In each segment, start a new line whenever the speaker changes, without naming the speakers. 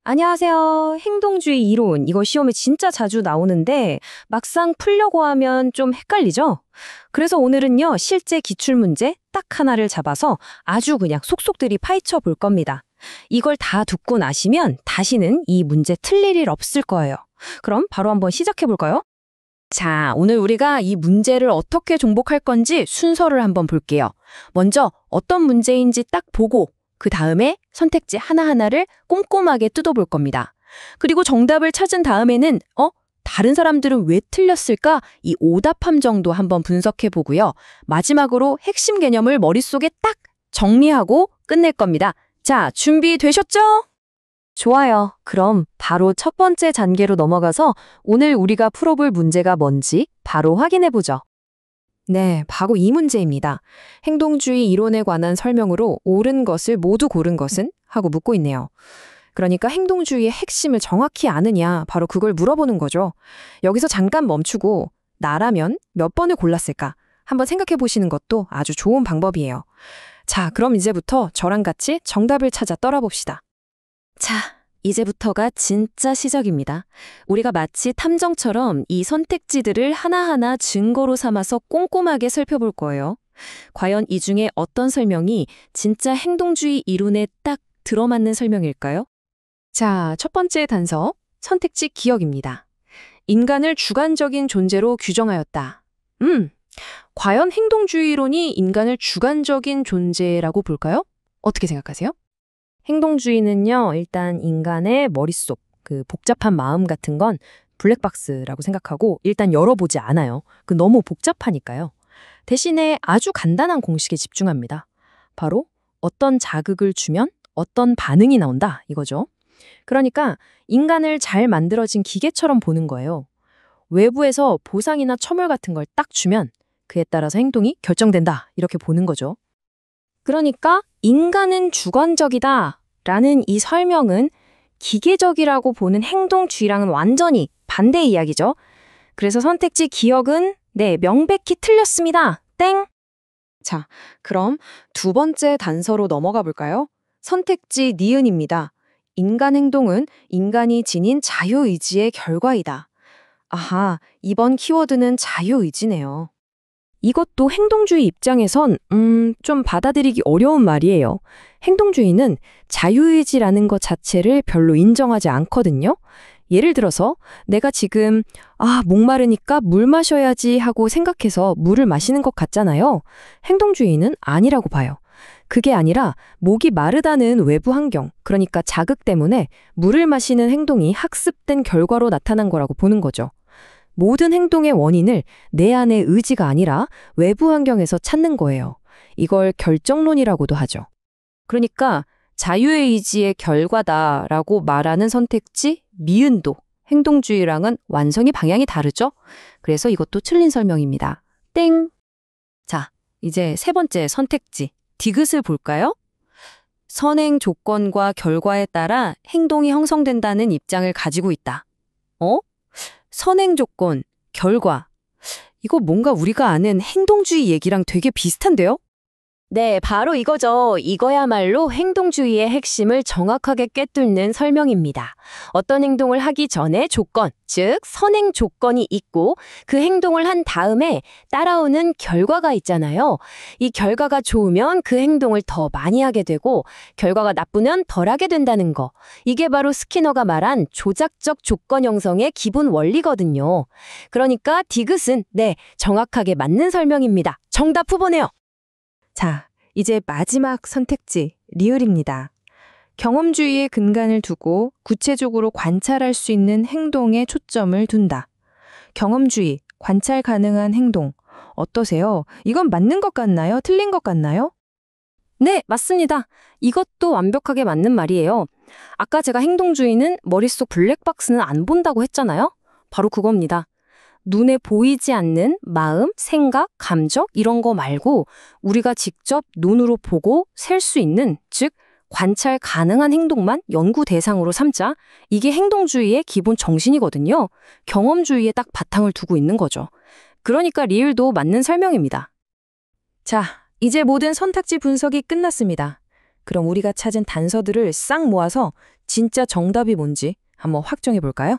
안녕하세요. 행동주의 이론. 이거 시험에 진짜 자주 나오는데 막상 풀려고 하면 좀 헷갈리죠? 그래서 오늘은요, 실제 기출문제 딱 하나를 잡아서 아주 그냥 속속들이 파헤쳐 볼 겁니다. 이걸 다 듣고 나시면 다시는 이 문제 틀릴 일 없을 거예요. 그럼 바로 한번 시작해 볼까요? 자, 오늘 우리가 이 문제를 어떻게 종복할 건지 순서를 한번 볼게요. 먼저 어떤 문제인지 딱 보고 그 다음에 선택지 하나하나를 꼼꼼하게 뜯어볼 겁니다. 그리고 정답을 찾은 다음에는 다른 사람들은 왜 틀렸을까? 이 오답함 정도 한번 분석해 보고요. 마지막으로 핵심 개념을 머릿속에 딱 정리하고 끝낼 겁니다. 자, 준비되셨죠? 좋아요. 그럼 바로 첫 번째 단계로 넘어가서 오늘 우리가 풀어볼 문제가 뭔지 바로 확인해 보죠. 네, 바로 이 문제입니다. 행동주의 이론에 관한 설명으로 옳은 것을 모두 고른 것은? 하고 묻고 있네요. 그러니까 행동주의의 핵심을 정확히 아느냐, 바로 그걸 물어보는 거죠. 여기서 잠깐 멈추고 나라면 몇 번을 골랐을까? 한번 생각해 보시는 것도 아주 좋은 방법이에요. 자, 그럼 이제부터 저랑 같이 정답을 찾아 떠나봅시다. 자, 이제부터가 진짜 시작입니다. 우리가 마치 탐정처럼 이 선택지들을 하나하나 증거로 삼아서 꼼꼼하게 살펴볼 거예요. 과연 이 중에 어떤 설명이 진짜 행동주의 이론에 딱 들어맞는 설명일까요? 자, 첫 번째 단서, 선택지 기억입니다. 인간을 주관적인 존재로 규정하였다. 과연 행동주의 이론이 인간을 주관적인 존재라고 볼까요? 어떻게 생각하세요? 행동주의는요, 일단 인간의 머릿속, 그 복잡한 마음 같은 건 블랙박스라고 생각하고 일단 열어보지 않아요. 그 너무 복잡하니까요. 대신에 아주 간단한 공식에 집중합니다. 바로 어떤 자극을 주면 어떤 반응이 나온다, 이거죠. 그러니까 인간을 잘 만들어진 기계처럼 보는 거예요. 외부에서 보상이나 첨을 같은 걸 딱 주면 그에 따라서 행동이 결정된다, 이렇게 보는 거죠. 그러니까 인간은 주관적이다 라는 이 설명은 기계적이라고 보는 행동주의랑은 완전히 반대 이야기죠. 그래서 선택지 기억은 명백히 틀렸습니다. 땡! 자, 그럼 두 번째 단서로 넘어가 볼까요? 선택지 니은입니다. 인간 행동은 인간이 지닌 자유의지의 결과이다. 아하, 이번 키워드는 자유의지네요. 이것도 행동주의 입장에선 좀 받아들이기 어려운 말이에요. 행동주의는 자유의지라는 것 자체를 별로 인정하지 않거든요. 예를 들어서 내가 지금 목마르니까 물 마셔야지 하고 생각해서 물을 마시는 것 같잖아요. 행동주의는 아니라고 봐요. 그게 아니라 목이 마르다는 외부 환경, 그러니까 자극 때문에 물을 마시는 행동이 학습된 결과로 나타난 거라고 보는 거죠. 모든 행동의 원인을 내 안의 의지가 아니라 외부 환경에서 찾는 거예요. 이걸 결정론이라고도 하죠. 그러니까 자유의 의지의 결과다라고 말하는 선택지 미은도 행동주의랑은 완전히 방향이 다르죠? 그래서 이것도 틀린 설명입니다. 땡! 자, 이제 세 번째 선택지 디귿을 볼까요? 선행 조건과 결과에 따라 행동이 형성된다는 입장을 가지고 있다. 선행 조건, 결과. 이거 뭔가 우리가 아는 행동주의 얘기랑 되게 비슷한데요? 네, 바로 이거죠. 이거야말로 행동주의의 핵심을 정확하게 꿰뚫는 설명입니다. 어떤 행동을 하기 전에 조건, 즉 선행 조건이 있고 그 행동을 한 다음에 따라오는 결과가 있잖아요. 이 결과가 좋으면 그 행동을 더 많이 하게 되고 결과가 나쁘면 덜 하게 된다는 거. 이게 바로 스키너가 말한 조작적 조건 형성의 기본 원리거든요. 그러니까 디귿은 정확하게 맞는 설명입니다. 정답 후보네요. 자, 이제 마지막 선택지, 리을입니다. 경험주의의 근간을 두고 구체적으로 관찰할 수 있는 행동에 초점을 둔다. 경험주의, 관찰 가능한 행동. 어떠세요? 이건 맞는 것 같나요? 틀린 것 같나요? 네, 맞습니다. 이것도 완벽하게 맞는 말이에요. 아까 제가 행동주의는 머릿속 블랙박스는 안 본다고 했잖아요? 바로 그겁니다. 눈에 보이지 않는 마음, 생각, 감정 이런 거 말고 우리가 직접 눈으로 보고 셀 수 있는, 즉 관찰 가능한 행동만 연구 대상으로 삼자. 이게 행동주의의 기본 정신이거든요. 경험주의에 딱 바탕을 두고 있는 거죠. 그러니까 리을도 맞는 설명입니다. 자, 이제 모든 선택지 분석이 끝났습니다. 그럼 우리가 찾은 단서들을 싹 모아서 진짜 정답이 뭔지 한번 확정해 볼까요?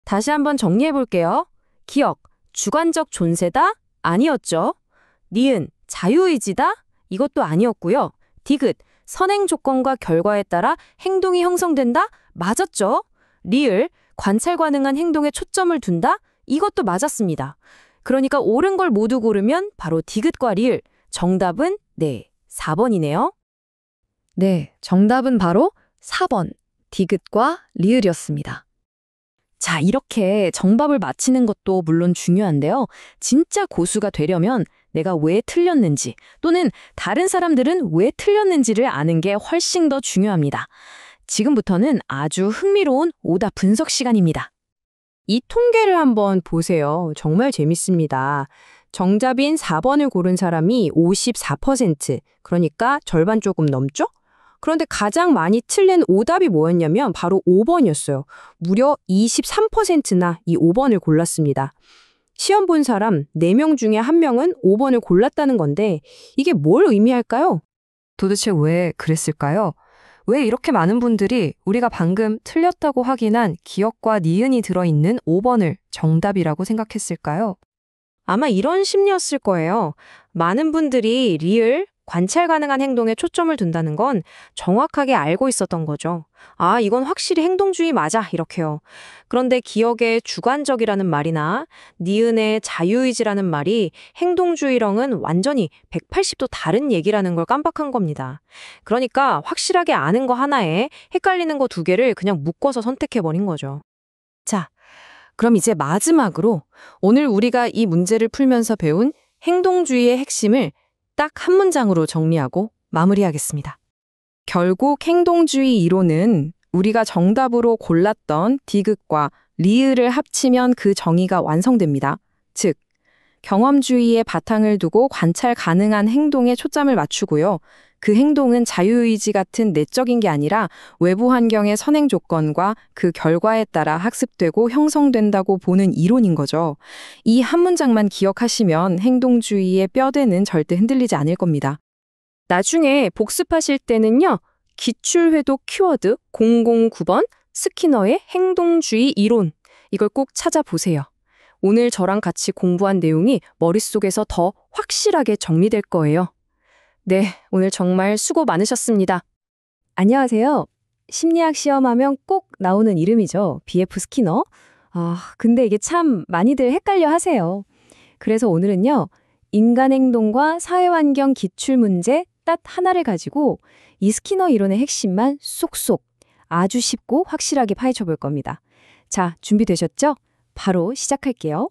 다시 한번 정리해 볼게요. 기억, 주관적 존재다? 아니었죠. 니은, 자유의지다? 이것도 아니었고요. 디귿, 선행 조건과 결과에 따라 행동이 형성된다? 맞았죠. 리을, 관찰 가능한 행동에 초점을 둔다? 이것도 맞았습니다. 그러니까 옳은 걸 모두 고르면 바로 디귿과 리을. 정답은 네, 4번이네요.
네, 정답은 바로 4번, 디귿과 리을이었습니다.
자, 이렇게 정답을 맞히는 것도 물론 중요한데요. 진짜 고수가 되려면 내가 왜 틀렸는지 또는 다른 사람들은 왜 틀렸는지를 아는 게 훨씬 더 중요합니다. 지금부터는 아주 흥미로운 오답 분석 시간입니다. 이 통계를 한번 보세요. 정말 재밌습니다. 정답인 4번을 고른 사람이 54%, 그러니까 절반 조금 넘죠? 그런데 가장 많이 틀린 오답이 뭐였냐면 바로 5번이었어요. 무려 23%나 이 5번을 골랐습니다. 시험 본 사람 4명 중에 1명은 5번을 골랐다는 건데 이게 뭘 의미할까요?
도대체 왜 그랬을까요? 왜 이렇게 많은 분들이 우리가 방금 틀렸다고 확인한 기억과 니은이 들어있는 5번을 정답이라고 생각했을까요?
아마 이런 심리였을 거예요. 많은 분들이 리을, 관찰 가능한 행동에 초점을 둔다는 건 정확하게 알고 있었던 거죠. 아, 이건 확실히 행동주의 맞아, 이렇게요. 그런데 기억의 주관적이라는 말이나 니은의 자유의지라는 말이 행동주의랑은 완전히 180도 다른 얘기라는 걸 깜빡한 겁니다. 그러니까 확실하게 아는 거 하나에 헷갈리는 거 2개를 그냥 묶어서 선택해버린 거죠. 자, 그럼 이제 마지막으로 오늘 우리가 이 문제를 풀면서 배운 행동주의의 핵심을 딱 한 문장으로 정리하고 마무리하겠습니다. 결국 행동주의 이론은 우리가 정답으로 골랐던 디귿과 리을을 합치면 그 정의가 완성됩니다. 즉, 경험주의의 바탕을 두고 관찰 가능한 행동에 초점을 맞추고요. 그 행동은 자유의지 같은 내적인 게 아니라 외부 환경의 선행 조건과 그 결과에 따라 학습되고 형성된다고 보는 이론인 거죠. 이 한 문장만 기억하시면 행동주의의 뼈대는 절대 흔들리지 않을 겁니다. 나중에 복습하실 때는요. 기출회독 키워드 009번 스키너의 행동주의 이론 이걸 꼭 찾아보세요. 오늘 저랑 같이 공부한 내용이 머릿속에서 더 확실하게 정리될 거예요. 네, 오늘 정말 수고 많으셨습니다. 안녕하세요. 심리학 시험하면 꼭 나오는 이름이죠. BF 스키너. 근데 이게 참 많이들 헷갈려 하세요. 그래서 오늘은요. 인간 행동과 사회환경 기출문제 딱 하나를 가지고 이 스키너 이론의 핵심만 쏙쏙 아주 쉽고 확실하게 파헤쳐 볼 겁니다. 자, 준비되셨죠? 바로 시작할게요.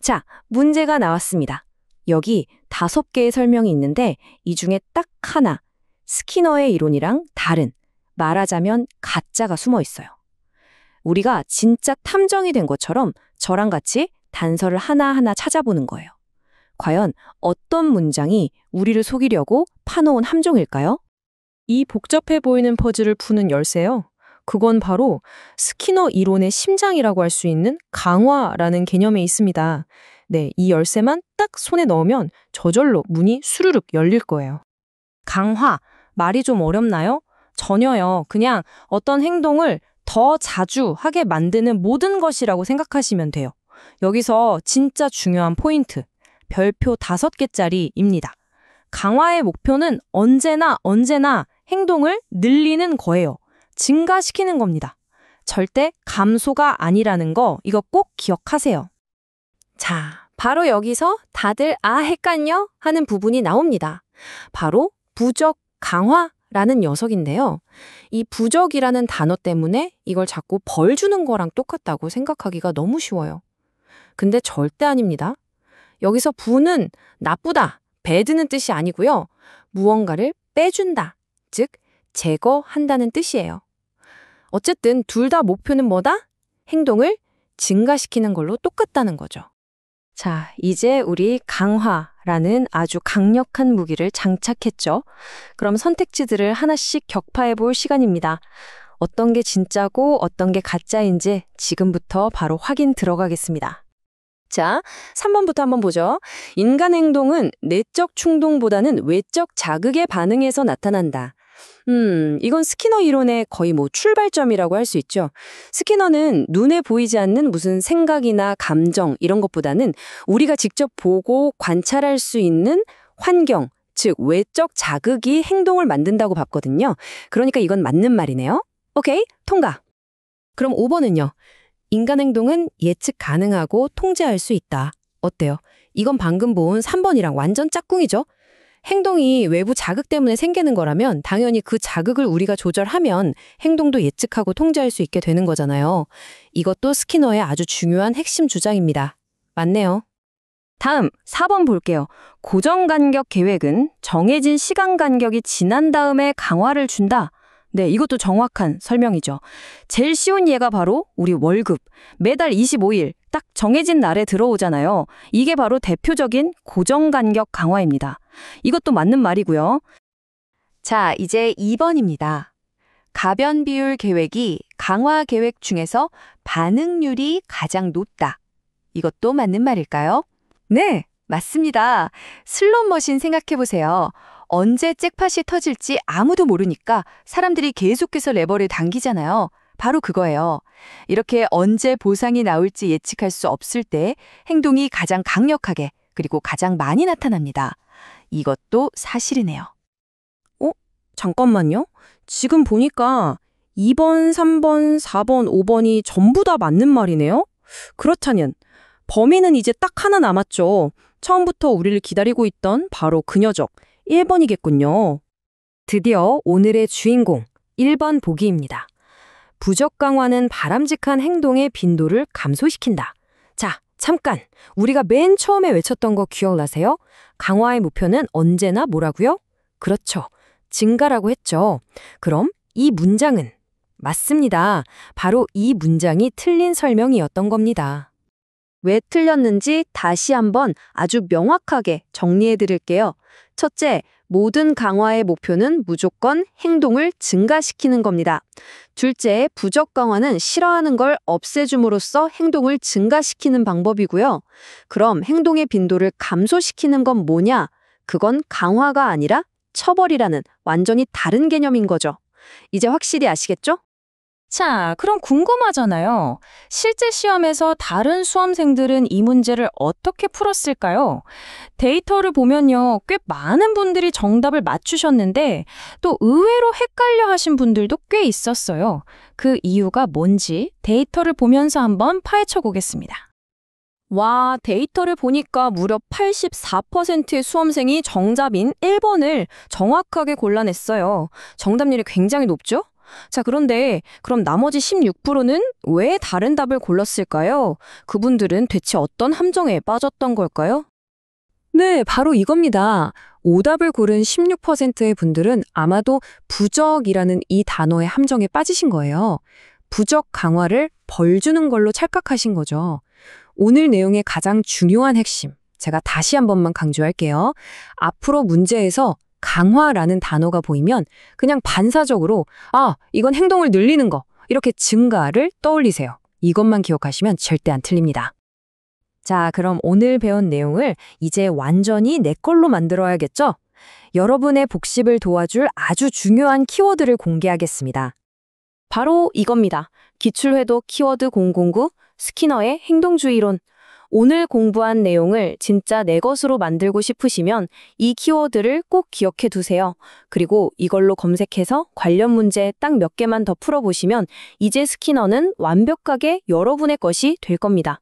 자, 문제가 나왔습니다. 여기 5개의 설명이 있는데 이 중에 딱 하나, 스키너의 이론이랑 다른, 말하자면 가짜가 숨어 있어요. 우리가 진짜 탐정이 된 것처럼 저랑 같이 단서를 하나하나 찾아보는 거예요. 과연 어떤 문장이 우리를 속이려고 파놓은 함정일까요? 이 복잡해 보이는 퍼즐을 푸는 열쇠요. 그건 바로 스키너 이론의 심장이라고 할 수 있는 강화라는 개념에 있습니다. 네, 이 열쇠만 딱 손에 넣으면 저절로 문이 수르륵 열릴 거예요. 강화, 말이 좀 어렵나요? 전혀요. 그냥 어떤 행동을 더 자주 하게 만드는 모든 것이라고 생각하시면 돼요. 여기서 진짜 중요한 포인트, 별표 5개짜리입니다. 강화의 목표는 언제나 행동을 늘리는 거예요. 증가시키는 겁니다. 절대 감소가 아니라는 거 이거 꼭 기억하세요. 자, 바로 여기서 다들 헷갈려 하는 부분이 나옵니다. 바로 부적 강화라는 녀석인데요. 이 부적이라는 단어 때문에 이걸 자꾸 벌 주는 거랑 똑같다고 생각하기가 너무 쉬워요. 근데 절대 아닙니다. 여기서 부는 나쁘다, 배드는 뜻이 아니고요. 무언가를 빼준다, 즉 제거한다는 뜻이에요. 어쨌든 둘 다 목표는 뭐다? 행동을 증가시키는 걸로 똑같다는 거죠. 자, 이제 우리 강화라는 아주 강력한 무기를 장착했죠. 그럼 선택지들을 하나씩 격파해 볼 시간입니다. 어떤 게 진짜고 어떤 게 가짜인지 지금부터 바로 확인 들어가겠습니다. 자, 3번부터 한번 보죠. 인간 행동은 내적 충동보다는 외적 자극에 반응해서 나타난다. 이건 스키너 이론의 거의 출발점이라고 할 수 있죠. 스키너는 눈에 보이지 않는 무슨 생각이나 감정 이런 것보다는 우리가 직접 보고 관찰할 수 있는 환경, 즉 외적 자극이 행동을 만든다고 봤거든요. 그러니까 이건 맞는 말이네요. 오케이, 통과. 그럼 5번은요. 인간 행동은 예측 가능하고 통제할 수 있다. 어때요? 이건 방금 본 3번이랑 완전 짝꿍이죠? 행동이 외부 자극 때문에 생기는 거라면 당연히 그 자극을 우리가 조절하면 행동도 예측하고 통제할 수 있게 되는 거잖아요. 이것도 스키너의 아주 중요한 핵심 주장입니다. 맞네요. 다음 4번 볼게요. 고정간격 계획은 정해진 시간 간격이 지난 다음에 강화를 준다. 네, 이것도 정확한 설명이죠. 제일 쉬운 예가 바로 우리 월급. 매달 25일 딱 정해진 날에 들어오잖아요. 이게 바로 대표적인 고정간격 강화입니다. 이것도 맞는 말이고요. 자, 이제 2번입니다. 가변 비율 계획이 강화 계획 중에서 반응률이 가장 높다. 이것도 맞는 말일까요? 네, 맞습니다. 슬롯머신 생각해보세요. 언제 잭팟이 터질지 아무도 모르니까 사람들이 계속해서 레버를 당기잖아요. 바로 그거예요. 이렇게 언제 보상이 나올지 예측할 수 없을 때 행동이 가장 강력하게 그리고 가장 많이 나타납니다. 이것도 사실이네요. 잠깐만요. 지금 보니까 2번, 3번, 4번, 5번이 전부 다 맞는 말이네요. 그렇다면 범인은 이제 딱 하나 남았죠. 처음부터 우리를 기다리고 있던 바로 그 녀석 1번이겠군요. 드디어 오늘의 주인공 1번 보기입니다. 부적 강화는 바람직한 행동의 빈도를 감소시킨다. 자, 잠깐. 우리가 맨 처음에 외쳤던 거 기억나세요? 강화의 목표는 언제나 뭐라고요? 그렇죠. 증가라고 했죠. 그럼 이 문장은? 맞습니다. 바로 이 문장이 틀린 설명이었던 겁니다. 왜 틀렸는지 다시 한번 아주 명확하게 정리해 드릴게요. 첫째, 모든 강화의 목표는 무조건 행동을 증가시키는 겁니다. 둘째, 부적 강화는 싫어하는 걸 없애줌으로써 행동을 증가시키는 방법이고요. 그럼 행동의 빈도를 감소시키는 건 뭐냐? 그건 강화가 아니라 처벌이라는 완전히 다른 개념인 거죠. 이제 확실히 아시겠죠? 자, 그럼 궁금하잖아요. 실제 시험에서 다른 수험생들은 이 문제를 어떻게 풀었을까요? 데이터를 보면요, 꽤 많은 분들이 정답을 맞추셨는데 또 의외로 헷갈려 하신 분들도 꽤 있었어요. 그 이유가 뭔지 데이터를 보면서 한번 파헤쳐 보겠습니다. 와, 데이터를 보니까 무려 84%의 수험생이 정답인 1번을 정확하게 골라냈어요. 정답률이 굉장히 높죠? 자, 그런데 그럼 나머지 16%는 왜 다른 답을 골랐을까요? 그분들은 대체 어떤 함정에 빠졌던 걸까요? 네, 바로 이겁니다. 오답을 고른 16%의 분들은 아마도 부적이라는 이 단어의 함정에 빠지신 거예요. 부적 강화를 벌 주는 걸로 착각하신 거죠. 오늘 내용의 가장 중요한 핵심, 제가 다시 한 번만 강조할게요. 앞으로 문제에서 강화라는 단어가 보이면 그냥 반사적으로 이건 행동을 늘리는 거, 이렇게 증가를 떠올리세요. 이것만 기억하시면 절대 안 틀립니다. 자, 그럼 오늘 배운 내용을 이제 완전히 내 걸로 만들어야겠죠? 여러분의 복습을 도와줄 아주 중요한 키워드를 공개하겠습니다. 바로 이겁니다. 기출회독 키워드 009 스키너의 행동주의론. 오늘 공부한 내용을 진짜 내 것으로 만들고 싶으시면 이 키워드를 꼭 기억해 두세요. 그리고 이걸로 검색해서 관련 문제 딱 몇 개만 더 풀어보시면 이제 스키너는 완벽하게 여러분의 것이 될 겁니다.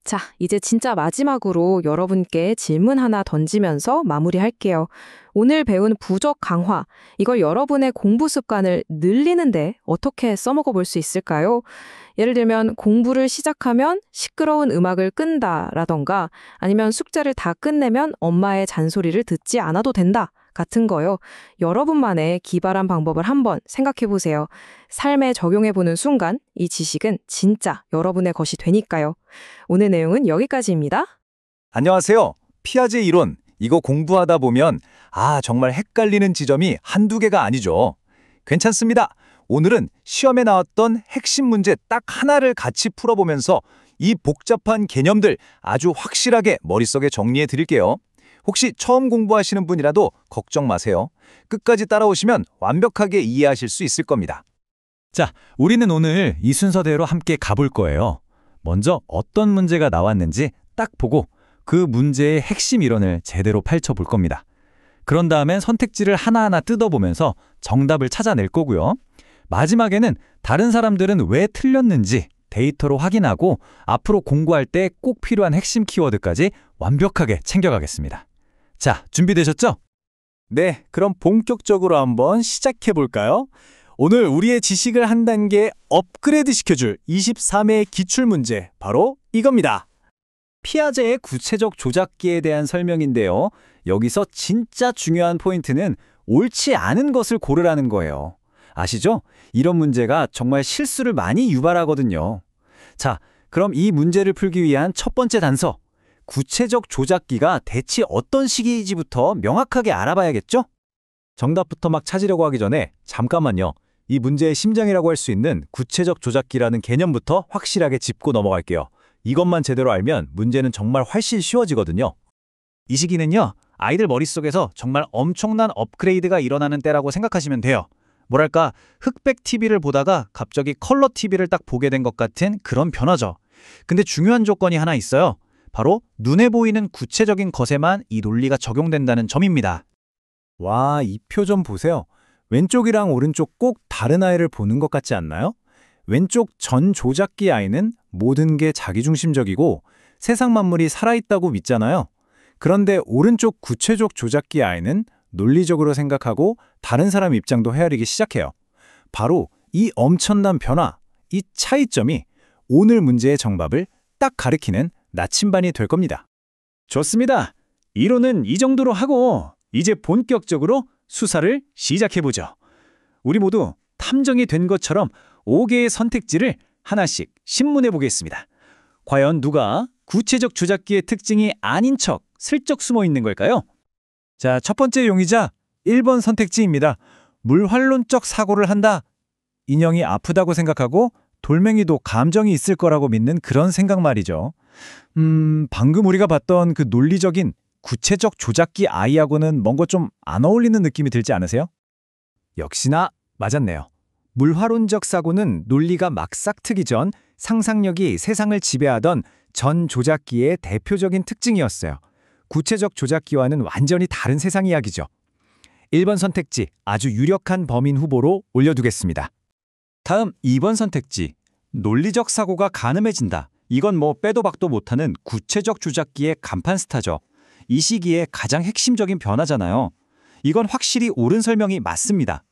자, 이제 진짜 마지막으로 여러분께 질문 하나 던지면서 마무리할게요. 오늘 배운 부적 강화, 이걸 여러분의 공부 습관을 늘리는데 어떻게 써먹어 볼 수 있을까요? 예를 들면 공부를 시작하면 시끄러운 음악을 끈다라던가 아니면 숙제를 다 끝내면 엄마의 잔소리를 듣지 않아도 된다 같은 거요. 여러분만의 기발한 방법을 한번 생각해 보세요. 삶에 적용해 보는 순간 이 지식은 진짜 여러분의 것이 되니까요. 오늘 내용은 여기까지입니다.
안녕하세요. 피아제 이론. 이거 공부하다 보면 정말 헷갈리는 지점이 한두 개가 아니죠. 괜찮습니다. 오늘은 시험에 나왔던 핵심 문제 딱 하나를 같이 풀어보면서 이 복잡한 개념들 아주 확실하게 머릿속에 정리해 드릴게요. 혹시 처음 공부하시는 분이라도 걱정 마세요. 끝까지 따라오시면 완벽하게 이해하실 수 있을 겁니다.
자, 우리는 오늘 이 순서대로 함께 가볼 거예요. 먼저 어떤 문제가 나왔는지 딱 보고 그 문제의 핵심 이론을 제대로 펼쳐볼 겁니다. 그런 다음엔 선택지를 하나하나 뜯어보면서 정답을 찾아낼 거고요. 마지막에는 다른 사람들은 왜 틀렸는지 데이터로 확인하고 앞으로 공부할 때 꼭 필요한 핵심 키워드까지 완벽하게 챙겨가겠습니다. 자, 준비되셨죠?
네, 그럼 본격적으로 한번 시작해 볼까요? 오늘 우리의 지식을 한 단계 업그레이드 시켜줄 23회 기출문제, 바로 이겁니다. 피아제의 구체적 조작기에 대한 설명인데요. 여기서 진짜 중요한 포인트는 옳지 않은 것을 고르라는 거예요. 아시죠? 이런 문제가 정말 실수를 많이 유발하거든요. 자, 그럼 이 문제를 풀기 위한 첫 번째 단서, 구체적 조작기가 대체 어떤 시기이지부터 명확하게 알아봐야겠죠?
정답부터 막 찾으려고 하기 전에 잠깐만요. 이 문제의 심장이라고 할 수 있는 구체적 조작기라는 개념부터 확실하게 짚고 넘어갈게요. 이것만 제대로 알면 문제는 정말 훨씬 쉬워지거든요.
이 시기는요, 아이들 머릿속에서 정말 엄청난 업그레이드가 일어나는 때라고 생각하시면 돼요. 뭐랄까, 흑백 TV를 보다가 갑자기 컬러 TV를 딱 보게 된 것 같은 그런 변화죠. 근데 중요한 조건이 하나 있어요. 바로 눈에 보이는 구체적인 것에만 이 논리가 적용된다는 점입니다.
와, 이 표 좀 보세요. 왼쪽이랑 오른쪽 꼭 다른 아이를 보는 것 같지 않나요? 왼쪽 전 조작기 아이는 모든 게 자기중심적이고 세상 만물이 살아있다고 믿잖아요. 그런데 오른쪽 구체적 조작기 아이는 논리적으로 생각하고 다른 사람 입장도 헤아리기 시작해요. 바로 이 엄청난 변화, 이 차이점이 오늘 문제의 정답을 딱 가리키는 나침반이 될 겁니다.
좋습니다. 이론은 이 정도로 하고 이제 본격적으로 수사를 시작해보죠. 우리 모두 탐정이 된 것처럼 5개의 선택지를 하나씩 신문해 보겠습니다. 과연 누가 구체적 조작기의 특징이 아닌 척 슬쩍 숨어 있는 걸까요?
자, 첫 번째 용의자 1번 선택지입니다. 물환론적 사고를 한다. 인형이 아프다고 생각하고 돌멩이도 감정이 있을 거라고 믿는 그런 생각 말이죠. 방금 우리가 봤던 그 논리적인 구체적 조작기 아이하고는 뭔가 좀 안 어울리는 느낌이 들지 않으세요? 역시나 맞았네요. 물화론적 사고는 논리가 막 싹트기 전 상상력이 세상을 지배하던 전 조작기의 대표적인 특징이었어요. 구체적 조작기와는 완전히 다른 세상 이야기죠. 1번 선택지 아주 유력한 범인 후보로 올려두겠습니다.
다음 2번 선택지, 논리적 사고가 가늠해진다. 이건 뭐 빼도 박도 못하는 구체적 조작기의 간판 스타죠. 이 시기에 가장 핵심적인 변화잖아요. 이건 확실히 옳은 설명이 맞습니다.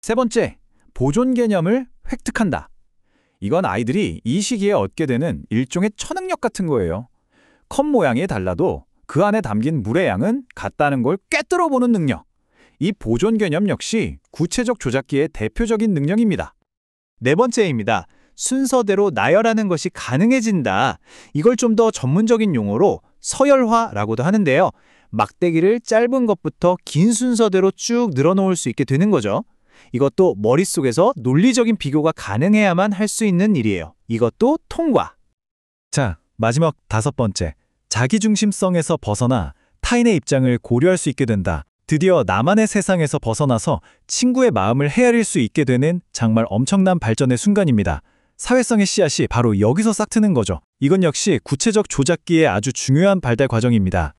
세 번째, 보존 개념을 획득한다. 이건 아이들이 이 시기에 얻게 되는 일종의 초능력 같은 거예요. 컵 모양이 달라도 그 안에 담긴 물의 양은 같다는 걸 꿰뚫어 보는 능력. 이 보존 개념 역시 구체적 조작기의 대표적인 능력입니다.
네 번째입니다. 순서대로 나열하는 것이 가능해진다. 이걸 좀 더 전문적인 용어로 서열화라고도 하는데요. 막대기를 짧은 것부터 긴 순서대로 쭉 늘어놓을 수 있게 되는 거죠. 이것도 머릿속에서 논리적인 비교가 가능해야만 할 수 있는 일이에요. 이것도 통과.
자, 마지막 5번째. 자기중심성에서 벗어나 타인의 입장을 고려할 수 있게 된다. 드디어 나만의 세상에서 벗어나서 친구의 마음을 헤아릴 수 있게 되는 정말 엄청난 발전의 순간입니다. 사회성의 씨앗이 바로 여기서 싹트는 거죠. 이건 역시 구체적 조작기의 아주 중요한 발달 과정입니다.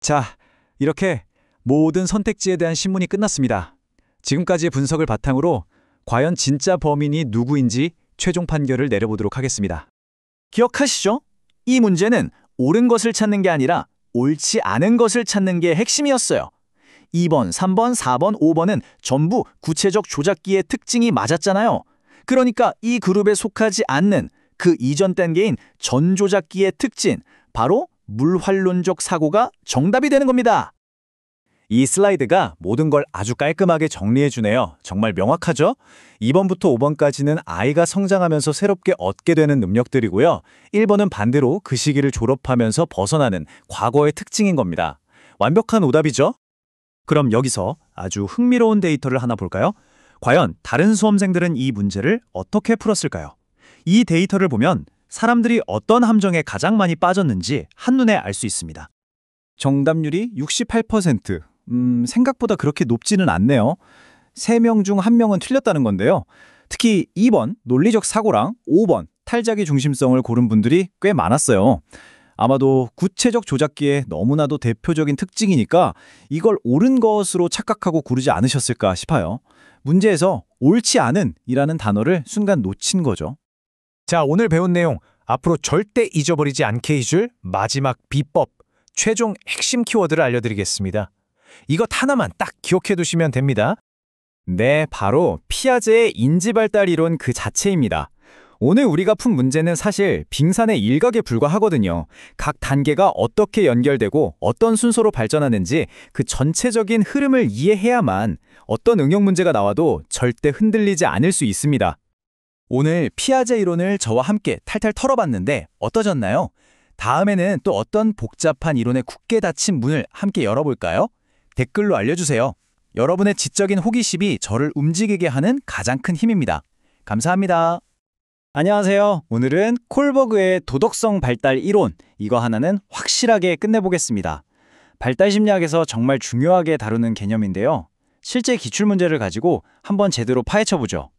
자, 이렇게 모든 선택지에 대한 신문이 끝났습니다. 지금까지의 분석을 바탕으로 과연 진짜 범인이 누구인지 최종 판결을 내려보도록 하겠습니다.
기억하시죠? 이 문제는 옳은 것을 찾는 게 아니라 옳지 않은 것을 찾는 게 핵심이었어요. 2번, 3번, 4번, 5번은 전부 구체적 조작기의 특징이 맞았잖아요. 그러니까 이 그룹에 속하지 않는 그 이전 단계인 전조작기의 특징, 바로 물환론적 사고가 정답이 되는 겁니다.
이 슬라이드가 모든 걸 아주 깔끔하게 정리해주네요. 정말 명확하죠? 2번부터 5번까지는 아이가 성장하면서 새롭게 얻게 되는 능력들이고요. 1번은 반대로 그 시기를 졸업하면서 벗어나는 과거의 특징인 겁니다. 완벽한 오답이죠? 그럼 여기서 아주 흥미로운 데이터를 하나 볼까요? 과연 다른 수험생들은 이 문제를 어떻게 풀었을까요? 이 데이터를 보면 사람들이 어떤 함정에 가장 많이 빠졌는지 한눈에 알 수 있습니다. 정답률이 68%. 생각보다 그렇게 높지는 않네요. 3명 중 1명은 틀렸다는 건데요. 특히 2번 논리적 사고랑 5번 탈자기 중심성을 고른 분들이 꽤 많았어요. 아마도 구체적 조작기의 너무나도 대표적인 특징이니까 이걸 옳은 것으로 착각하고 고르지 않으셨을까 싶어요. 문제에서 옳지 않은 이라는 단어를 순간 놓친 거죠.
자, 오늘 배운 내용 앞으로 절대 잊어버리지 않게 해줄 마지막 비법, 최종 핵심 키워드를 알려드리겠습니다. 이것 하나만 딱 기억해 두시면 됩니다.
네, 바로 피아제의 인지발달 이론 그 자체입니다. 오늘 우리가 푼 문제는 사실 빙산의 일각에 불과하거든요. 각 단계가 어떻게 연결되고 어떤 순서로 발전하는지 그 전체적인 흐름을 이해해야만 어떤 응용 문제가 나와도 절대 흔들리지 않을 수 있습니다. 오늘 피아제 이론을 저와 함께 탈탈 털어봤는데 어떠셨나요? 다음에는 또 어떤 복잡한 이론에 굳게 닫힌 문을 함께 열어볼까요? 댓글로 알려주세요. 여러분의 지적인 호기심이 저를 움직이게 하는 가장 큰 힘입니다. 감사합니다. 안녕하세요. 오늘은 콜버그의 도덕성 발달 이론, 이거 하나는 확실하게 끝내보겠습니다. 발달 심리학에서 정말 중요하게 다루는 개념인데요. 실제 기출문제를 가지고 한번 제대로 파헤쳐보죠.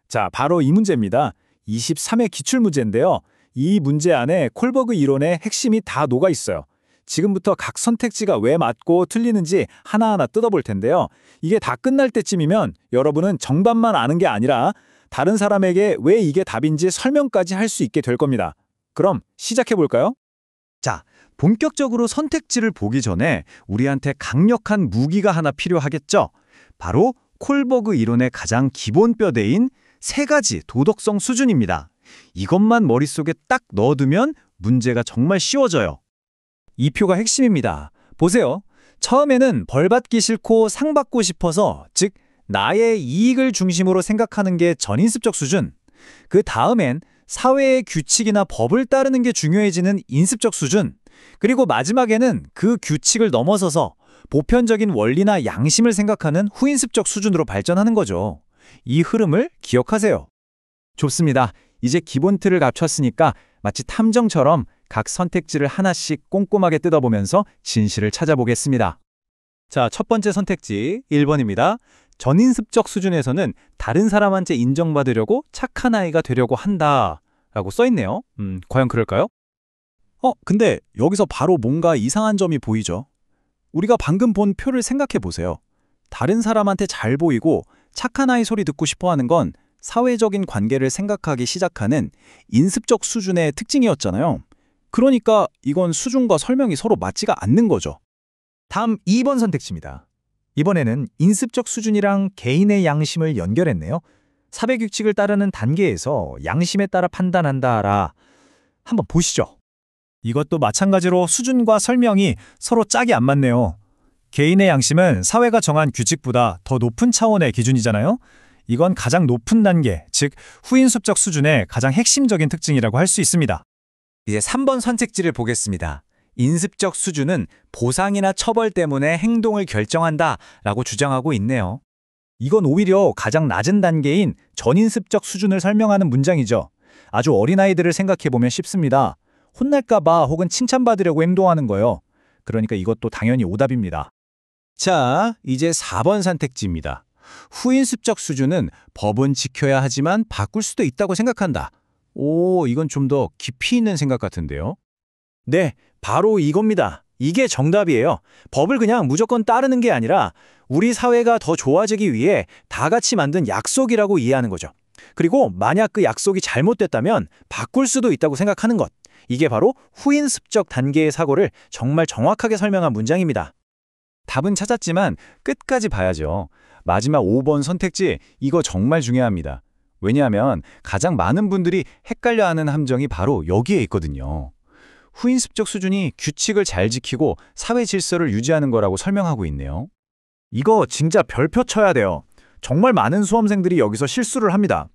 자, 바로 이 문제입니다. 23회 기출문제인데요. 이 문제 안에 콜버그 이론의 핵심이 다 녹아 있어요. 지금부터 각 선택지가 왜 맞고 틀리는지 하나하나 뜯어볼 텐데요. 이게 다 끝날 때쯤이면 여러분은 정답만 아는 게 아니라 다른 사람에게 왜 이게 답인지 설명까지 할 수 있게 될 겁니다. 그럼 시작해볼까요?
자, 본격적으로 선택지를 보기 전에 우리한테 강력한 무기가 하나 필요하겠죠? 바로 콜버그 이론의 가장 기본 뼈대인 3가지 도덕성 수준입니다. 이것만 머릿속에 딱 넣어두면 문제가 정말 쉬워져요. 이 표가 핵심입니다. 보세요. 처음에는 벌 받기 싫고 상 받고 싶어서, 즉 나의 이익을 중심으로 생각하는 게 전인습적 수준. 그 다음엔 사회의 규칙이나 법을 따르는 게 중요해지는 인습적 수준. 그리고 마지막에는 그 규칙을 넘어서서 보편적인 원리나 양심을 생각하는 후인습적 수준으로 발전하는 거죠. 이 흐름을 기억하세요. 좋습니다. 이제 기본 틀을 갖췄으니까 마치 탐정처럼 각 선택지를 하나씩 꼼꼼하게 뜯어보면서 진실을 찾아보겠습니다. 자, 첫 번째 선택지 1번입니다. 전인습적 수준에서는 다른 사람한테 인정받으려고 착한 아이가 되려고 한다 라고 써있네요. 과연 그럴까요? 근데 여기서 바로 뭔가 이상한 점이 보이죠? 우리가 방금 본 표를 생각해 보세요. 다른 사람한테 잘 보이고 착한 아이 소리 듣고 싶어 하는 건 사회적인 관계를 생각하기 시작하는 인습적 수준의 특징이었잖아요. 그러니까 이건 수준과 설명이 서로 맞지가 않는 거죠. 다음 2번 선택지입니다. 이번에는 인습적 수준이랑 개인의 양심을 연결했네요. 사회 규칙을 따르는 단계에서 양심에 따라 판단한다라. 한번 보시죠. 이것도 마찬가지로 수준과 설명이 서로 짝이 안 맞네요. 개인의 양심은 사회가 정한 규칙보다 더 높은 차원의 기준이잖아요. 이건 가장 높은 단계, 즉 후인습적 수준의 가장 핵심적인 특징이라고 할 수 있습니다. 이제 3번 선택지를 보겠습니다. 인습적 수준은 보상이나 처벌 때문에 행동을 결정한다라고 주장하고 있네요. 이건 오히려 가장 낮은 단계인 전인습적 수준을 설명하는 문장이죠. 아주 어린아이들을 생각해보면 쉽습니다. 혼날까봐 혹은 칭찬받으려고 행동하는 거요. 그러니까 이것도 당연히 오답입니다. 자, 이제 4번 선택지입니다. 후인습적 수준은 법은 지켜야 하지만 바꿀 수도 있다고 생각한다. 오, 이건 좀 더 깊이 있는 생각 같은데요? 네, 바로 이겁니다. 이게 정답이에요. 법을 그냥 무조건 따르는 게 아니라 우리 사회가 더 좋아지기 위해 다 같이 만든 약속이라고 이해하는 거죠. 그리고 만약 그 약속이 잘못됐다면 바꿀 수도 있다고 생각하는 것. 이게 바로 후인습적 단계의 사고를 정말 정확하게 설명한 문장입니다. 답은 찾았지만 끝까지 봐야죠. 마지막 5번 선택지, 이거 정말 중요합니다. 왜냐하면 가장 많은 분들이 헷갈려하는 함정이 바로 여기에 있거든요. 후인습적 수준이 규칙을 잘 지키고 사회 질서를 유지하는 거라고 설명하고 있네요. 이거 진짜 별표 쳐야 돼요. 정말 많은 수험생들이 여기서 실수를 합니다.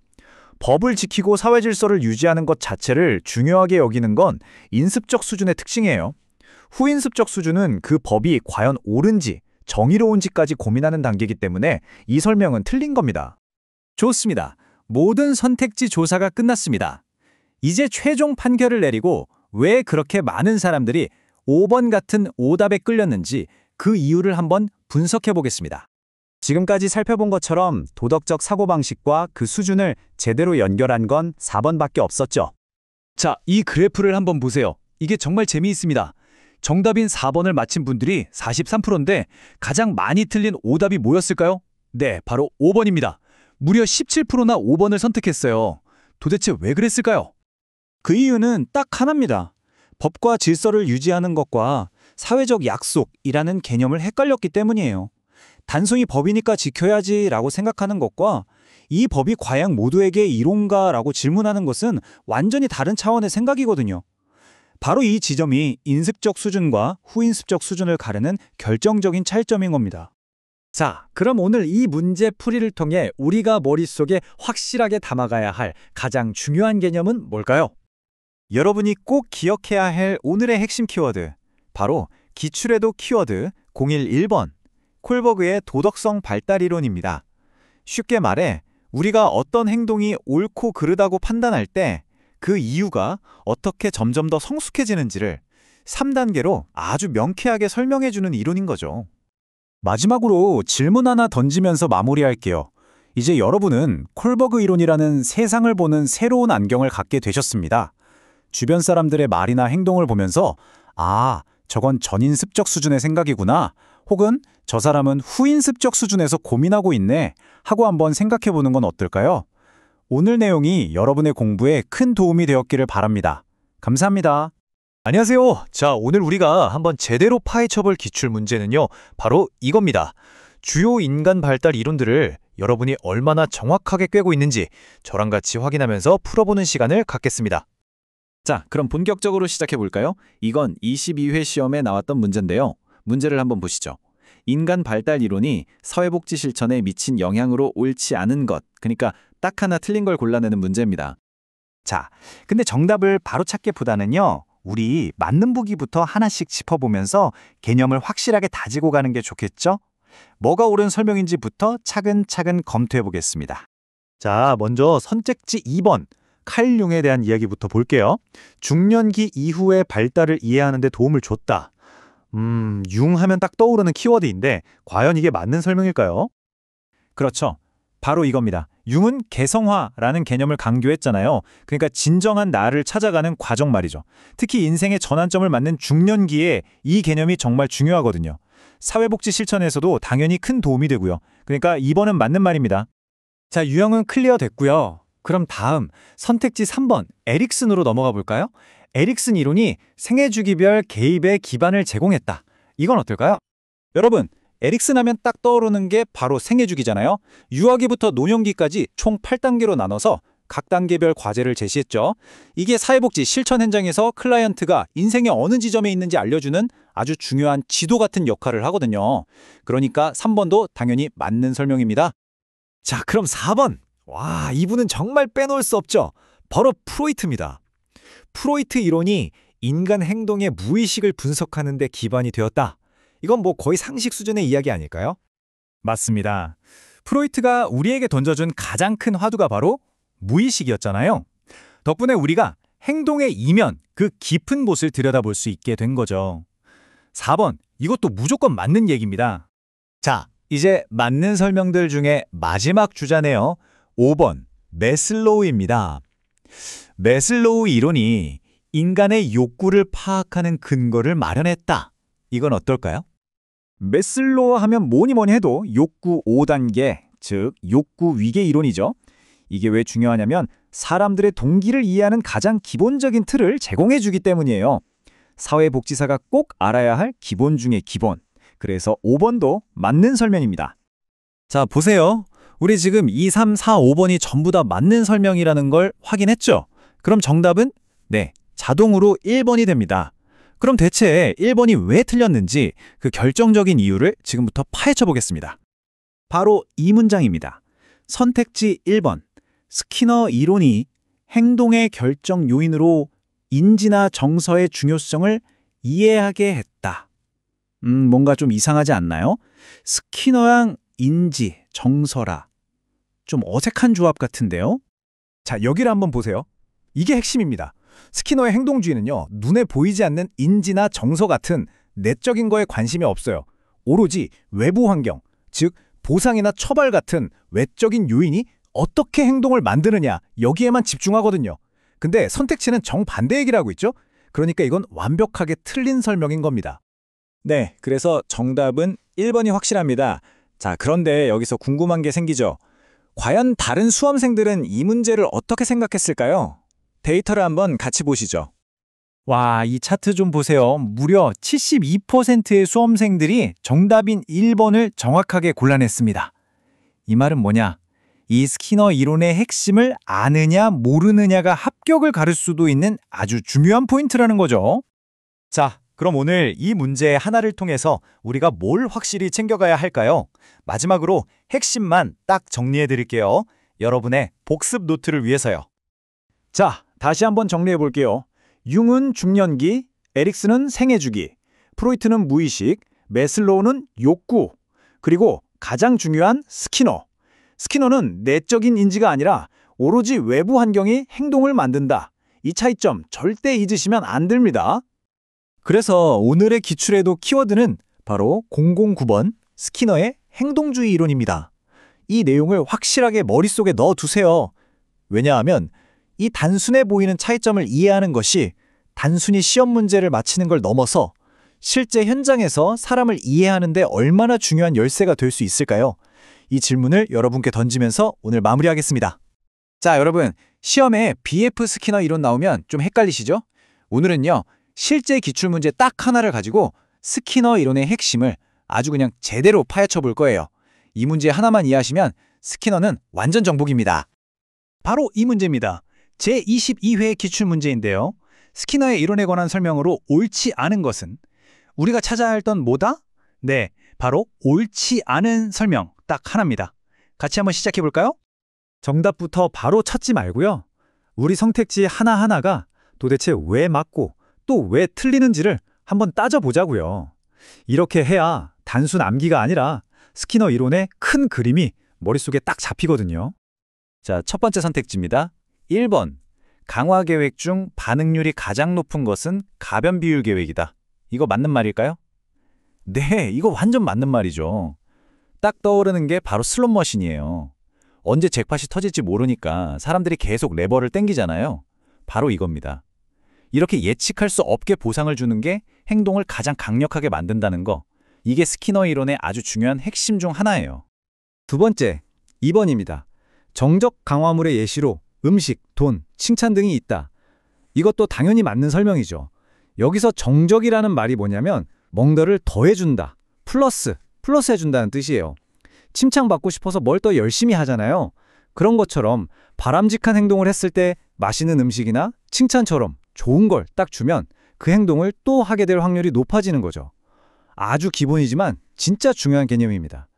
법을 지키고 사회 질서를 유지하는 것 자체를 중요하게 여기는 건 인습적 수준의 특징이에요. 후인습적 수준은 그 법이 과연 옳은지, 정의로운지까지 고민하는 단계이기 때문에 이 설명은 틀린 겁니다. 좋습니다. 모든 선택지 조사가 끝났습니다. 이제 최종 판결을 내리고 왜 그렇게 많은 사람들이 5번 같은 오답에 끌렸는지 그 이유를 한번 분석해 보겠습니다. 지금까지 살펴본 것처럼 도덕적 사고방식과 그 수준을 제대로 연결한 건 4번밖에 없었죠.
자, 이 그래프를 한번 보세요. 이게 정말 재미있습니다. 정답인 4번을 맞힌 분들이 43%인데 가장 많이 틀린 오답이 뭐였을까요? 네, 바로 5번입니다. 무려 17%나 5번을 선택했어요. 도대체 왜 그랬을까요?
그 이유는 딱 하나입니다. 법과 질서를 유지하는 것과 사회적 약속이라는 개념을 헷갈렸기 때문이에요. 단순히 법이니까 지켜야지라고 생각하는 것과 이 법이 과연 모두에게 이론가라고 질문하는 것은 완전히 다른 차원의 생각이거든요. 바로 이 지점이 인습적 수준과 후인습적 수준을 가르는 결정적인 차이점인 겁니다.
자, 그럼 오늘 이 문제 풀이를 통해 우리가 머릿속에 확실하게 담아가야 할 가장 중요한 개념은 뭘까요? 여러분이 꼭 기억해야 할 오늘의 핵심 키워드, 바로 기출에도 키워드 011번, 콜버그의 도덕성 발달 이론입니다. 쉽게 말해 우리가 어떤 행동이 옳고 그르다고 판단할 때 그 이유가 어떻게 점점 더 성숙해지는지를 3단계로 아주 명쾌하게 설명해주는 이론인 거죠. 마지막으로 질문 하나 던지면서 마무리할게요. 이제 여러분은 콜버그 이론이라는 세상을 보는 새로운 안경을 갖게 되셨습니다. 주변 사람들의 말이나 행동을 보면서 아, 저건 전인습적 수준의 생각이구나, 혹은 저 사람은 후인습적 수준에서 고민하고 있네 하고 한번 생각해보는 건 어떨까요? 오늘 내용이 여러분의 공부에 큰 도움이 되었기를 바랍니다. 감사합니다. 안녕하세요. 자, 오늘 우리가 한번 제대로 파헤쳐볼 기출 문제는요, 바로 이겁니다. 주요 인간 발달 이론들을 여러분이 얼마나 정확하게 꿰고 있는지 저랑 같이 확인하면서 풀어보는 시간을 갖겠습니다. 자, 그럼 본격적으로 시작해볼까요? 이건 22회 시험에 나왔던 문제인데요. 문제를 한번 보시죠. 인간 발달 이론이 사회복지 실천에 미친 영향으로 옳지 않은 것, 그러니까 딱 하나 틀린 걸 골라내는 문제입니다. 자, 근데 정답을 바로 찾기보다는요, 우리 맞는 보기부터 하나씩 짚어보면서 개념을 확실하게 다지고 가는 게 좋겠죠? 뭐가 옳은 설명인지부터 차근차근 검토해보겠습니다. 자, 먼저 선택지 2번, 칼 융에 대한 이야기부터 볼게요. 중년기 이후의 발달을 이해하는 데 도움을 줬다. 융 하면 딱 떠오르는 키워드인데 과연 이게 맞는 설명일까요? 그렇죠. 바로 이겁니다. 융은 개성화라는 개념을 강조했잖아요. 그러니까 진정한 나를 찾아가는 과정 말이죠. 특히 인생의 전환점을 맞는 중년기에 이 개념이 정말 중요하거든요. 사회복지 실천에서도 당연히 큰 도움이 되고요. 그러니까 2번은 맞는 말입니다. 자, 유형은 클리어 됐고요. 그럼 다음 선택지 3번 에릭슨으로 넘어가 볼까요? 에릭슨 이론이 생애 주기별 개입의 기반을 제공했다. 이건 어떨까요? 여러분, 에릭슨 하면 딱 떠오르는 게 바로 생애 주기잖아요. 유아기부터 노년기까지 총 8단계로 나눠서 각 단계별 과제를 제시했죠. 이게 사회복지 실천 현장에서 클라이언트가 인생의 어느 지점에 있는지 알려주는 아주 중요한 지도 같은 역할을 하거든요. 그러니까 3번도 당연히 맞는 설명입니다. 자, 그럼 4번. 와, 이분은 정말 빼놓을 수 없죠. 바로 프로이트입니다. 프로이트 이론이 인간 행동의 무의식을 분석하는 데 기반이 되었다. 이건 뭐 거의 상식 수준의 이야기 아닐까요? 맞습니다. 프로이트가 우리에게 던져준 가장 큰 화두가 바로 무의식이었잖아요. 덕분에 우리가 행동의 이면, 그 깊은 곳을 들여다볼 수 있게 된 거죠. 4번, 이것도 무조건 맞는 얘기입니다. 자, 이제 맞는 설명들 중에 마지막 주자네요. 5번, 매슬로우입니다. 매슬로우 이론이 인간의 욕구를 파악하는 근거를 마련했다. 이건 어떨까요? 매슬로우 하면 뭐니 해도 욕구 5단계, 즉 욕구 위계 이론이죠. 이게 왜 중요하냐면 사람들의 동기를 이해하는 가장 기본적인 틀을 제공해주기 때문이에요. 사회복지사가 꼭 알아야 할 기본 중의 기본. 그래서 5번도 맞는 설명입니다. 자, 보세요. 우리 지금 2, 3, 4, 5번이 전부 다 맞는 설명이라는 걸 확인했죠? 그럼 정답은? 네, 자동으로 1번이 됩니다. 그럼 대체 1번이 왜 틀렸는지 그 결정적인 이유를 지금부터 파헤쳐 보겠습니다. 바로 이 문장입니다. 선택지 1번. 스키너 이론이 행동의 결정 요인으로 인지나 정서의 중요성을 이해하게 했다. 뭔가 좀 이상하지 않나요? 스키너랑 인지, 정서라. 좀 어색한 조합 같은데요? 자, 여기를 한번 보세요. 이게 핵심입니다. 스키너의 행동주의는요, 눈에 보이지 않는 인지나 정서 같은 내적인 거에 관심이 없어요. 오로지 외부 환경, 즉 보상이나 처벌 같은 외적인 요인이 어떻게 행동을 만드느냐, 여기에만 집중하거든요. 근데 선택지는 정반대 얘기를 하고 있죠? 그러니까 이건 완벽하게 틀린 설명인 겁니다.
네, 그래서 정답은 1번이 확실합니다. 자, 그런데 여기서 궁금한 게 생기죠. 과연 다른 수험생들은 이 문제를 어떻게 생각했을까요? 데이터를 한번 같이 보시죠.
와, 이 차트 좀 보세요. 무려 72%의 수험생들이 정답인 1번을 정확하게 골라냈습니다. 이 말은 뭐냐? 이 스키너 이론의 핵심을 아느냐 모르느냐가 합격을 가를 수도 있는 아주 중요한 포인트라는 거죠. 자, 그럼 오늘 이 문제 하나를 통해서 우리가 뭘 확실히 챙겨가야 할까요? 마지막으로 핵심만 딱 정리해 드릴게요. 여러분의 복습 노트를 위해서요. 자, 다시 한번 정리해 볼게요. 융은 중년기, 에릭슨은 생애주기, 프로이트는 무의식, 매슬로우는 욕구, 그리고 가장 중요한 스키너. 스키너는 내적인 인지가 아니라 오로지 외부 환경이 행동을 만든다. 이 차이점 절대 잊으시면 안 됩니다. 그래서 오늘의 기출에도 키워드는 바로 009번 스키너의 행동주의 이론입니다. 이 내용을 확실하게 머릿속에 넣어두세요. 왜냐하면 이 단순해 보이는 차이점을 이해하는 것이 단순히 시험 문제를 맞히는 걸 넘어서 실제 현장에서 사람을 이해하는 데 얼마나 중요한 열쇠가 될 수 있을까요? 이 질문을 여러분께 던지면서 오늘 마무리하겠습니다. 자, 여러분, 시험에 BF 스키너 이론 나오면 좀 헷갈리시죠? 오늘은요, 실제 기출문제 딱 하나를 가지고 스키너 이론의 핵심을 아주 그냥 제대로 파헤쳐 볼 거예요. 이 문제 하나만 이해하시면 스키너는 완전 정복입니다. 바로 이 문제입니다. 제22회 기출문제인데요. 스키너의 이론에 관한 설명으로 옳지 않은 것은 우리가 찾아야 했던 뭐다? 네, 바로 옳지 않은 설명 딱 하나입니다. 같이 한번 시작해 볼까요? 정답부터 바로 찾지 말고요. 우리 선택지 하나하나가 도대체 왜 맞고 또 왜 틀리는지를 한번 따져보자고요. 이렇게 해야 단순 암기가 아니라 스키너 이론의 큰 그림이 머릿속에 딱 잡히거든요. 자, 첫 번째 선택지입니다. 1번. 강화 계획 중 반응률이 가장 높은 것은 가변 비율 계획이다. 이거 맞는 말일까요? 네, 이거 완전 맞는 말이죠. 딱 떠오르는 게 바로 슬롯머신이에요. 언제 잭팟이 터질지 모르니까 사람들이 계속 레버를 땡기잖아요. 바로 이겁니다. 이렇게 예측할 수 없게 보상을 주는 게 행동을 가장 강력하게 만든다는 거. 이게 스키너 이론의 아주 중요한 핵심 중 하나예요. 두 번째, 2번입니다. 정적 강화물의 예시로 음식, 돈, 칭찬 등이 있다. 이것도 당연히 맞는 설명이죠. 여기서 정적이라는 말이 뭐냐면 뭔가를 더해준다, 플러스 해준다는 뜻이에요. 칭찬받고 싶어서 뭘 더 열심히 하잖아요. 그런 것처럼 바람직한 행동을 했을 때 맛있는 음식이나 칭찬처럼 좋은 걸 딱 주면 그 행동을 또 하게 될 확률이 높아지는 거죠. 아주 기본이지만 진짜 중요한 개념입니다.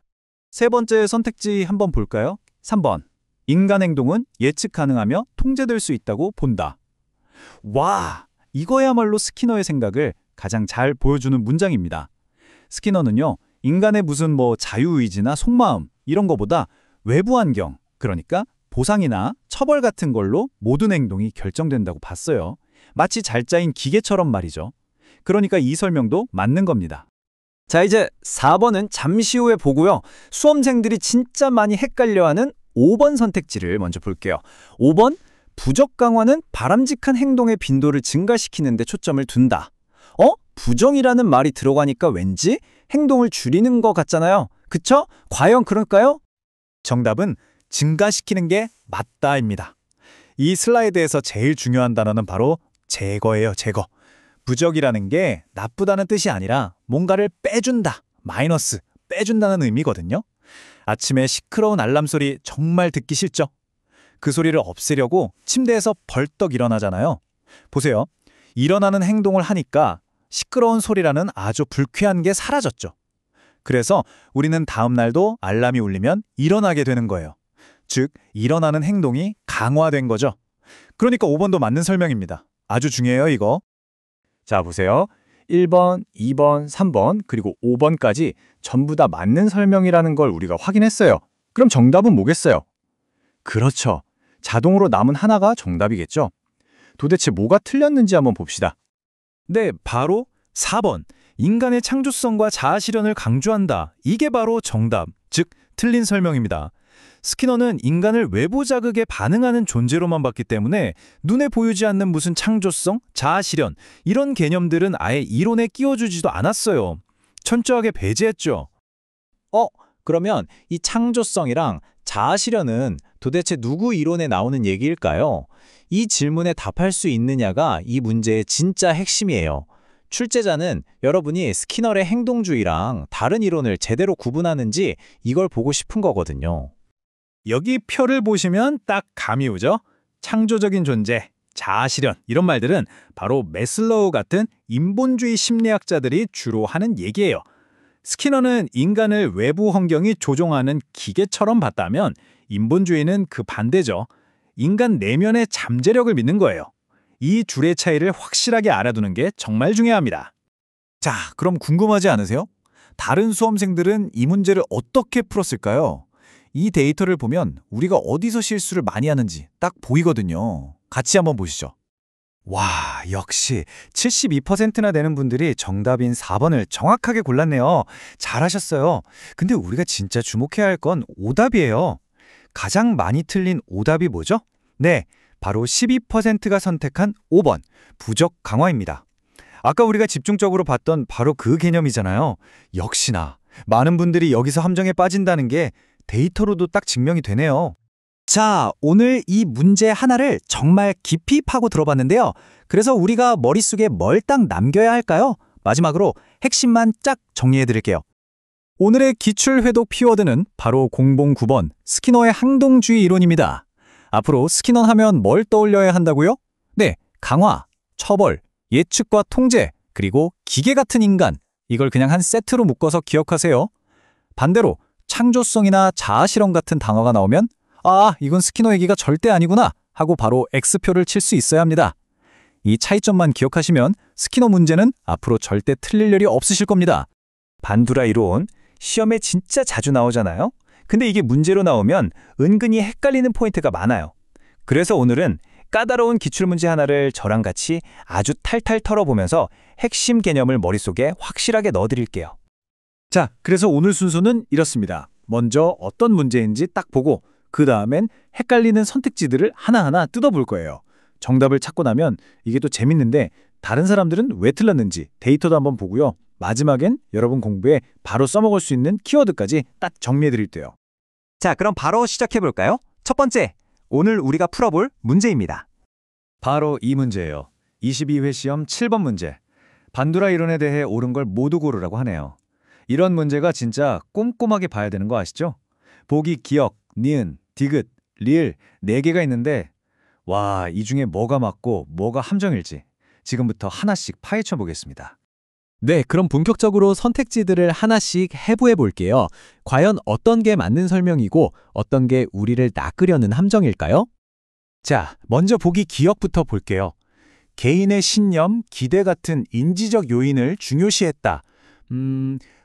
세 번째 선택지 한번 볼까요? 3번. 인간 행동은 예측 가능하며 통제될 수 있다고 본다. 와, 이거야말로 스키너의 생각을 가장 잘 보여주는 문장입니다. 스키너는요, 인간의 무슨 자유의지나 속마음 이런 거보다 외부 환경, 그러니까 보상이나 처벌 같은 걸로 모든 행동이 결정된다고 봤어요. 마치 잘 짜인 기계처럼 말이죠. 그러니까 이 설명도 맞는 겁니다. 자, 이제 4번은 잠시 후에 보고요. 수험생들이 진짜 많이 헷갈려하는 5번 선택지를 먼저 볼게요. 5번, 부적 강화는 바람직한 행동의 빈도를 증가시키는 데 초점을 둔다. 부정이라는 말이 들어가니까 왠지 행동을 줄이는 것 같잖아요. 그쵸? 과연 그럴까요? 정답은 증가시키는 게 맞다입니다. 이 슬라이드에서 제일 중요한 단어는 바로 제거예요, 제거. 부적이라는 게 나쁘다는 뜻이 아니라 뭔가를 빼준다, 마이너스, 빼준다는 의미거든요. 아침에 시끄러운 알람 소리 정말 듣기 싫죠? 그 소리를 없애려고 침대에서 벌떡 일어나잖아요. 보세요. 일어나는 행동을 하니까 시끄러운 소리라는 아주 불쾌한 게 사라졌죠. 그래서 우리는 다음 날도 알람이 울리면 일어나게 되는 거예요. 즉, 일어나는 행동이 강화된 거죠. 그러니까 5번도 맞는 설명입니다. 아주 중요해요, 이거. 자, 보세요. 1번, 2번, 3번, 그리고 5번까지 전부 다 맞는 설명이라는 걸 우리가 확인했어요. 그럼 정답은 뭐겠어요? 그렇죠. 자동으로 남은 하나가 정답이겠죠.
도대체 뭐가 틀렸는지 한번 봅시다.
네, 바로 4번. 인간의 창조성과 자아 실현을 강조한다. 이게 바로 정답, 즉 틀린 설명입니다. 스키너는 인간을 외부 자극에 반응하는 존재로만 봤기 때문에 눈에 보이지 않는 무슨 창조성, 자아 실현 이런 개념들은 아예 이론에 끼워주지도 않았어요. 철저하게 배제했죠.
그러면 이 창조성이랑 자아 실현은 도대체 누구 이론에 나오는 얘기일까요? 이 질문에 답할 수 있느냐가 이 문제의 진짜 핵심이에요. 출제자는 여러분이 스키너의 행동주의랑 다른 이론을 제대로 구분하는지 이걸 보고 싶은 거거든요.
여기 표를 보시면 딱 감이 오죠? 창조적인 존재, 자아 실현 이런 말들은 바로 매슬로우 같은 인본주의 심리학자들이 주로 하는 얘기예요. 스키너는 인간을 외부 환경이 조종하는 기계처럼 봤다면 인본주의는 그 반대죠. 인간 내면의 잠재력을 믿는 거예요. 이 둘의 차이를 확실하게 알아두는 게 정말 중요합니다. 자, 그럼 궁금하지 않으세요? 다른 수험생들은 이 문제를 어떻게 풀었을까요? 이 데이터를 보면 우리가 어디서 실수를 많이 하는지 딱 보이거든요. 같이 한번 보시죠. 와, 역시 72%나 되는 분들이 정답인 4번을 정확하게 골랐네요. 잘하셨어요. 근데 우리가 진짜 주목해야 할 건 오답이에요. 가장 많이 틀린 오답이 뭐죠? 네, 바로 12%가 선택한 5번, 부적 강화입니다. 아까 우리가 집중적으로 봤던 바로 그 개념이잖아요. 역시나 많은 분들이 여기서 함정에 빠진다는 게 데이터로도 딱 증명이 되네요. 자, 오늘 이 문제 하나를 정말 깊이 파고 들어봤는데요. 그래서 우리가 머릿속에 뭘 딱 남겨야 할까요? 마지막으로 핵심만 쫙 정리해드릴게요. 오늘의 기출회독 키워드는 바로 공봉 9번 스키너의 행동주의 이론입니다. 앞으로 스키너 하면 뭘 떠올려야 한다고요? 네, 강화, 처벌, 예측과 통제, 그리고 기계 같은 인간. 이걸 그냥 한 세트로 묶어서 기억하세요. 반대로 창조성이나 자아 실현 같은 단어가 나오면 이건 스키너 얘기가 절대 아니구나 하고 바로 X표를 칠 수 있어야 합니다. 이 차이점만 기억하시면 스키너 문제는 앞으로 절대 틀릴 일이 없으실 겁니다. 반두라 이론, 시험에 진짜 자주 나오잖아요. 근데 이게 문제로 나오면 은근히 헷갈리는 포인트가 많아요. 그래서 오늘은 까다로운 기출문제 하나를 저랑 같이 아주 탈탈 털어보면서 핵심 개념을 머릿속에 확실하게 넣어드릴게요. 자, 그래서 오늘 순서는 이렇습니다. 먼저 어떤 문제인지 딱 보고 그 다음엔 헷갈리는 선택지들을 하나하나 뜯어볼 거예요. 정답을 찾고 나면 이게 또 재밌는데 다른 사람들은 왜 틀렸는지 데이터도 한번 보고요. 마지막엔 여러분 공부에 바로 써먹을 수 있는 키워드까지 딱 정리해드릴게요. 자, 그럼 바로 시작해볼까요? 첫 번째, 오늘 우리가 풀어볼 문제입니다. 바로 이 문제예요. 22회 시험 7번 문제. 반두라 이론에 대해 옳은 걸 모두 고르라고 하네요. 이런 문제가 진짜 꼼꼼하게 봐야 되는 거 아시죠? 보기 기억, 니은, 디귿, 리을 4개가 있는데 와, 이 중에 뭐가 맞고 뭐가 함정일지 지금부터 하나씩 파헤쳐 보겠습니다.
네, 그럼 본격적으로 선택지들을 하나씩 해부해 볼게요. 과연 어떤 게 맞는 설명이고 어떤 게 우리를 낚으려는 함정일까요?
자, 먼저 보기 기억부터 볼게요. 개인의 신념, 기대 같은 인지적 요인을 중요시했다.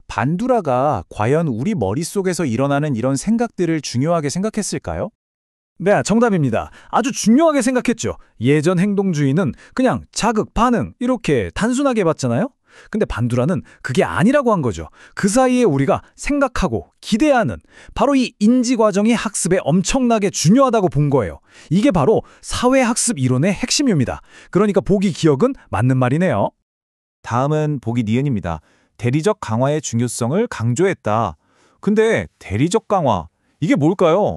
반두라가 과연 우리 머릿속에서 일어나는 이런 생각들을 중요하게 생각했을까요?
네, 정답입니다. 아주 중요하게 생각했죠. 예전 행동주의는 그냥 자극, 반응 이렇게 단순하게 봤잖아요. 근데 반두라는 그게 아니라고 한 거죠. 그 사이에 우리가 생각하고 기대하는 바로 이 인지 과정이 학습에 엄청나게 중요하다고 본 거예요. 이게 바로 사회학습 이론의 핵심입니다. 그러니까 보기 기억은 맞는 말이네요.
다음은 보기 니은입니다. 대리적 강화의 중요성을 강조했다. 근데 대리적 강화, 이게 뭘까요?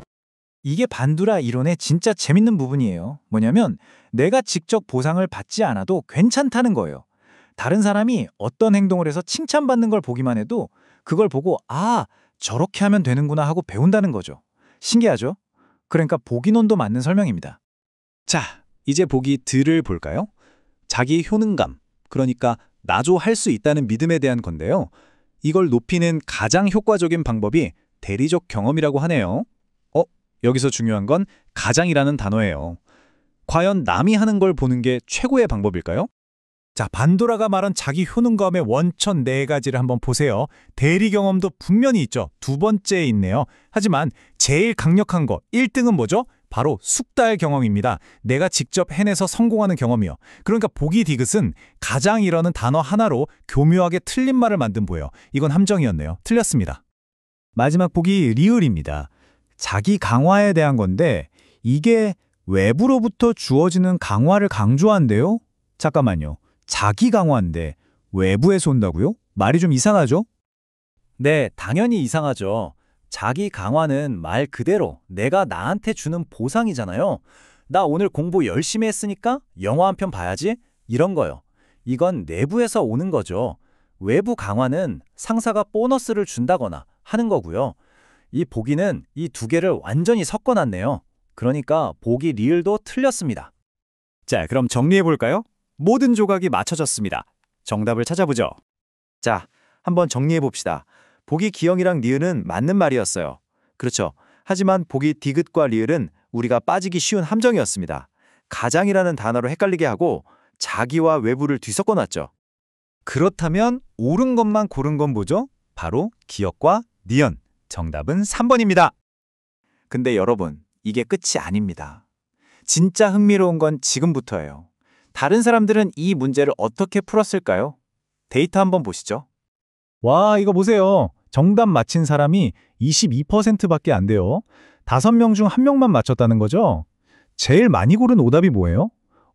이게 반두라 이론의 진짜 재밌는 부분이에요. 뭐냐면 내가 직접 보상을 받지 않아도 괜찮다는 거예요. 다른 사람이 어떤 행동을 해서 칭찬받는 걸 보기만 해도 그걸 보고 저렇게 하면 되는구나 하고 배운다는 거죠. 신기하죠? 그러니까 보기론도 맞는 설명입니다. 자, 이제 보기 들을 볼까요? 자기 효능감, 그러니까 나도 할 수 있다는 믿음에 대한 건데요. 이걸 높이는 가장 효과적인 방법이 대리적 경험이라고 하네요. 여기서 중요한 건 가장이라는 단어예요. 과연 남이 하는 걸 보는 게 최고의 방법일까요? 자, 반도라가 말한 자기 효능감의 원천 4가지를 한번 보세요. 대리 경험도 분명히 있죠. 두 번째에 있네요. 하지만 제일 강력한 거 1등은 뭐죠?
바로 숙달 경험입니다. 내가 직접 해내서 성공하는 경험이요. 그러니까 보기 디귿은 가장이라는 단어 하나로 교묘하게 틀린 말을 만든 보여. 이건 함정이었네요. 틀렸습니다.
마지막 보기 리을입니다. 자기 강화에 대한 건데 이게 외부로부터 주어지는 강화를 강조한대요? 잠깐만요. 자기 강화인데 외부에서 온다고요? 말이 좀 이상하죠?
네, 당연히 이상하죠. 자기 강화는 말 그대로 내가 나한테 주는 보상이잖아요. 나 오늘 공부 열심히 했으니까 영화 한 편 봐야지? 이런 거요. 이건 내부에서 오는 거죠. 외부 강화는 상사가 보너스를 준다거나 하는 거고요. 이 보기는 이 두 개를 완전히 섞어놨네요. 그러니까 보기 리을도 틀렸습니다.
자, 그럼 정리해볼까요? 모든 조각이 맞춰졌습니다. 정답을 찾아보죠. 자, 한번 정리해봅시다. 보기 기형이랑 리을은 맞는 말이었어요. 그렇죠. 하지만 보기 디귿과 리을은 우리가 빠지기 쉬운 함정이었습니다. 가장이라는 단어로 헷갈리게 하고 자기와 외부를 뒤섞어놨죠.
그렇다면 옳은 것만 고른 건 뭐죠? 바로 기역과 니은. 정답은 3번입니다.
근데 여러분, 이게 끝이 아닙니다. 진짜 흥미로운 건 지금부터예요. 다른 사람들은 이 문제를 어떻게 풀었을까요? 데이터 한번 보시죠.
와, 이거 보세요. 정답 맞힌 사람이 22%밖에 안 돼요. 5명 중 1명만 맞췄다는 거죠? 제일 많이 고른 오답이 뭐예요?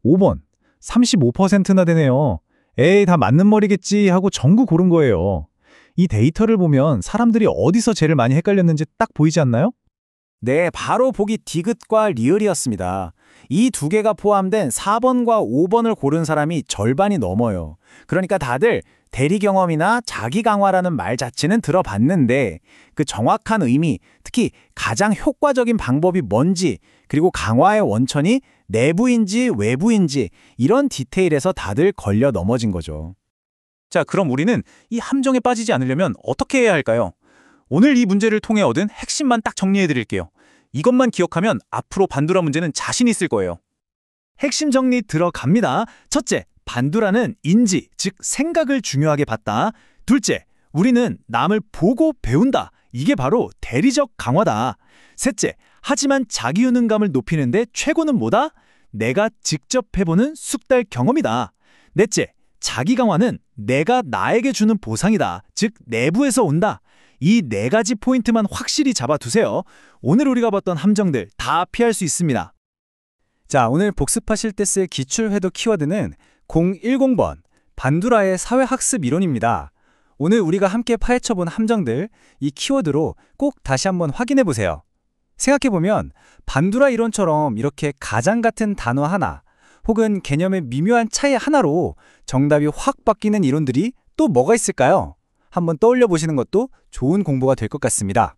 5번. 35%나 되네요. 에이, 다 맞는 머리겠지 하고 전부 고른 거예요. 이 데이터를 보면 사람들이 어디서 제일 많이 헷갈렸는지 딱 보이지 않나요?
네, 바로 보기 디귿과 리을이었습니다. 이 두 개가 포함된 4번과 5번을 고른 사람이 절반이 넘어요. 그러니까 다들 대리 경험이나 자기 강화라는 말 자체는 들어봤는데 그 정확한 의미, 특히 가장 효과적인 방법이 뭔지, 그리고 강화의 원천이 내부인지 외부인지 이런 디테일에서 다들 걸려 넘어진 거죠.
자, 그럼 우리는 이 함정에 빠지지 않으려면 어떻게 해야 할까요? 오늘 이 문제를 통해 얻은 핵심만 딱 정리해 드릴게요. 이것만 기억하면 앞으로 반두라 문제는 자신 있을 거예요. 핵심 정리 들어갑니다. 첫째, 반두라는 인지, 즉 생각을 중요하게 봤다. 둘째, 우리는 남을 보고 배운다. 이게 바로 대리적 강화다. 셋째, 하지만 자기 효능감을 높이는데 최고는 뭐다? 내가 직접 해보는 숙달 경험이다. 넷째, 자기 강화는 내가 나에게 주는 보상이다. 즉 내부에서 온다. 이 네 가지 포인트만 확실히 잡아두세요. 오늘 우리가 봤던 함정들 다 피할 수 있습니다.
자, 오늘 복습하실 때 쓸 기출회도 키워드는 010번 반두라의 사회학습 이론입니다. 오늘 우리가 함께 파헤쳐본 함정들, 이 키워드로 꼭 다시 한번 확인해보세요. 생각해보면 반두라 이론처럼 이렇게 가장 같은 단어 하나 혹은 개념의 미묘한 차이 하나로 정답이 확 바뀌는 이론들이 또 뭐가 있을까요? 한번 떠올려 보시는 것도 좋은 공부가 될 것 같습니다.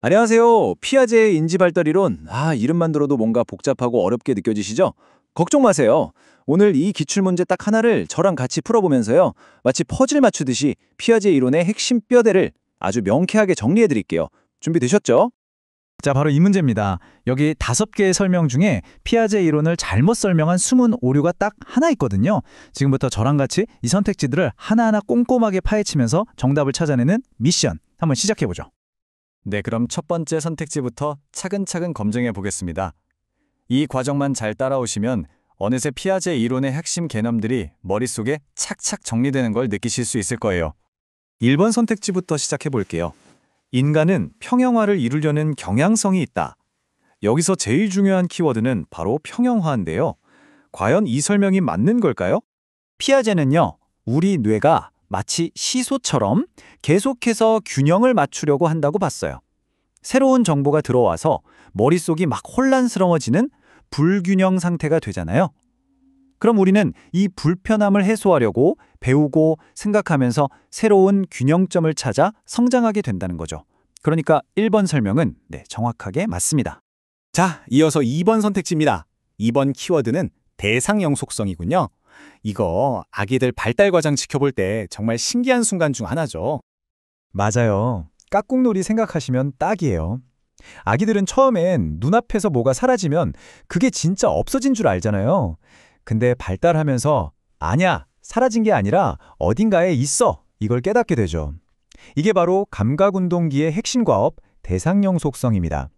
안녕하세요. 피아제의 인지발달 이론. 이름만 들어도 뭔가 복잡하고 어렵게 느껴지시죠? 걱정 마세요. 오늘 이 기출문제 딱 하나를 저랑 같이 풀어보면서요. 마치 퍼즐 맞추듯이 피아제 이론의 핵심 뼈대를 아주 명쾌하게 정리해드릴게요. 준비되셨죠?
자, 바로 이 문제입니다. 여기 5개의 설명 중에 피아제 이론을 잘못 설명한 숨은 오류가 딱 하나 있거든요. 지금부터 저랑 같이 이 선택지들을 하나하나 꼼꼼하게 파헤치면서 정답을 찾아내는 미션 한번 시작해보죠.
네, 그럼 첫 번째 선택지부터 차근차근 검증해 보겠습니다. 이 과정만 잘 따라오시면 어느새 피아제 이론의 핵심 개념들이 머릿속에 착착 정리되는 걸 느끼실 수 있을 거예요. 1번 선택지부터 시작해 볼게요. 인간은 평형화를 이루려는 경향성이 있다. 여기서 제일 중요한 키워드는 바로 평형화인데요. 과연 이 설명이 맞는 걸까요? 피아제는요, 우리 뇌가 마치 시소처럼 계속해서 균형을 맞추려고 한다고 봤어요. 새로운 정보가 들어와서 머릿속이 막 혼란스러워지는 불균형 상태가 되잖아요. 그럼 우리는 이 불편함을 해소하려고 배우고 생각하면서 새로운 균형점을 찾아 성장하게 된다는 거죠. 그러니까 1번 설명은 정확하게 맞습니다. 자, 이어서 2번 선택지입니다. 2번 키워드는 대상형 속성이군요. 이거 아기들 발달 과정 지켜볼 때 정말 신기한 순간 중 하나죠.
맞아요. 깍꿍놀이 생각하시면 딱이에요. 아기들은 처음엔 눈앞에서 뭐가 사라지면 그게 진짜 없어진 줄 알잖아요. 근데 발달하면서 아니야, 사라진 게 아니라 어딘가에 있어, 이걸 깨닫게 되죠. 이게 바로 감각운동기의 핵심 과업, 대상형 속성입니다.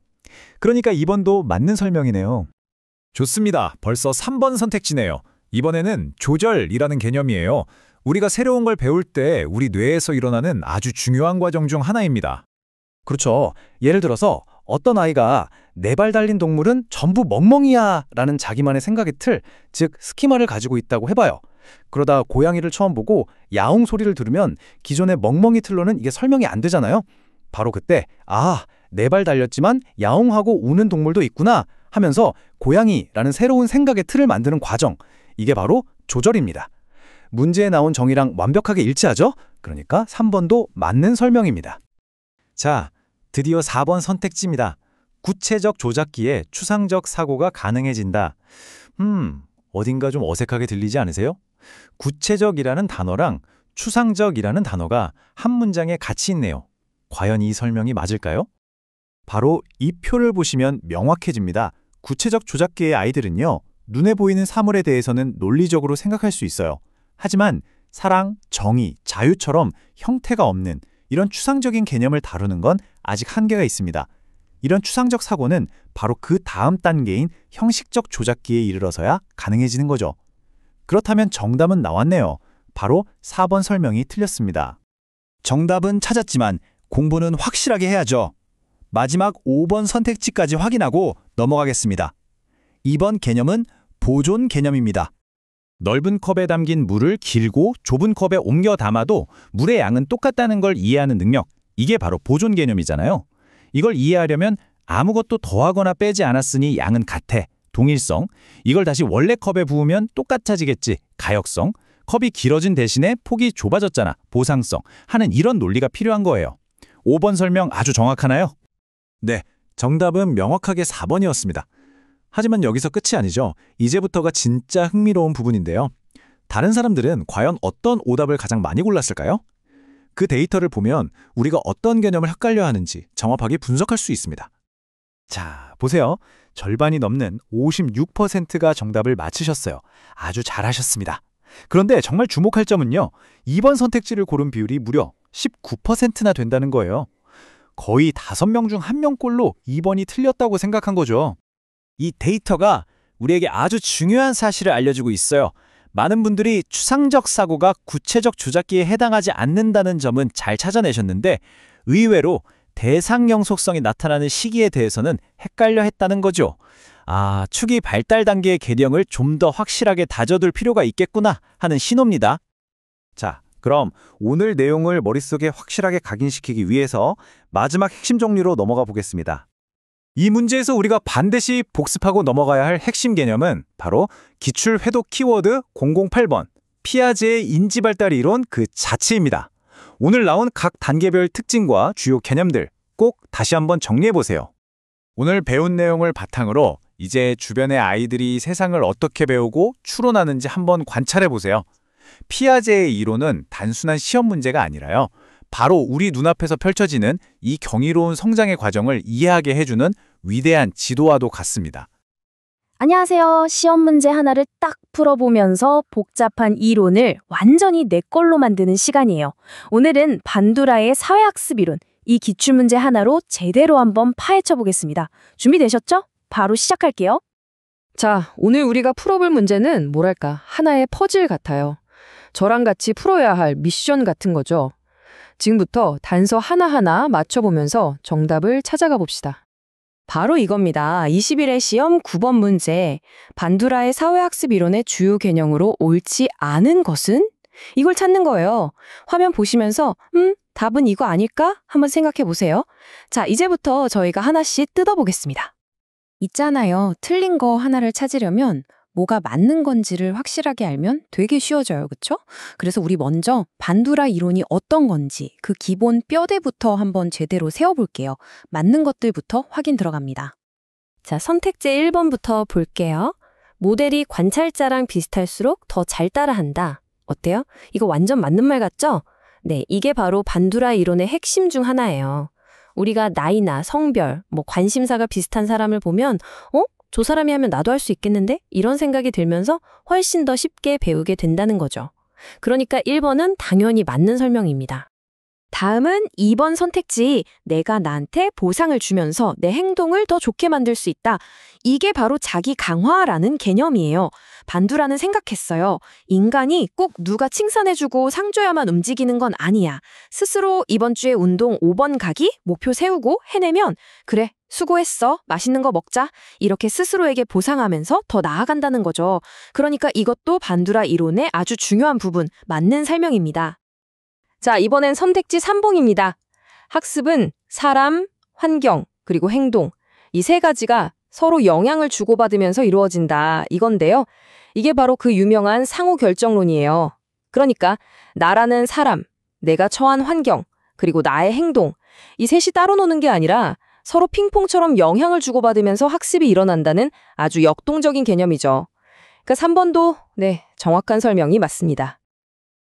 그러니까 2번도 맞는 설명이네요.
좋습니다. 벌써 3번 선택지네요. 이번에는 조절이라는 개념이에요. 우리가 새로운 걸 배울 때 우리 뇌에서 일어나는 아주 중요한 과정 중 하나입니다.
그렇죠. 예를 들어서 어떤 아이가 네 발 달린 동물은 전부 멍멍이야 라는 자기만의 생각의 틀, 즉 스키마를 가지고 있다고 해봐요. 그러다 고양이를 처음 보고 야옹 소리를 들으면 기존의 멍멍이 틀로는 이게 설명이 안 되잖아요. 바로 그때 네 발 달렸지만 야옹하고 우는 동물도 있구나 하면서 고양이라는 새로운 생각의 틀을 만드는 과정, 이게 바로 조절입니다. 문제에 나온 정의랑 완벽하게 일치하죠? 그러니까 3번도 맞는 설명입니다.
자, 드디어 4번 선택지입니다. 구체적 조작기에 추상적 사고가 가능해진다. 어딘가 좀 어색하게 들리지 않으세요? 구체적이라는 단어랑 추상적이라는 단어가 한 문장에 같이 있네요. 과연 이 설명이 맞을까요?
바로 이 표를 보시면 명확해집니다. 구체적 조작기의 아이들은요, 눈에 보이는 사물에 대해서는 논리적으로 생각할 수 있어요. 하지만 사랑, 정의, 자유처럼 형태가 없는 이런 추상적인 개념을 다루는 건 아직 한계가 있습니다. 이런 추상적 사고는 바로 그 다음 단계인 형식적 조작기에 이르러서야 가능해지는 거죠. 그렇다면 정답은 나왔네요. 바로 4번 설명이 틀렸습니다. 정답은 찾았지만 공부는 확실하게 해야죠. 마지막 5번 선택지까지 확인하고 넘어가겠습니다. 2번 개념은 보존 개념입니다.
넓은 컵에 담긴 물을 길고 좁은 컵에 옮겨 담아도 물의 양은 똑같다는 걸 이해하는 능력, 이게 바로 보존 개념이잖아요. 이걸 이해하려면 아무것도 더하거나 빼지 않았으니 양은 같아, 동일성, 이걸 다시 원래 컵에 부으면 똑같아지겠지, 가역성, 컵이 길어진 대신에 폭이 좁아졌잖아, 보상성, 하는 이런 논리가 필요한 거예요. 5번 설명 아주 정확하나요? 네, 정답은 명확하게 4번이었습니다. 하지만 여기서 끝이 아니죠. 이제부터가 진짜 흥미로운 부분인데요. 다른 사람들은 과연 어떤 오답을 가장 많이 골랐을까요? 그 데이터를 보면 우리가 어떤 개념을 헷갈려 하는지 정확하게 분석할 수 있습니다.
자, 보세요. 절반이 넘는 56%가 정답을 맞히셨어요. 아주 잘하셨습니다. 그런데 정말 주목할 점은요, 2번 선택지를 고른 비율이 무려 19%나 된다는 거예요. 거의 5명 중 1명꼴로 2번이 틀렸다고 생각한 거죠. 이 데이터가 우리에게 아주 중요한 사실을 알려주고 있어요. 많은 분들이 추상적 사고가 구체적 조작기에 해당하지 않는다는 점은 잘 찾아내셨는데 의외로 대상형 속성이 나타나는 시기에 대해서는 헷갈려 했다는 거죠. 초기 발달 단계의 개념을 좀 더 확실하게 다져둘 필요가 있겠구나 하는 신호입니다. 자, 그럼 오늘 내용을 머릿속에 확실하게 각인시키기 위해서 마지막 핵심 정리로 넘어가 보겠습니다. 이 문제에서 우리가 반드시 복습하고 넘어가야 할 핵심 개념은 바로 기출 회독 키워드 008번, 피아제의 인지발달 이론 그 자체입니다. 오늘 나온 각 단계별 특징과 주요 개념들 꼭 다시 한번 정리해보세요. 오늘 배운 내용을 바탕으로 이제 주변의 아이들이 세상을 어떻게 배우고 추론하는지 한번 관찰해보세요. 피아제의 이론은 단순한 시험 문제가 아니라요, 바로 우리 눈앞에서 펼쳐지는 이 경이로운 성장의 과정을 이해하게 해주는 위대한 지도와도 같습니다.
안녕하세요. 시험 문제 하나를 딱 풀어보면서 복잡한 이론을 완전히 내 걸로 만드는 시간이에요. 오늘은 반두라의 사회학습 이론, 이 기출문제 하나로 제대로 한번 파헤쳐 보겠습니다. 준비되셨죠? 바로 시작할게요.
자, 오늘 우리가 풀어볼 문제는 뭐랄까, 하나의 퍼즐 같아요. 저랑 같이 풀어야 할 미션 같은 거죠. 지금부터 단서 하나하나 맞춰보면서 정답을 찾아가 봅시다. 바로 이겁니다. 21회 시험 9번 문제. 반두라의 사회학습 이론의 주요 개념으로 옳지 않은 것은? 이걸 찾는 거예요. 화면 보시면서 답은 이거 아닐까? 한번 생각해 보세요. 자, 이제부터 저희가 하나씩 뜯어보겠습니다. 있잖아요. 틀린 거 하나를 찾으려면 뭐가 맞는 건지를 확실하게 알면 되게 쉬워져요. 그쵸? 그래서 우리 먼저 반두라 이론이 어떤 건지 그 기본 뼈대부터 한번 제대로 세워볼게요. 맞는 것들부터 확인 들어갑니다. 자, 선택제 1번부터 볼게요. 모델이 관찰자랑 비슷할수록 더 잘 따라한다. 어때요? 이거 완전 맞는 말 같죠? 네, 이게 바로 반두라 이론의 핵심 중 하나예요. 우리가 나이나 성별, 관심사가 비슷한 사람을 보면 저 사람이 하면 나도 할 수 있겠는데? 이런 생각이 들면서 훨씬 더 쉽게 배우게 된다는 거죠. 그러니까 1번은 당연히 맞는 설명입니다.
다음은 2번 선택지, 내가 나한테 보상을 주면서 내 행동을 더 좋게 만들 수 있다. 이게 바로 자기 강화라는 개념이에요. 반두라는 생각했어요. 인간이 꼭 누가 칭찬해주고 상 줘야만 움직이는 건 아니야. 스스로 이번 주에 운동 5번 가기 목표 세우고 해내면 그래, 수고했어. 맛있는 거 먹자. 이렇게 스스로에게 보상하면서 더 나아간다는 거죠. 그러니까 이것도 반두라 이론의 아주 중요한 부분, 맞는 설명입니다. 자, 이번엔 선택지 3번입니다. 학습은 사람, 환경, 그리고 행동. 이 세 가지가 서로 영향을 주고받으면서 이루어진다. 이건데요. 이게 바로 그 유명한 상호 결정론이에요. 그러니까 나라는 사람, 내가 처한 환경, 그리고 나의 행동. 이 셋이 따로 노는 게 아니라 서로 핑퐁처럼 영향을 주고받으면서 학습이 일어난다는 아주 역동적인 개념이죠. 그러니까 3번도 정확한 설명이 맞습니다.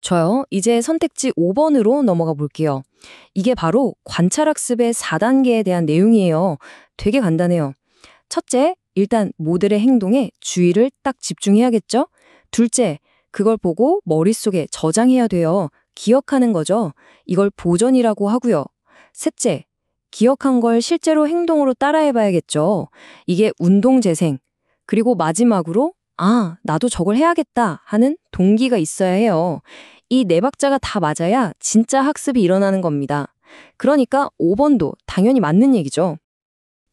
저요, 이제 선택지 5번으로 넘어가 볼게요. 이게 바로 관찰학습의 4단계에 대한 내용이에요. 되게 간단해요. 첫째, 일단 모델의 행동에 주의를 딱 집중해야겠죠? 둘째, 그걸 보고 머릿속에 저장해야 돼요. 기억하는 거죠. 이걸 보존이라고 하고요. 셋째, 기억한 걸 실제로 행동으로 따라해봐야겠죠. 이게 운동재생. 그리고 마지막으로 나도 저걸 해야겠다 하는 동기가 있어야 해요. 이 네 박자가 다 맞아야 진짜 학습이 일어나는 겁니다. 그러니까 5번도 당연히 맞는 얘기죠.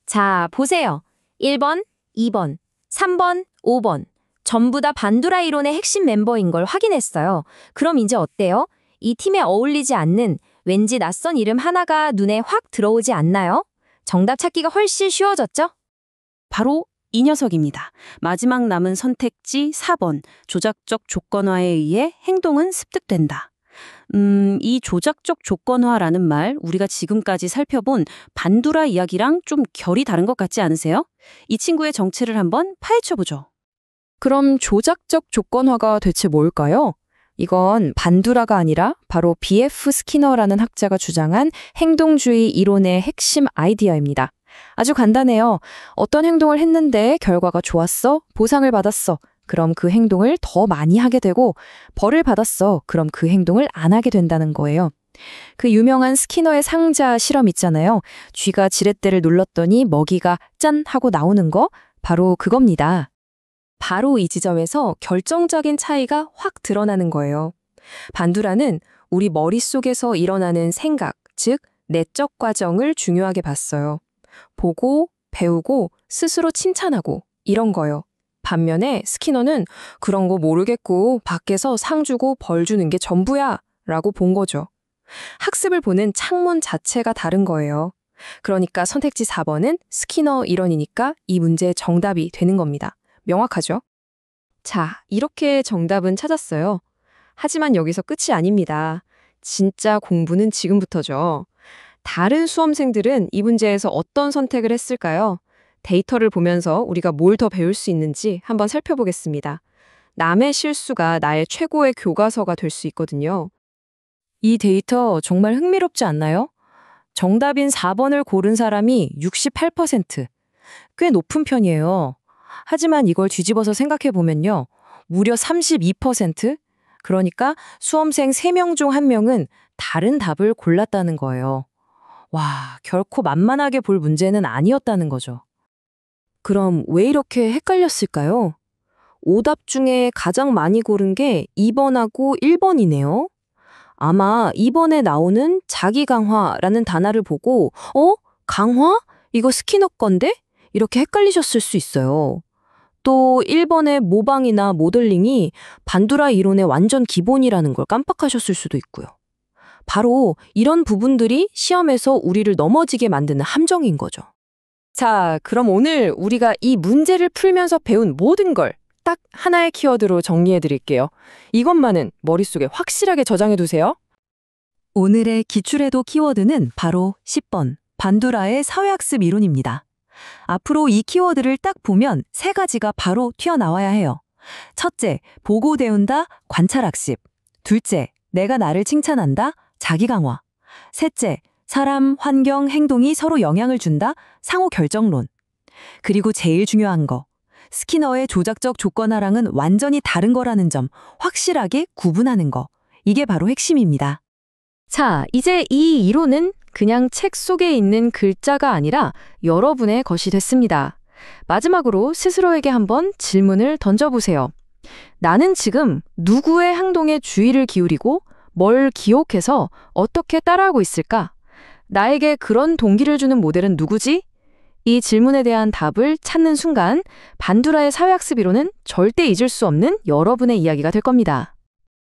자, 보세요. 1번, 2번, 3번, 5번. 전부 다 반두라 이론의 핵심 멤버인 걸 확인했어요. 그럼 이제 어때요? 이 팀에 어울리지 않는 왠지 낯선 이름 하나가 눈에 확 들어오지 않나요? 정답 찾기가 훨씬 쉬워졌죠?
바로 이 녀석입니다. 마지막 남은 선택지 4번, 조작적 조건화에 의해 행동은 습득된다. 이 조작적 조건화라는 말, 우리가 지금까지 살펴본 반두라 이야기랑 좀 결이 다른 것 같지 않으세요? 이 친구의 정체를 한번 파헤쳐보죠.
그럼 조작적 조건화가 대체 뭘까요? 이건 반두라가 아니라 바로 B.F. 스키너라는 학자가 주장한 행동주의 이론의 핵심 아이디어입니다. 아주 간단해요. 어떤 행동을 했는데 결과가 좋았어? 보상을 받았어. 그럼 그 행동을 더 많이 하게 되고 벌을 받았어. 그럼 그 행동을 안 하게 된다는 거예요. 그 유명한 스키너의 상자 실험 있잖아요. 쥐가 지렛대를 눌렀더니 먹이가 짠 하고 나오는 거 바로 그겁니다. 바로 이 지점에서 결정적인 차이가 확 드러나는 거예요. 반두라는 우리 머릿속에서 일어나는 생각, 즉 내적 과정을 중요하게 봤어요. 보고, 배우고, 스스로 칭찬하고 이런 거요. 반면에 스키너는 그런 거 모르겠고 밖에서 상 주고 벌 주는 게 전부야 라고 본 거죠. 학습을 보는 창문 자체가 다른 거예요. 그러니까 선택지 4번은 스키너 이론이니까 이 문제의 정답이 되는 겁니다. 명확하죠? 자, 이렇게 정답은 찾았어요. 하지만 여기서 끝이 아닙니다. 진짜 공부는 지금부터죠. 다른 수험생들은 이 문제에서 어떤 선택을 했을까요? 데이터를 보면서 우리가 뭘 더 배울 수 있는지 한번 살펴보겠습니다. 남의 실수가 나의 최고의 교과서가 될 수 있거든요. 이 데이터 정말 흥미롭지 않나요? 정답인 4번을 고른 사람이 68%. 꽤 높은 편이에요. 하지만 이걸 뒤집어서 생각해보면요. 무려 32%? 그러니까 수험생 3명 중 1명은 다른 답을 골랐다는 거예요. 와, 결코 만만하게 볼 문제는 아니었다는 거죠. 그럼 왜 이렇게 헷갈렸을까요? 오답 중에 가장 많이 고른 게 2번하고 1번이네요. 아마 2번에 나오는 자기 강화라는 단어를 보고 강화? 이거 스키너 건데? 이렇게 헷갈리셨을 수 있어요. 또 1번의 모방이나 모델링이 반두라 이론의 완전 기본이라는 걸 깜빡하셨을 수도 있고요. 바로 이런 부분들이 시험에서 우리를 넘어지게 만드는 함정인 거죠. 자, 그럼 오늘 우리가 이 문제를 풀면서 배운 모든 걸 딱 하나의 키워드로 정리해 드릴게요. 이것만은 머릿속에 확실하게 저장해 두세요. 오늘의 기출해도 키워드는 바로 10번, 반두라의 사회학습 이론입니다. 앞으로 이 키워드를 딱 보면 3가지가 바로 튀어나와야 해요. 첫째, 보고 배운다, 관찰학습. 둘째, 내가 나를 칭찬한다, 자기 강화. 셋째, 사람, 환경, 행동이 서로 영향을 준다, 상호 결정론. 그리고 제일 중요한 거, 스키너의 조작적 조건화랑은 완전히 다른 거라는 점 확실하게 구분하는 거. 이게 바로 핵심입니다.
자, 이제 이 이론은 그냥 책 속에 있는 글자가 아니라 여러분의 것이 됐습니다. 마지막으로 스스로에게 한번 질문을 던져보세요. 나는 지금 누구의 행동에 주의를 기울이고 뭘 기억해서 어떻게 따라하고 있을까? 나에게 그런 동기를 주는 모델은 누구지? 이 질문에 대한 답을 찾는 순간 반두라의 사회학습 이론은 절대 잊을 수 없는 여러분의 이야기가 될 겁니다.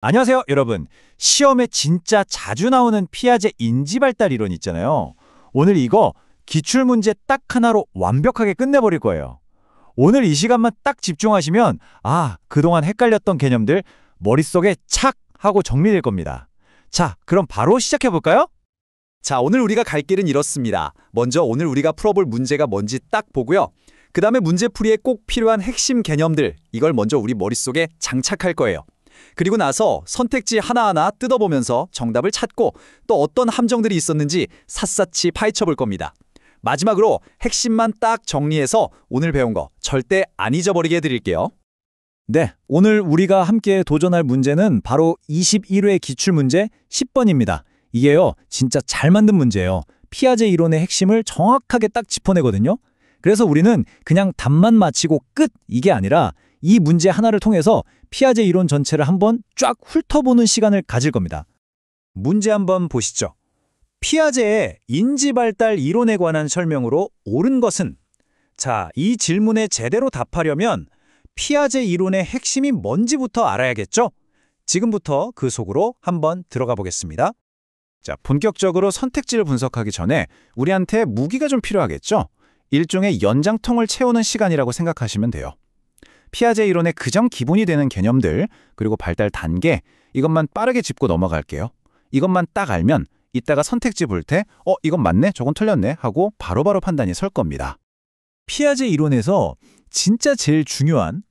안녕하세요, 여러분. 시험에 진짜 자주 나오는 피아제 인지발달 이론 있잖아요. 오늘 이거 기출문제 딱 하나로 완벽하게 끝내버릴 거예요. 오늘 이 시간만 딱 집중하시면 그동안 헷갈렸던 개념들 머릿속에 착 하고 정리될 겁니다. 자, 그럼 바로 시작해볼까요?
자, 오늘 우리가 갈 길은 이렇습니다. 먼저 오늘 우리가 풀어볼 문제가 뭔지 딱 보고요. 그 다음에 문제풀이에 꼭 필요한 핵심 개념들, 이걸 먼저 우리 머릿속에 장착할 거예요. 그리고 나서 선택지 하나하나 뜯어보면서 정답을 찾고 또 어떤 함정들이 있었는지 샅샅이 파헤쳐볼 겁니다. 마지막으로 핵심만 딱 정리해서 오늘 배운 거 절대 안 잊어버리게 해드릴게요.
네, 오늘 우리가 함께 도전할 문제는 바로 21회 기출문제 10번입니다. 이게요, 진짜 잘 만든 문제예요. 피아제 이론의 핵심을 정확하게 딱 짚어내거든요. 그래서 우리는 그냥 답만 맞히고 끝! 이게 아니라 이 문제 하나를 통해서 피아제 이론 전체를 한번 쫙 훑어보는 시간을 가질 겁니다. 문제 한번 보시죠. 피아제의 인지발달 이론에 관한 설명으로 옳은 것은? 자, 이 질문에 제대로 답하려면 피아제 이론의 핵심이 뭔지부터 알아야겠죠? 지금부터 그 속으로 한번 들어가 보겠습니다. 자, 본격적으로 선택지를 분석하기 전에 우리한테 무기가 좀 필요하겠죠? 일종의 연장통을 채우는 시간이라고 생각하시면 돼요. 피아제 이론의 가장 기본이 되는 개념들, 그리고 발달 단계, 이것만 빠르게 짚고 넘어갈게요. 이것만 딱 알면 이따가 선택지 볼 때 이건 맞네, 저건 틀렸네 하고 바로바로 판단이 설 겁니다. 피아제 이론에서 진짜 제일 중요한,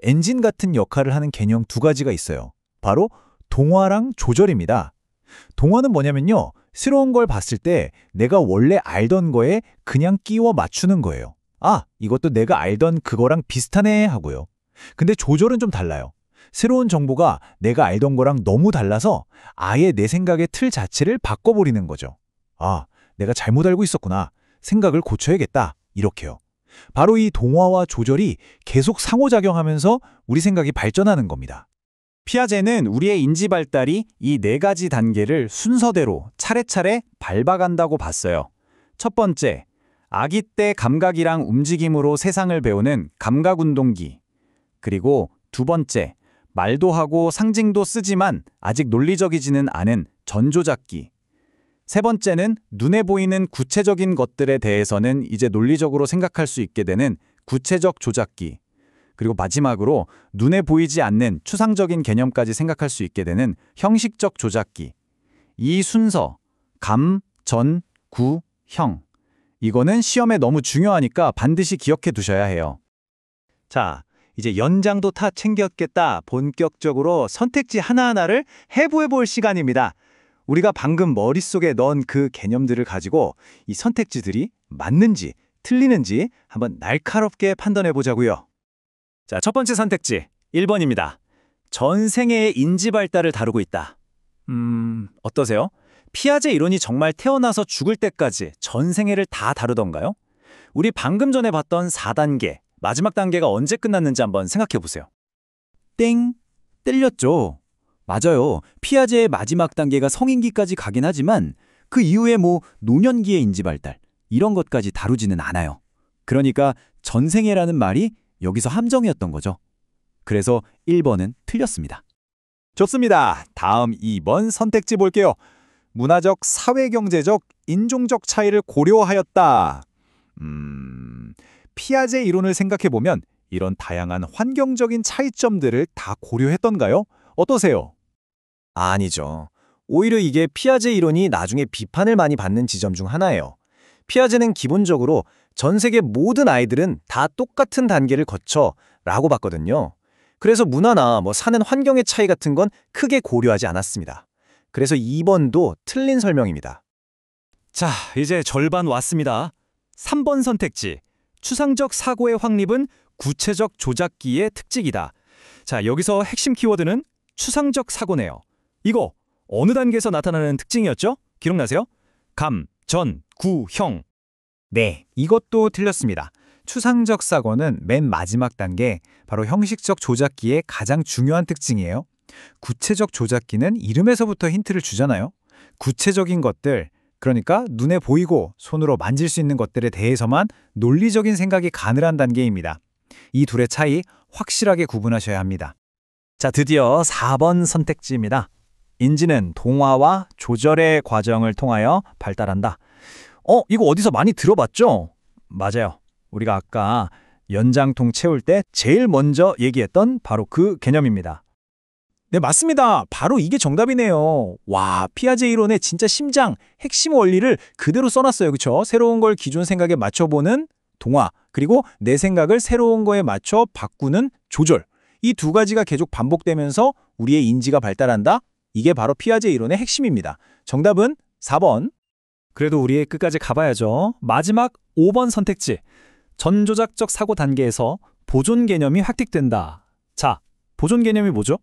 엔진 같은 역할을 하는 개념 두 가지가 있어요. 바로 동화랑 조절입니다. 동화는 뭐냐면요, 새로운 걸 봤을 때 내가 원래 알던 거에 그냥 끼워 맞추는 거예요. 이것도 내가 알던 그거랑 비슷하네 하고요. 근데 조절은 좀 달라요. 새로운 정보가 내가 알던 거랑 너무 달라서 아예 내 생각의 틀 자체를 바꿔버리는 거죠. 내가 잘못 알고 있었구나. 생각을 고쳐야겠다. 이렇게요. 바로 이 동화와 조절이 계속 상호작용하면서 우리 생각이 발전하는 겁니다. 피아제는 우리의 인지 발달이 이 네 가지 단계를 순서대로 차례차례 밟아간다고 봤어요. 첫 번째, 아기 때 감각이랑 움직임으로 세상을 배우는 감각운동기. 그리고 두 번째, 말도 하고 상징도 쓰지만 아직 논리적이지는 않은 전조작기. 세 번째는 눈에 보이는 구체적인 것들에 대해서는 이제 논리적으로 생각할 수 있게 되는 구체적 조작기. 그리고 마지막으로 눈에 보이지 않는 추상적인 개념까지 생각할 수 있게 되는 형식적 조작기. 이 순서, 감, 전, 구, 형. 이거는 시험에 너무 중요하니까 반드시 기억해 두셔야 해요. 자, 이제 연장도 다 챙겼겠다. 본격적으로 선택지 하나하나를 해부해 볼 시간입니다. 우리가 방금 머릿속에 넣은 그 개념들을 가지고 이 선택지들이 맞는지 틀리는지 한번 날카롭게 판단해 보자고요. 자, 첫 번째 선택지 1번입니다. 전생애의 인지 발달을 다루고 있다. 어떠세요? 피아제 이론이 정말 태어나서 죽을 때까지 전생애를 다 다루던가요? 우리 방금 전에 봤던 4단계, 마지막 단계가 언제 끝났는지 한번 생각해 보세요. 땡! 땡렸죠. 맞아요. 피아제의 마지막 단계가 성인기까지 가긴 하지만 그 이후에 노년기의 인지 발달, 이런 것까지 다루지는 않아요. 그러니까 전생애라는 말이 여기서 함정이었던 거죠. 그래서 1번은 틀렸습니다. 좋습니다. 다음 2번 선택지 볼게요. 문화적, 사회경제적, 인종적 차이를 고려하였다. 피아제 이론을 생각해보면 이런 다양한 환경적인 차이점들을 다 고려했던가요? 어떠세요? 아니죠. 오히려 이게 피아제 이론이 나중에 비판을 많이 받는 지점 중 하나예요. 피아제는 기본적으로 전 세계 모든 아이들은 다 똑같은 단계를 거쳐 라고 봤거든요. 그래서 문화나 사는 환경의 차이 같은 건 크게 고려하지 않았습니다. 그래서 2번도 틀린 설명입니다. 자, 이제 절반 왔습니다. 3번 선택지. 추상적 사고의 확립은 구체적 조작기의 특징이다. 자, 여기서 핵심 키워드는 추상적 사고네요. 이거
어느 단계에서 나타나는 특징이었죠? 기억나세요? 감, 전, 구, 형.
네, 이것도 틀렸습니다. 추상적 사고는 맨 마지막 단계, 바로 형식적 조작기의 가장 중요한 특징이에요. 구체적 조작기는 이름에서부터 힌트를 주잖아요. 구체적인 것들, 그러니까 눈에 보이고 손으로 만질 수 있는 것들에 대해서만 논리적인 생각이 가능한 단계입니다. 이 둘의 차이 확실하게 구분하셔야 합니다.
자, 드디어 4번 선택지입니다. 인지는 동화와 조절의 과정을 통하여 발달한다. 이거 어디서 많이 들어봤죠? 맞아요. 우리가 아까 연장통 채울 때 제일 먼저 얘기했던 바로 그 개념입니다.
네, 맞습니다. 바로 이게 정답이네요. 와, 피아제 이론의 진짜 심장, 핵심 원리를 그대로 써놨어요. 그쵸? 새로운 걸 기존 생각에 맞춰보는 동화, 그리고 내 생각을 새로운 거에 맞춰 바꾸는 조절. 이 두 가지가 계속 반복되면서 우리의 인지가 발달한다? 이게 바로 피아제 이론의 핵심입니다. 정답은 4번.
그래도 우리 끝까지 가봐야죠. 마지막 5번 선택지. 전조작적 사고 단계에서 보존 개념이 획득된다. 자, 보존 개념이 뭐죠?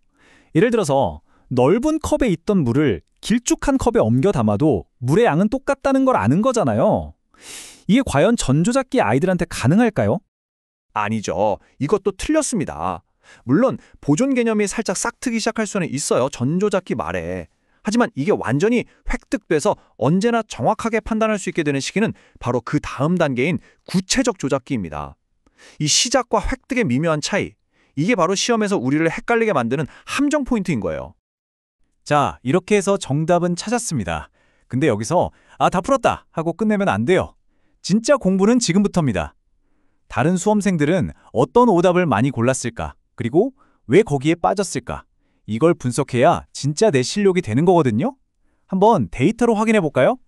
예를 들어서 넓은 컵에 있던 물을 길쭉한 컵에 옮겨 담아도 물의 양은 똑같다는 걸 아는 거잖아요. 이게 과연 전조작기 아이들한테 가능할까요?
아니죠. 이것도 틀렸습니다. 물론 보존 개념이 살짝 싹트기 시작할 수는 있어요. 전조작기 말에. 하지만 이게 완전히 획득돼서 언제나 정확하게 판단할 수 있게 되는 시기는 바로 그 다음 단계인 구체적 조작기입니다. 이 시작과 획득의 미묘한 차이, 이게 바로 시험에서 우리를 헷갈리게 만드는 함정 포인트인 거예요.
자, 이렇게 해서 정답은 찾았습니다. 근데 여기서 다 풀었다 하고 끝내면 안 돼요. 진짜 공부는 지금부터입니다. 다른 수험생들은 어떤 오답을 많이 골랐을까? 그리고 왜 거기에 빠졌을까? 이걸 분석해야 진짜 내 실력이 되는 거거든요. 한번 데이터로 확인해 볼까요?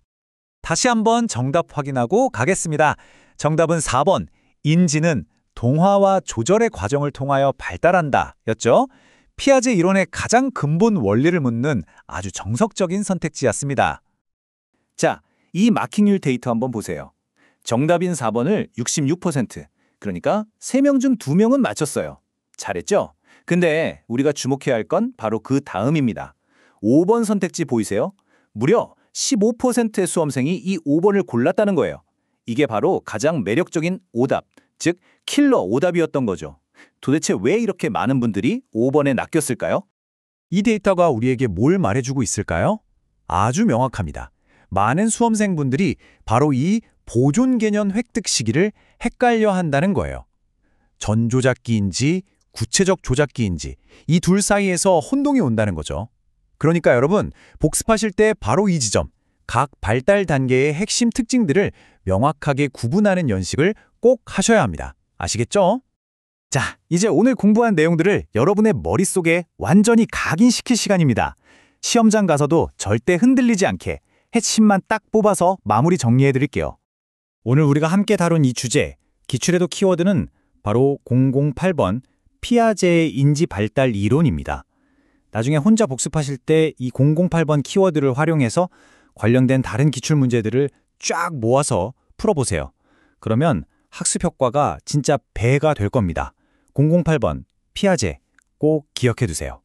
다시 한번 정답 확인하고 가겠습니다. 정답은 4번. 인지는 동화와 조절의 과정을 통하여 발달한다 였죠. 피아제 이론의 가장 근본 원리를 묻는 아주 정석적인 선택지였습니다.
자, 이 마킹률 데이터 한번 보세요. 정답인 4번을 66%, 그러니까 3명 중 2명은 맞췄어요. 잘했죠? 근데 우리가 주목해야 할 건 바로 그 다음입니다. 5번 선택지 보이세요? 무려 15%의 수험생이 이 5번을 골랐다는 거예요. 이게 바로 가장 매력적인 오답, 즉 킬러 오답이었던 거죠. 도대체 왜 이렇게 많은 분들이 5번에 낚였을까요?
이 데이터가 우리에게 뭘 말해주고 있을까요? 아주 명확합니다. 많은 수험생분들이 바로 이 보존 개념 획득 시기를 헷갈려 한다는 거예요. 전조작기인지 구체적 조작기인지 이 둘 사이에서 혼동이 온다는 거죠. 그러니까 여러분, 복습하실 때 바로 이 지점, 각 발달 단계의 핵심 특징들을 명확하게 구분하는 연식을 꼭 하셔야 합니다. 아시겠죠? 자, 이제 오늘 공부한 내용들을 여러분의 머릿속에 완전히 각인시킬 시간입니다. 시험장 가서도 절대 흔들리지 않게 핵심만 딱 뽑아서 마무리 정리해드릴게요. 오늘 우리가 함께 다룬 이 주제, 기출에도 키워드는 바로 008번 피아제의 인지 발달 이론입니다. 나중에 혼자 복습하실 때 이 008번 키워드를 활용해서 관련된 다른 기출 문제들을 쫙 모아서 풀어보세요. 그러면 학습 효과가 진짜 배가 될 겁니다. 008번 피아제 꼭 기억해두세요.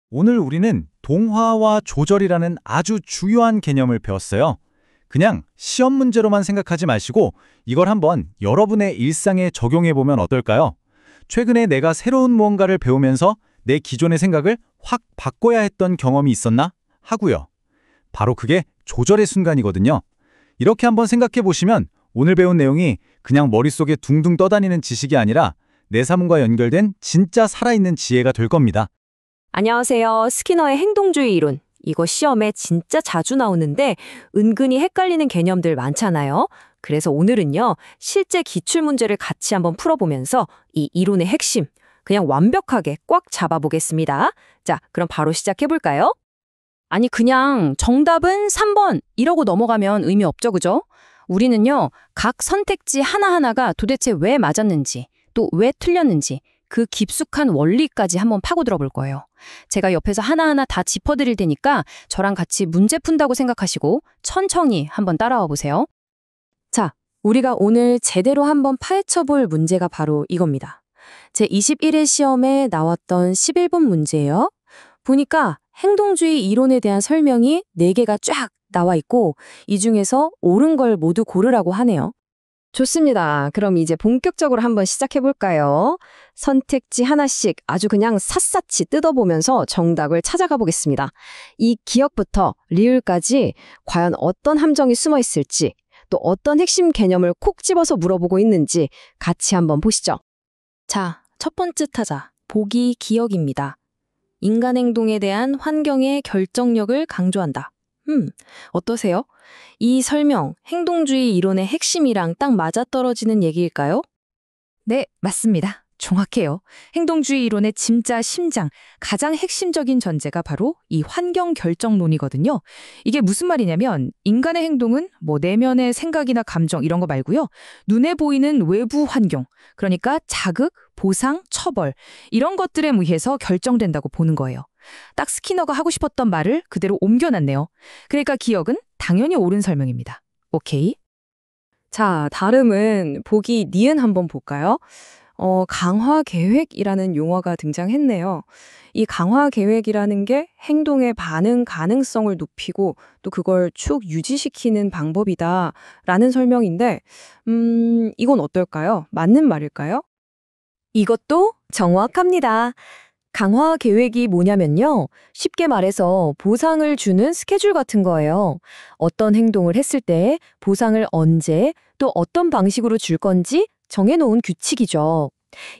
오늘 우리는 동화와 조절이라는 아주 중요한 개념을 배웠어요. 그냥 시험 문제로만 생각하지 마시고 이걸 한번 여러분의 일상에 적용해보면 어떨까요? 최근에 내가 새로운 무언가를 배우면서 내 기존의 생각을 확 바꿔야 했던 경험이 있었나? 하고요. 바로 그게 조절의 순간이거든요. 이렇게 한번 생각해 보시면 오늘 배운 내용이 그냥 머릿속에 둥둥 떠다니는 지식이 아니라 내 삶과 연결된 진짜 살아있는 지혜가 될 겁니다.
안녕하세요. 스키너의 행동주의 이론. 이거 시험에 진짜 자주 나오는데 은근히 헷갈리는 개념들 많잖아요. 그래서 오늘은요, 실제 기출문제를 같이 한번 풀어보면서 이 이론의 핵심, 그냥 완벽하게 꽉 잡아보겠습니다. 자, 그럼 바로 시작해볼까요?
아니 그냥 정답은 3번 이러고 넘어가면 의미 없죠, 그죠? 우리는요, 각 선택지 하나하나가 도대체 왜 맞았는지, 또 왜 틀렸는지 그 깊숙한 원리까지 한번 파고들어 볼 거예요. 제가 옆에서 하나하나 다 짚어드릴 테니까 저랑 같이 문제 푼다고 생각하시고 천천히 한번 따라와 보세요.
자, 우리가 오늘 제대로 한번 파헤쳐 볼 문제가 바로 이겁니다. 제21회 시험에 나왔던 11번 문제예요. 보니까 행동주의 이론에 대한 설명이 4개가 쫙 나와 있고 이 중에서 옳은 걸 모두 고르라고 하네요. 좋습니다. 그럼 이제 본격적으로 한번 시작해 볼까요? 선택지 하나씩 아주 그냥 샅샅이 뜯어보면서 정답을 찾아가 보겠습니다. 이 기억부터 리을까지 과연 어떤 함정이 숨어 있을지, 또 어떤 핵심 개념을 콕 집어서 물어보고 있는지 같이 한번 보시죠. 자, 첫 번째 타자, 보기 기억입니다. 인간 행동에 대한 환경의 결정력을 강조한다. 어떠세요? 이 설명, 행동주의 이론의 핵심이랑 딱 맞아떨어지는 얘기일까요?
네, 맞습니다. 정확해요. 행동주의 이론의 진짜 심장, 가장 핵심적인 전제가 바로 이 환경 결정론이거든요. 이게 무슨 말이냐면 인간의 행동은 뭐 내면의 생각이나 감정 이런 거 말고요. 눈에 보이는 외부 환경, 그러니까 자극, 보상, 처벌 이런 것들에 의해서 결정된다고 보는 거예요. 딱 스키너가 하고 싶었던 말을 그대로 옮겨놨네요. 그러니까 기억은 당연히 옳은 설명입니다. 오케이?
자, 다음은 보기 니은 한번 볼까요? 강화 계획이라는 용어가 등장했네요. 이 강화 계획이라는 게 행동의 반응 가능성을 높이고 또 그걸 쭉 유지시키는 방법이다라는 설명인데, 이건 어떨까요? 맞는 말일까요? 이것도 정확합니다. 강화 계획이 뭐냐면요. 쉽게 말해서 보상을 주는 스케줄 같은 거예요. 어떤 행동을 했을 때 보상을 언제 또 어떤 방식으로 줄 건지 정해놓은 규칙이죠.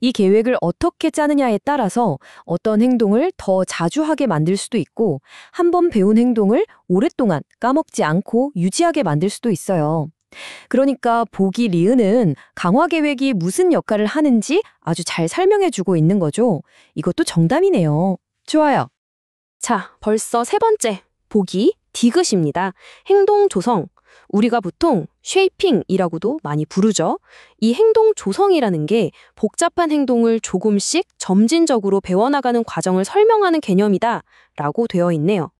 이 계획을 어떻게 짜느냐에 따라서 어떤 행동을 더 자주 하게 만들 수도 있고 한 번 배운 행동을 오랫동안 까먹지 않고 유지하게 만들 수도 있어요. 그러니까 보기 리은은 강화 계획이 무슨 역할을 하는지 아주 잘 설명해주고 있는 거죠. 이것도 정답이네요. 좋아요. 자, 벌써 세 번째. 보기 디귿입니다. 행동 조성. 우리가 보통 쉐이핑이라고도 많이 부르죠. 이 행동 조성이라는 게 복잡한 행동을 조금씩 점진적으로 배워나가는 과정을 설명하는 개념이다 라고 되어 있네요.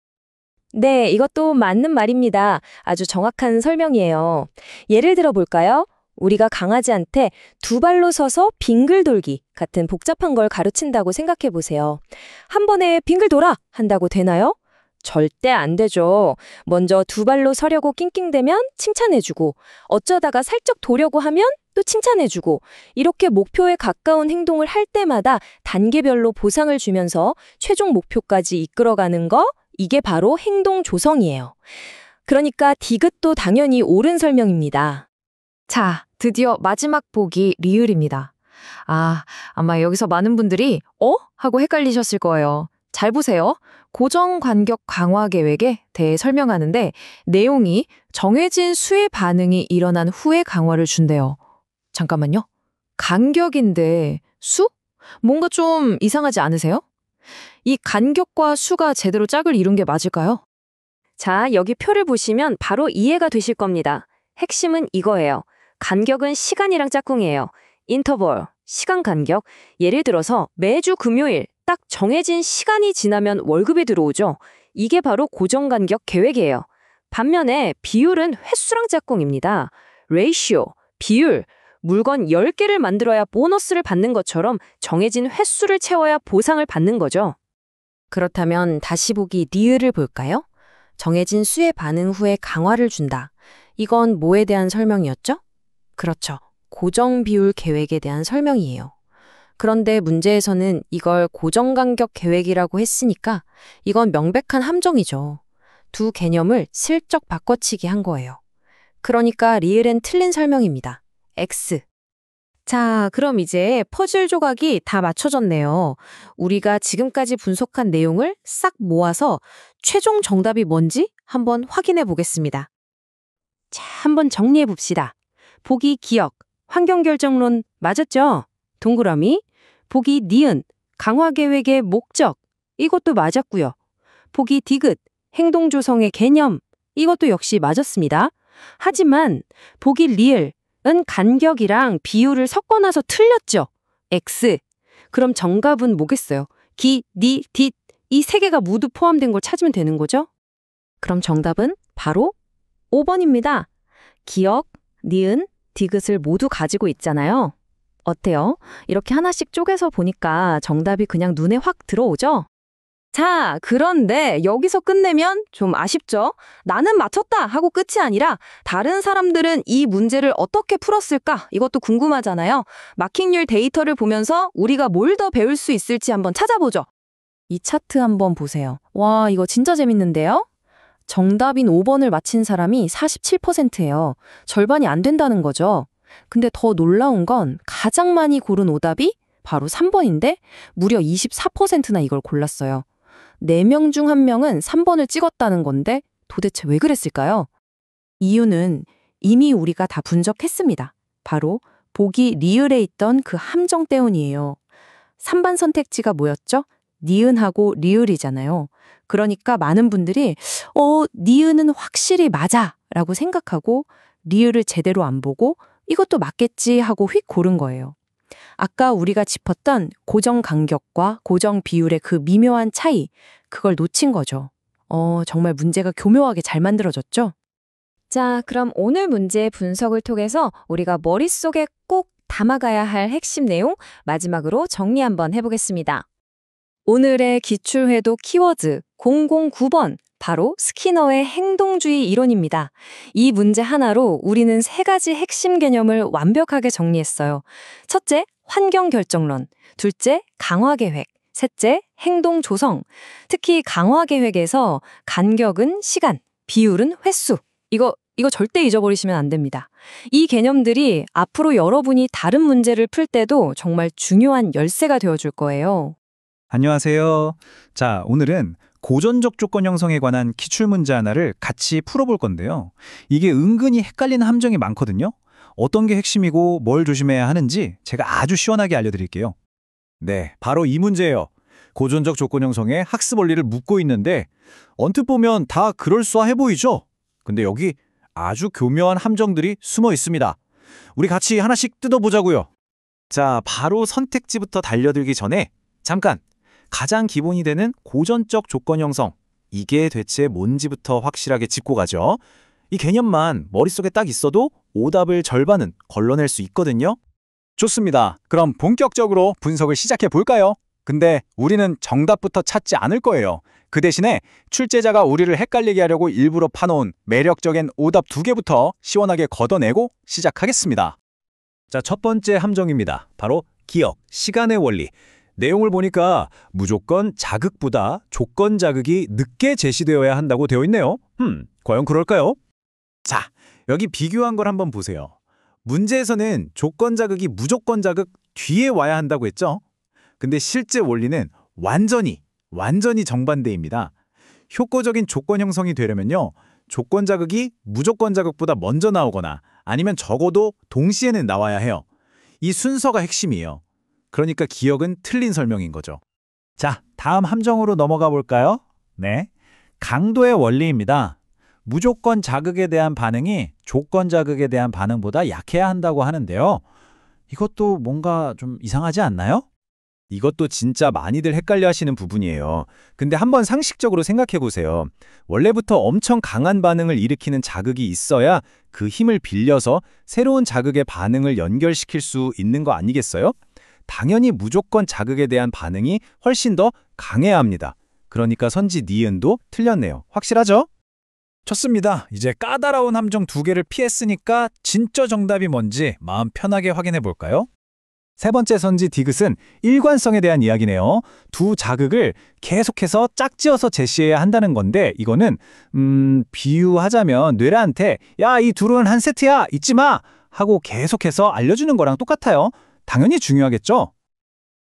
네, 이것도 맞는 말입니다. 아주 정확한 설명이에요. 예를 들어 볼까요? 우리가 강아지한테 2발로 서서 빙글 돌기 같은 복잡한 걸 가르친다고 생각해 보세요. 한 번에 빙글 돌아 한다고 되나요? 절대 안 되죠. 먼저 2발로 서려고 낑낑대면 칭찬해주고 어쩌다가 살짝 도려고 하면 또 칭찬해주고 이렇게 목표에 가까운 행동을 할 때마다 단계별로 보상을 주면서 최종 목표까지 이끌어가는 거 이게 바로 행동 조성이에요. 그러니까 디귿도 당연히 옳은 설명입니다.
자, 드디어 마지막 보기 리을입니다. 아마 여기서 많은 분들이 하고 헷갈리셨을 거예요. 잘 보세요. 고정간격 강화 계획에 대해 설명하는데 내용이 정해진 수의 반응이 일어난 후에 강화를 준대요. 잠깐만요. 간격인데 수? 뭔가 좀 이상하지 않으세요? 이 간격과 수가 제대로 짝을 이룬 게 맞을까요?
자, 여기 표를 보시면 바로 이해가 되실 겁니다. 핵심은 이거예요. 간격은 시간이랑 짝꿍이에요. 인터벌, 시간 간격. 예를 들어서 매주 금요일 딱 정해진 시간이 지나면 월급이 들어오죠. 이게 바로 고정간격 계획이에요. 반면에 비율은 횟수랑 짝꿍입니다. 레이시오, 비율. 물건 10개를 만들어야 보너스를 받는 것처럼 정해진 횟수를 채워야 보상을 받는 거죠. 그렇다면 다시 보기 리을을 볼까요? 정해진 수의 반응 후에 강화를 준다. 이건 뭐에 대한 설명이었죠? 그렇죠. 고정 비율 계획에 대한 설명이에요. 그런데 문제에서는 이걸 고정간격 계획이라고 했으니까 이건 명백한 함정이죠. 두 개념을 슬쩍 바꿔치기 한 거예요. 그러니까 리을엔 틀린 설명입니다. X. 자, 그럼 이제 퍼즐 조각이 다 맞춰졌네요. 우리가 지금까지 분석한 내용을 싹 모아서 최종 정답이 뭔지 한번 확인해 보겠습니다. 자, 한번 정리해 봅시다. 보기 기억, 환경결정론 맞았죠? 동그라미. 보기 니은, 강화계획의 목적. 이것도 맞았고요. 보기 디귿, 행동조성의 개념. 이것도 역시 맞았습니다. 하지만 보기 리을, 은 간격이랑 비율을 섞어놔서 틀렸죠. X. 그럼 정답은 뭐겠어요? 기, 니, 딧. 이 세 개가 모두 포함된 걸 찾으면 되는 거죠? 그럼 정답은 바로 5번입니다. 기억, 니은, 디귿을 모두 가지고 있잖아요. 어때요? 이렇게 하나씩 쪼개서 보니까 정답이 그냥 눈에 확 들어오죠? 자, 그런데 여기서 끝내면 좀 아쉽죠? 나는 맞췄다 하고 끝이 아니라 다른 사람들은 이 문제를 어떻게 풀었을까? 이것도 궁금하잖아요. 마킹률 데이터를 보면서 우리가 뭘 더 배울 수 있을지 한번 찾아보죠.
이 차트 한번 보세요. 와, 이거 진짜 재밌는데요? 정답인 5번을 맞힌 사람이 47%예요. 절반이 안 된다는 거죠. 근데 더 놀라운 건 가장 많이 고른 오답이 바로 3번인데 무려 24%나 이걸 골랐어요. 4명 중 1명은 3번을 찍었다는 건데 도대체 왜 그랬을까요? 이유는 이미 우리가 다 분석했습니다. 바로 보기 리을에 있던 그 함정 때문이에요. 3번 선택지가 뭐였죠? 니은하고 리을이잖아요. 그러니까 많은 분들이 니은은 확실히 맞아 라고 생각하고 리을을 제대로 안 보고 이것도 맞겠지 하고 휙 고른 거예요. 아까 우리가 짚었던 고정 간격과 고정 비율의 그 미묘한 차이, 그걸 놓친 거죠. 정말 문제가 교묘하게 잘 만들어졌죠?
자, 그럼 오늘 문제의 분석을 통해서 우리가 머릿속에 꼭 담아가야 할 핵심 내용 마지막으로 정리 한번 해보겠습니다. 오늘의 기출회도 키워드 009번, 바로 스키너의 행동주의 이론입니다. 이 문제 하나로 우리는 3가지 핵심 개념을 완벽하게 정리했어요. 첫째, 환경 결정론. 둘째, 강화 계획. 셋째, 행동 조성. 특히 강화 계획에서 간격은 시간, 비율은 횟수. 이거 절대 잊어버리시면 안 됩니다. 이 개념들이 앞으로 여러분이 다른 문제를 풀 때도 정말 중요한 열쇠가 되어줄 거예요.
안녕하세요. 자, 오늘은 고전적 조건 형성에 관한 기출문제 하나를 같이 풀어볼 건데요. 이게 은근히 헷갈리는 함정이 많거든요. 어떤 게 핵심이고 뭘 조심해야 하는지 제가 아주 시원하게 알려드릴게요. 네, 바로 이 문제예요. 고전적 조건 형성의 학습 원리를 묻고 있는데 언뜻 보면 다 그럴싸해 보이죠? 근데 여기 아주 교묘한 함정들이 숨어 있습니다. 우리 같이 하나씩 뜯어보자고요. 자, 바로 선택지부터 달려들기 전에 잠깐! 가장 기본이 되는 고전적 조건 형성, 이게 대체 뭔지부터 확실하게 짚고 가죠. 이 개념만 머릿속에 딱 있어도 오답을 절반은 걸러낼 수 있거든요.
좋습니다. 그럼 본격적으로 분석을 시작해 볼까요? 근데 우리는 정답부터 찾지 않을 거예요. 그 대신에 출제자가 우리를 헷갈리게 하려고 일부러 파놓은 매력적인 오답 2개부터 시원하게 걷어내고 시작하겠습니다.
자, 첫 번째 함정입니다. 바로 기억, 시간의 원리. 내용을 보니까 무조건 자극보다 조건 자극이 늦게 제시되어야 한다고 되어 있네요. 과연 그럴까요? 자, 여기 비교한 걸 한번 보세요. 문제에서는 조건 자극이 무조건 자극 뒤에 와야 한다고 했죠? 근데 실제 원리는 완전히 정반대입니다. 효과적인 조건 형성이 되려면요, 조건 자극이 무조건 자극보다 먼저 나오거나 아니면 적어도 동시에는 나와야 해요. 이 순서가 핵심이에요. 그러니까 기억은 틀린 설명인 거죠. 자, 다음 함정으로 넘어가 볼까요? 네, 강도의 원리입니다. 무조건 자극에 대한 반응이 조건 자극에 대한 반응보다 약해야 한다고 하는데요. 이것도 뭔가 좀 이상하지 않나요? 이것도 진짜 많이들 헷갈려 하시는 부분이에요. 근데 한번 상식적으로 생각해 보세요. 원래부터 엄청 강한 반응을 일으키는 자극이 있어야 그 힘을 빌려서 새로운 자극의 반응을 연결시킬 수 있는 거 아니겠어요? 당연히 무조건 자극에 대한 반응이 훨씬 더 강해야 합니다. 그러니까 선지 니은도 틀렸네요. 확실하죠? 좋습니다. 이제 까다로운 함정 2개를 피했으니까 진짜 정답이 뭔지 마음 편하게 확인해 볼까요? 세 번째 선지 디귿은 일관성에 대한 이야기네요. 두 자극을 계속해서 짝지어서 제시해야 한다는 건데 이거는 비유하자면 뇌라한테 야, 이 둘은 한 세트야, 잊지 마! 하고 계속해서 알려주는 거랑 똑같아요. 당연히 중요하겠죠?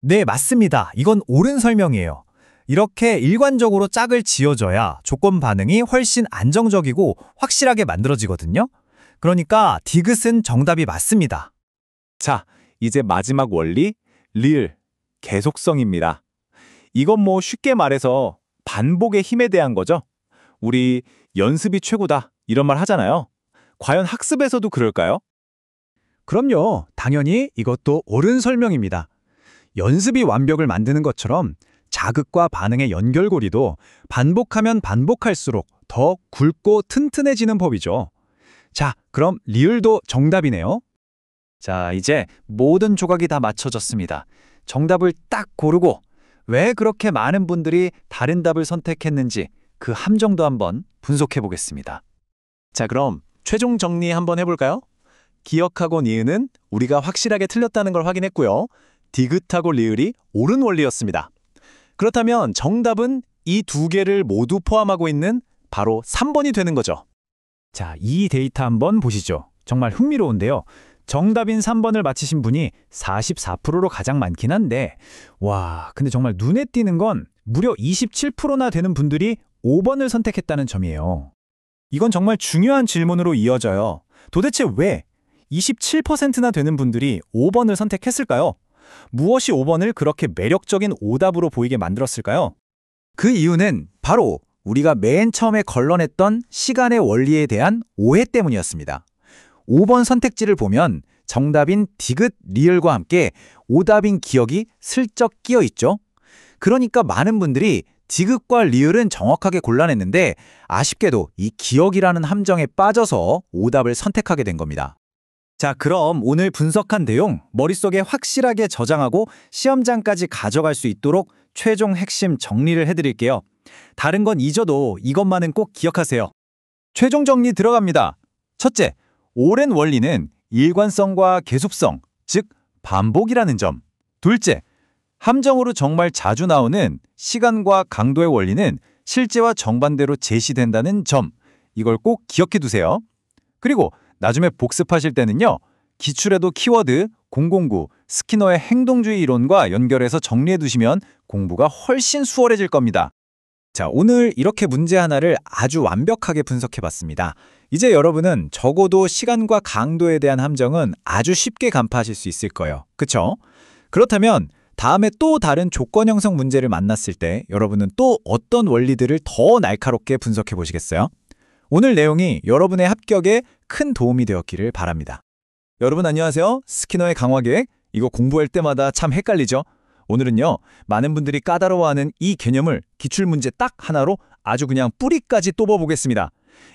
네, 맞습니다. 이건 옳은 설명이에요. 이렇게 일관적으로 짝을 지어줘야 조건 반응이 훨씬 안정적이고 확실하게 만들어지거든요. 그러니까 디귿은 정답이 맞습니다. 자, 이제 마지막 원리, 리을, 계속성입니다. 이건 뭐 쉽게 말해서 반복의 힘에 대한 거죠. 우리 연습이 최고다 이런 말 하잖아요. 과연 학습에서도 그럴까요? 그럼요. 당연히 이것도 옳은 설명입니다. 연습이 완벽을 만드는 것처럼 자극과 반응의 연결고리도 반복하면 반복할수록 더 굵고 튼튼해지는 법이죠. 자, 그럼 리을도 정답이네요. 자, 이제 모든 조각이 다 맞춰졌습니다. 정답을 딱 고르고
왜 그렇게 많은 분들이 다른 답을 선택했는지 그 함정도 한번 분석해 보겠습니다. 자, 그럼 최종 정리 한번 해볼까요? 기억하고 니은은 우리가 확실하게 틀렸다는 걸 확인했고요. 디귿하고 리을이 옳은 원리였습니다. 그렇다면 정답은 이 두 개를 모두 포함하고 있는 바로 3번이 되는 거죠.
자, 이 데이터 한번 보시죠. 정말 흥미로운데요. 정답인 3번을 맞히신 분이 44%로 가장 많긴 한데, 와, 근데 정말 눈에 띄는 건 무려 27%나 되는 분들이 5번을 선택했다는 점이에요. 이건 정말 중요한 질문으로 이어져요. 도대체 왜 27%나 되는 분들이 5번을 선택했을까요? 무엇이 5번을 그렇게 매력적인 오답으로 보이게 만들었을까요?
그 이유는 바로 우리가 맨 처음에 걸러냈던 시간의 원리에 대한 오해 때문이었습니다. 5번 선택지를 보면 정답인 디귿, 리을과 함께 오답인 기억이 슬쩍 끼어 있죠. 그러니까 많은 분들이 디귿과 리을은 정확하게 골라냈는데 아쉽게도 이 기억이라는 함정에 빠져서 오답을 선택하게 된 겁니다. 자, 그럼 오늘 분석한 내용 머릿속에 확실하게 저장하고 시험장까지 가져갈 수 있도록 최종 핵심 정리를 해드릴게요. 다른 건 잊어도 이것만은 꼭 기억하세요. 최종 정리 들어갑니다. 첫째, 오랜 원리는 일관성과 계속성, 즉 반복이라는 점. 둘째, 함정으로 정말 자주 나오는 시간과 강도의 원리는 실제와 정반대로 제시된다는 점. 이걸 꼭 기억해 두세요. 그리고 나중에 복습하실 때는요. 기출에도 키워드 009 스키너의 행동주의 이론과 연결해서 정리해 두시면 공부가 훨씬 수월해질 겁니다. 자, 오늘 이렇게 문제 하나를 아주 완벽하게 분석해 봤습니다. 이제 여러분은 적어도 시간과 강도에 대한 함정은 아주 쉽게 간파하실 수 있을 거예요. 그쵸? 그렇다면 다음에 또 다른 조건 형성 문제를 만났을 때 여러분은 또 어떤 원리들을 더 날카롭게 분석해 보시겠어요? 오늘 내용이 여러분의 합격에 큰 도움이 되었기를 바랍니다. 여러분 안녕하세요. 스키너의 강화계획. 이거 공부할 때마다 참 헷갈리죠? 오늘은요. 많은 분들이 까다로워하는 이 개념을 기출문제 딱 하나로 아주 그냥 뿌리까지 또봐보겠습니다.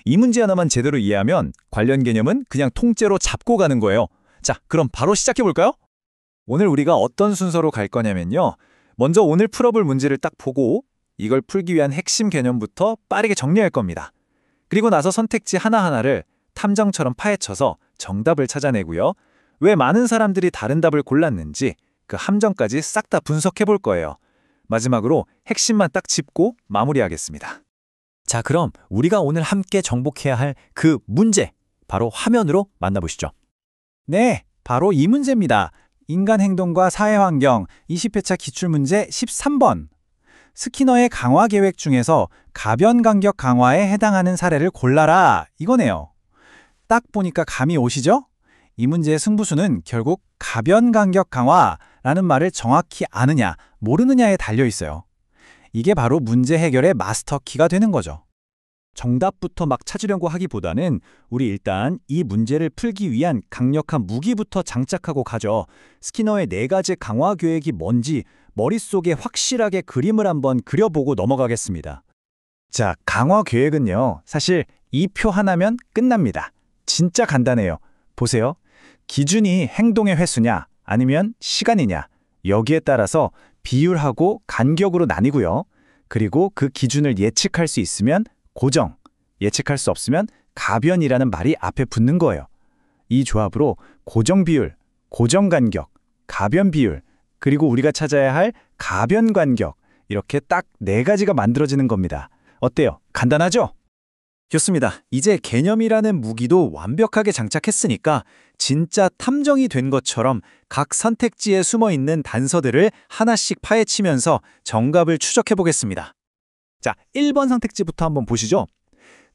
이 문제 하나만 제대로 이해하면 관련 개념은 그냥 통째로 잡고 가는 거예요. 자, 그럼 바로 시작해 볼까요? 오늘 우리가 어떤 순서로 갈 거냐면요. 먼저 오늘 풀어볼 문제를 딱 보고 이걸 풀기 위한 핵심 개념부터 빠르게 정리할 겁니다. 그리고 나서 선택지 하나하나를 탐정처럼 파헤쳐서 정답을 찾아내고요. 왜 많은 사람들이 다른 답을 골랐는지 그 함정까지 싹 다 분석해 볼 거예요. 마지막으로 핵심만 딱 짚고 마무리하겠습니다. 자, 그럼 우리가 오늘 함께 정복해야 할 그 문제, 바로 화면으로 만나보시죠. 네, 바로 이 문제입니다. 인간 행동과 사회환경 20회차 기출문제 13번. 스키너의 강화 계획 중에서 가변 간격 강화에 해당하는 사례를 골라라 이거네요. 딱 보니까 감이 오시죠? 이 문제의 승부수는 결국 가변 간격 강화라는 말을 정확히 아느냐 모르느냐에 달려 있어요. 이게 바로 문제 해결의 마스터키가 되는 거죠. 정답부터 막 찾으려고 하기보다는 우리 일단 이 문제를 풀기 위한 강력한 무기부터 장착하고 가죠. 스키너의 4가지 강화 계획이 뭔지 머릿속에 확실하게 그림을 한번 그려보고 넘어가겠습니다. 자, 강화 계획은요. 사실 이 표 하나면 끝납니다. 진짜 간단해요. 보세요. 기준이 행동의 횟수냐 아니면 시간이냐 여기에 따라서 비율하고 간격으로 나뉘고요. 그리고 그 기준을 예측할 수 있으면 고정, 예측할 수 없으면 가변이라는 말이 앞에 붙는 거예요. 이 조합으로 고정 비율, 고정 간격, 가변 비율, 그리고 우리가 찾아야 할 가변 간격 이렇게 딱 4가지가 만들어지는 겁니다. 어때요? 간단하죠? 좋습니다. 이제 개념이라는 무기도 완벽하게 장착했으니까 진짜 탐정이 된 것처럼 각 선택지에 숨어있는 단서들을 하나씩 파헤치면서 정답을 추적해 보겠습니다. 자, 1번 선택지부터 한번 보시죠.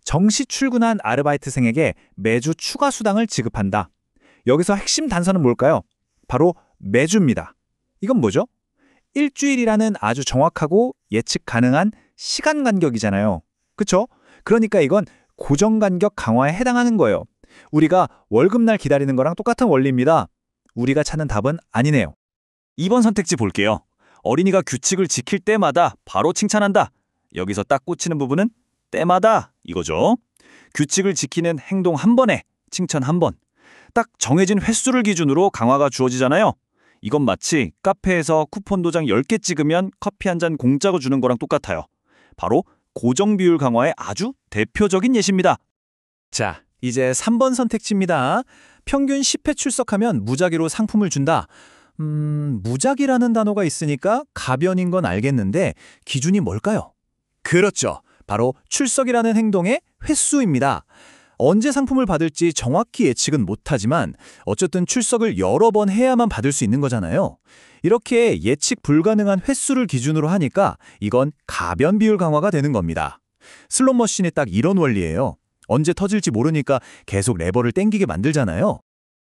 정시 출근한 아르바이트생에게 매주 추가 수당을 지급한다. 여기서 핵심 단서는 뭘까요? 바로 매주입니다. 이건 뭐죠? 일주일이라는 아주 정확하고 예측 가능한 시간 간격이잖아요. 그쵸? 그러니까 이건 고정 간격 강화에 해당하는 거예요. 우리가 월급날 기다리는 거랑 똑같은 원리입니다. 우리가 찾는 답은 아니네요. 2번 선택지 볼게요. 어린이가 규칙을 지킬 때마다 바로 칭찬한다. 여기서 딱 꽂히는 부분은 때마다 이거죠. 규칙을 지키는 행동 한 번에 칭찬 한 번. 딱 정해진 횟수를 기준으로 강화가 주어지잖아요.
이건 마치 카페에서 쿠폰 도장 10개 찍으면 커피 한 잔 공짜로 주는 거랑 똑같아요. 바로 고정 비율 강화의 아주 대표적인 예시입니다.
자, 이제 3번 선택지입니다. 평균 10회 출석하면 무작위로 상품을 준다. 무작위라는 단어가 있으니까 가변인 건 알겠는데 기준이 뭘까요? 그렇죠. 바로 출석이라는 행동의 횟수입니다. 언제 상품을 받을지 정확히 예측은 못하지만 어쨌든 출석을 여러 번 해야만 받을 수 있는 거잖아요. 이렇게 예측 불가능한 횟수를 기준으로 하니까 이건 가변 비율 강화가 되는 겁니다. 슬롯머신이 딱 이런 원리예요. 언제 터질지 모르니까 계속 레버를 땡기게 만들잖아요.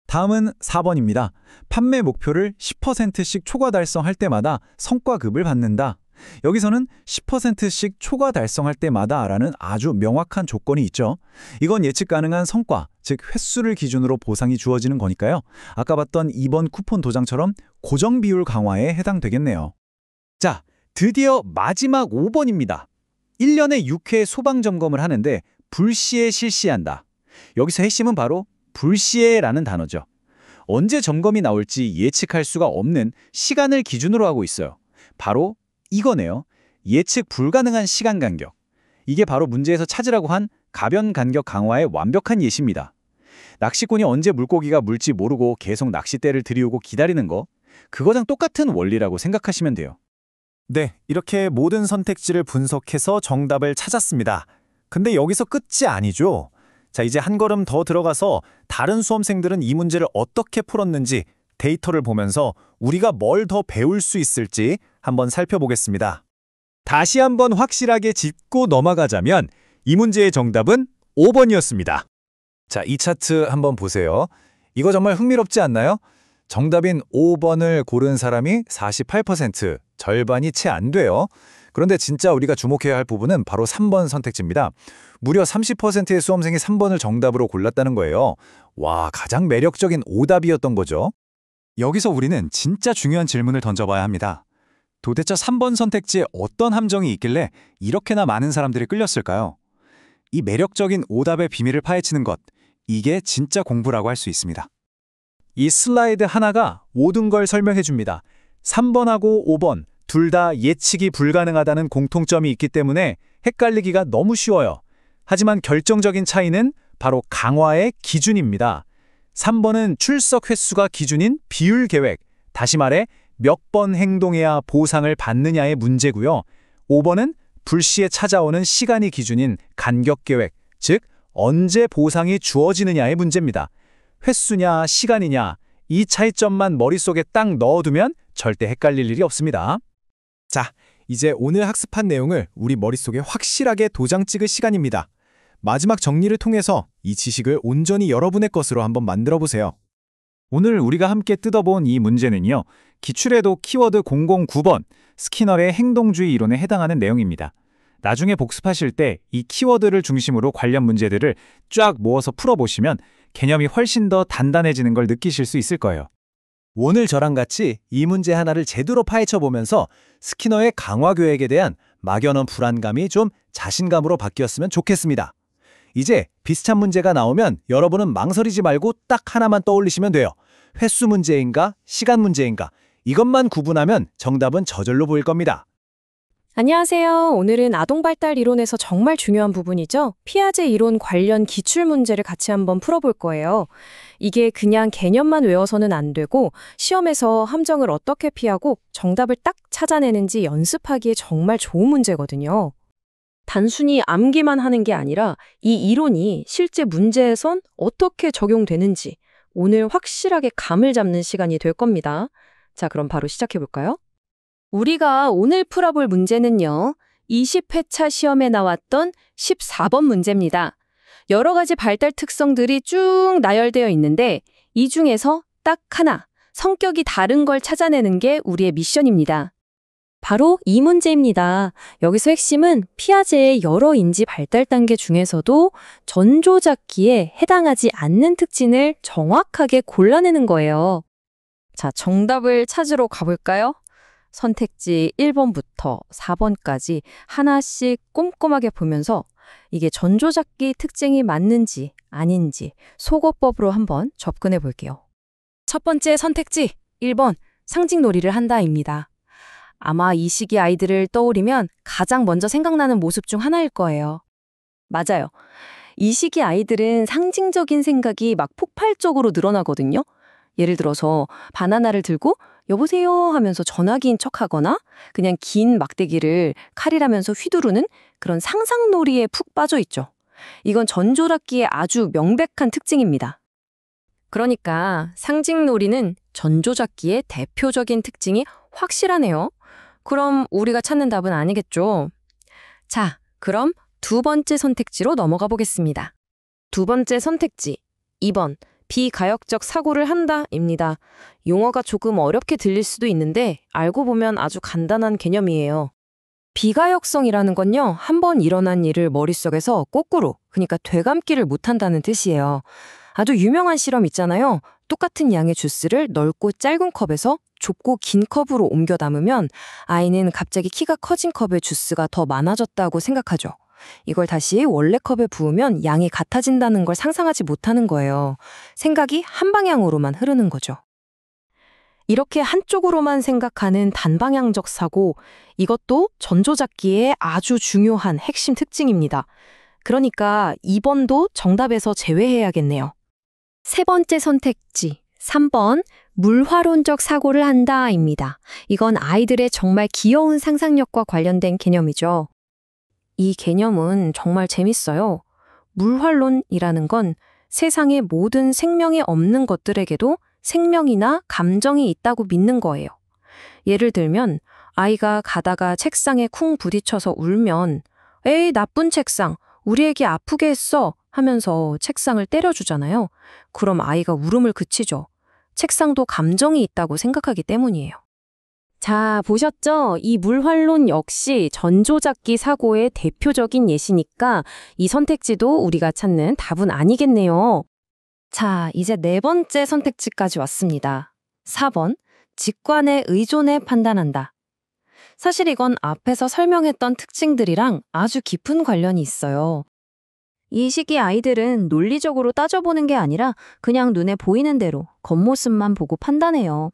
다음은 4번입니다. 판매 목표를 10%씩 초과 달성할 때마다 성과급을 받는다. 여기서는 10%씩 초과 달성할 때마다라는 아주 명확한 조건이 있죠. 이건 예측 가능한 성과, 즉 횟수를 기준으로 보상이 주어지는 거니까요. 아까 봤던 2번 쿠폰 도장처럼 고정 비율 강화에 해당되겠네요. 자, 드디어 마지막 5번입니다. 1년에 6회 소방 점검을 하는데 불시에 실시한다. 여기서 핵심은 바로 불시에라는 단어죠. 언제 점검이 나올지 예측할 수가 없는 시간을 기준으로 하고 있어요. 바로 이거네요. 예측 불가능한 시간 간격. 이게 바로 문제에서 찾으라고 한 가변 간격 강화의 완벽한 예시입니다. 낚시꾼이 언제 물고기가 물지 모르고 계속 낚싯대를 들이우고 기다리는 거, 그거랑 똑같은 원리라고 생각하시면 돼요.
네, 이렇게 모든 선택지를 분석해서 정답을 찾았습니다. 근데 여기서 끝이 아니죠. 자, 이제 한 걸음 더 들어가서 다른 수험생들은 이 문제를 어떻게 풀었는지 데이터를 보면서 우리가 뭘 더 배울 수 있을지 한번 살펴보겠습니다.
다시 한번 확실하게 짚고 넘어가자면 이 문제의 정답은 5번이었습니다. 자, 이 차트 한번 보세요. 이거 정말 흥미롭지 않나요? 정답인 5번을 고른 사람이 48%, 절반이 채 안 돼요. 그런데 진짜 우리가 주목해야 할 부분은 바로 3번 선택지입니다. 무려 30%의 수험생이 3번을 정답으로 골랐다는 거예요. 와, 가장 매력적인 오답이었던 거죠. 여기서 우리는 진짜 중요한 질문을 던져봐야 합니다. 도대체 3번 선택지에 어떤 함정이 있길래 이렇게나 많은 사람들이 끌렸을까요? 이 매력적인 오답의 비밀을 파헤치는 것, 이게 진짜 공부라고 할 수 있습니다. 이 슬라이드 하나가 모든 걸 설명해 줍니다. 3번하고 5번 둘 다 예측이 불가능하다는 공통점이 있기 때문에 헷갈리기가 너무 쉬워요. 하지만 결정적인 차이는 바로 강화의 기준입니다. 3번은 출석 횟수가 기준인 비율 계획, 다시 말해 몇 번 행동해야 보상을 받느냐의 문제고요. 5번은 불시에 찾아오는 시간이 기준인 간격 계획, 즉 언제 보상이 주어지느냐의 문제입니다. 횟수냐 시간이냐 이 차이점만 머릿속에 딱 넣어두면 절대 헷갈릴 일이 없습니다. 자, 이제 오늘 학습한 내용을 우리 머릿속에 확실하게 도장 찍을 시간입니다. 마지막 정리를 통해서 이 지식을 온전히 여러분의 것으로 한번 만들어 보세요. 오늘 우리가 함께 뜯어본 이 문제는요, 기출에도 키워드 009번 스키너의 행동주의 이론에 해당하는 내용입니다. 나중에 복습하실 때 이 키워드를 중심으로 관련 문제들을 쫙 모아서 풀어보시면 개념이 훨씬 더 단단해지는 걸 느끼실 수 있을 거예요. 오늘 저랑 같이 이 문제 하나를 제대로 파헤쳐보면서 스키너의 강화 계획에 대한 막연한 불안감이 좀 자신감으로 바뀌었으면 좋겠습니다. 이제 비슷한 문제가 나오면 여러분은 망설이지 말고 딱 하나만 떠올리시면 돼요. 횟수 문제인가, 시간 문제인가, 이것만 구분하면 정답은 저절로 보일 겁니다.
안녕하세요. 오늘은 아동발달 이론에서 정말 중요한 부분이죠. 피아제 이론 관련 기출문제를 같이 한번 풀어볼 거예요. 이게 그냥 개념만 외워서는 안 되고 시험에서 함정을 어떻게 피하고 정답을 딱 찾아내는지 연습하기에 정말 좋은 문제거든요. 단순히 암기만 하는 게 아니라 이 이론이 실제 문제에선 어떻게 적용되는지 오늘 확실하게 감을 잡는 시간이 될 겁니다. 자, 그럼 바로 시작해 볼까요? 우리가 오늘 풀어볼 문제는요, 20회차 시험에 나왔던 14번 문제입니다. 여러 가지 발달 특성들이 쭉 나열되어 있는데 이 중에서 딱 하나, 성격이 다른 걸 찾아내는 게 우리의 미션입니다. 바로 이 문제입니다. 여기서 핵심은 피아제의 여러 인지 발달 단계 중에서도 전조잡기에 해당하지 않는 특징을 정확하게 골라내는 거예요. 자, 정답을 찾으러 가볼까요? 선택지 1번부터 4번까지 하나씩 꼼꼼하게 보면서 이게 전조잡기 특징이 맞는지 아닌지 소거법으로 한번 접근해 볼게요. 첫 번째 선택지 1번
상징놀이를 한다입니다. 아마 이 시기 아이들을 떠올리면 가장 먼저 생각나는 모습 중 하나일 거예요.
맞아요. 이 시기 아이들은 상징적인 생각이 막 폭발적으로 늘어나거든요. 예를 들어서 바나나를 들고 여보세요 하면서 전화기인 척하거나 그냥 긴 막대기를 칼이라면서 휘두르는 그런 상상놀이에 푹 빠져 있죠. 이건 전조락기의 아주 명백한 특징입니다. 그러니까 상징놀이는 전조작기의 대표적인 특징이 확실하네요. 그럼 우리가 찾는 답은 아니겠죠? 자, 그럼 두 번째 선택지로 넘어가 보겠습니다. 두 번째 선택지, 2번, 비가역적 사고를 한다입니다. 용어가 조금 어렵게 들릴 수도 있는데 알고 보면 아주 간단한 개념이에요. 비가역성이라는 건요, 한 번 일어난 일을 머릿속에서 거꾸로, 그러니까 되감기를 못한다는 뜻이에요. 아주 유명한 실험 있잖아요. 똑같은 양의 주스를 넓고 짧은 컵에서 좁고 긴 컵으로 옮겨 담으면 아이는 갑자기 키가 커진 컵에 주스가 더 많아졌다고 생각하죠. 이걸 다시 원래 컵에 부으면 양이 같아진다는 걸 상상하지 못하는 거예요. 생각이 한 방향으로만 흐르는 거죠. 이렇게 한쪽으로만 생각하는 단방향적 사고, 이것도 전조작기의 아주 중요한 핵심 특징입니다. 그러니까 2번도 정답에서 제외해야겠네요. 세 번째 선택지, 3번, 물화론적 사고를 한다입니다. 이건 아이들의 정말 귀여운 상상력과 관련된 개념이죠. 이 개념은 정말 재밌어요. 물화론이라는 건 세상의 모든 생명이 없는 것들에게도 생명이나 감정이 있다고 믿는 거예요. 예를 들면 아이가 가다가 책상에 쿵 부딪혀서 울면 에이 나쁜 책상, 우리 애기 아프게 했어 하면서 책상을 때려주잖아요. 그럼 아이가 울음을 그치죠. 책상도 감정이 있다고 생각하기 때문이에요. 자, 보셨죠? 이 물활론 역시 전조작기 사고의 대표적인 예시니까 이 선택지도 우리가 찾는 답은 아니겠네요. 자, 이제 네 번째 선택지까지 왔습니다. 4번, 직관에 의존해 판단한다. 사실 이건 앞에서 설명했던 특징들이랑 아주 깊은 관련이 있어요. 이 시기 아이들은 논리적으로 따져보는 게 아니라 그냥 눈에 보이는 대로 겉모습만 보고 판단해요.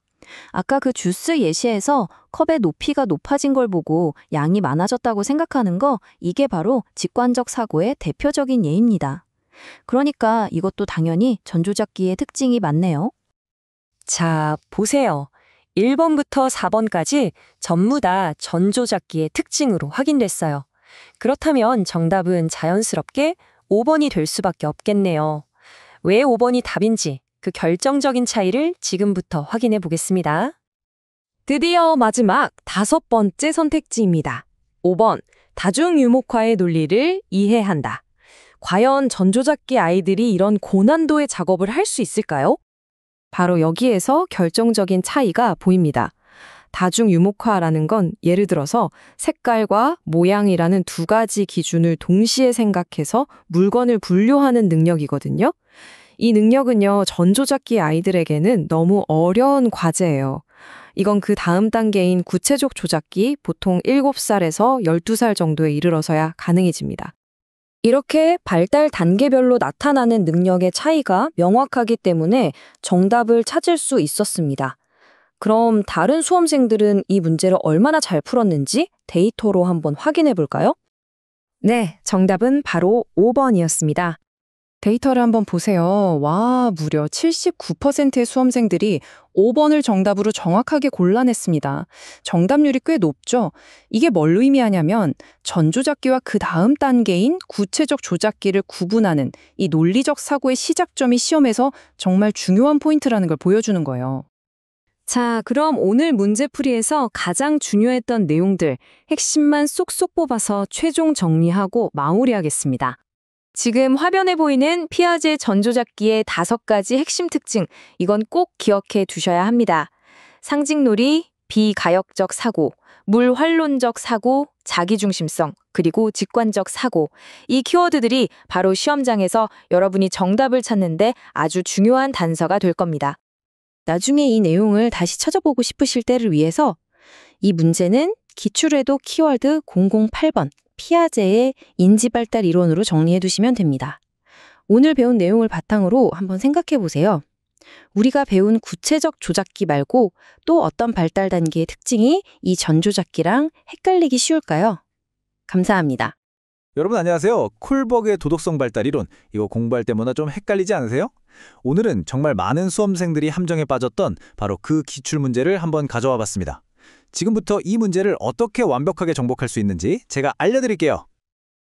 아까 그 주스 예시에서 컵의 높이가 높아진 걸 보고 양이 많아졌다고 생각하는 거, 이게 바로 직관적 사고의 대표적인 예입니다. 그러니까 이것도 당연히 전조작기의 특징이 맞네요. 자, 보세요. 1번부터 4번까지 전부 다 전조작기의 특징으로 확인됐어요. 그렇다면 정답은 자연스럽게 5번이 될 수밖에 없겠네요. 왜 5번이 답인지 그 결정적인 차이를 지금부터 확인해 보겠습니다. 드디어 마지막 5번째 선택지입니다. 5번, 다중유목화의 논리를 이해한다. 과연 전조작기 아이들이 이런 고난도의 작업을 할 수 있을까요? 바로 여기에서 결정적인 차이가 보입니다. 다중유목화라는 건 예를 들어서 색깔과 모양이라는 두 가지 기준을 동시에 생각해서 물건을 분류하는 능력이거든요. 이 능력은요, 전조작기 아이들에게는 너무 어려운 과제예요. 이건 그 다음 단계인 구체적 조작기, 보통 7살에서 12살 정도에 이르러서야 가능해집니다. 이렇게 발달 단계별로 나타나는 능력의 차이가 명확하기 때문에 정답을 찾을 수 있었습니다. 그럼 다른 수험생들은 이 문제를 얼마나 잘 풀었는지 데이터로 한번 확인해 볼까요? 네, 정답은 바로 5번이었습니다. 데이터를 한번 보세요. 와, 무려 79%의 수험생들이 5번을 정답으로 정확하게 골라냈습니다. 정답률이 꽤 높죠? 이게 뭘 의미하냐면 전조작기와 그 다음 단계인 구체적 조작기를 구분하는 이 논리적 사고의 시작점이 시험에서 정말 중요한 포인트라는 걸 보여주는 거예요. 자, 그럼 오늘 문제풀이에서 가장 중요했던 내용들, 핵심만 쏙쏙 뽑아서 최종 정리하고 마무리하겠습니다. 지금 화면에 보이는 피아제 전조작기의 5가지 핵심 특징, 이건 꼭 기억해 두셔야 합니다. 상징놀이, 비가역적 사고, 물활론적 사고, 자기중심성, 그리고 직관적 사고. 이 키워드들이 바로 시험장에서 여러분이 정답을 찾는데 아주 중요한 단서가 될 겁니다. 나중에 이 내용을 다시 찾아보고 싶으실 때를 위해서 이 문제는 기출회도 키워드 008번 피아제의 인지발달 이론으로 정리해 두시면 됩니다. 오늘 배운 내용을 바탕으로 한번 생각해 보세요.
우리가 배운 구체적 조작기 말고 또 어떤 발달 단계의 특징이 이 전조작기랑 헷갈리기 쉬울까요? 감사합니다.
여러분 안녕하세요. 콜버그의 도덕성 발달 이론. 이거 공부할 때마다 좀 헷갈리지 않으세요? 오늘은 정말 많은 수험생들이 함정에 빠졌던 바로 그 기출문제를 한번 가져와 봤습니다. 지금부터 이 문제를 어떻게 완벽하게 정복할 수 있는지 제가 알려드릴게요.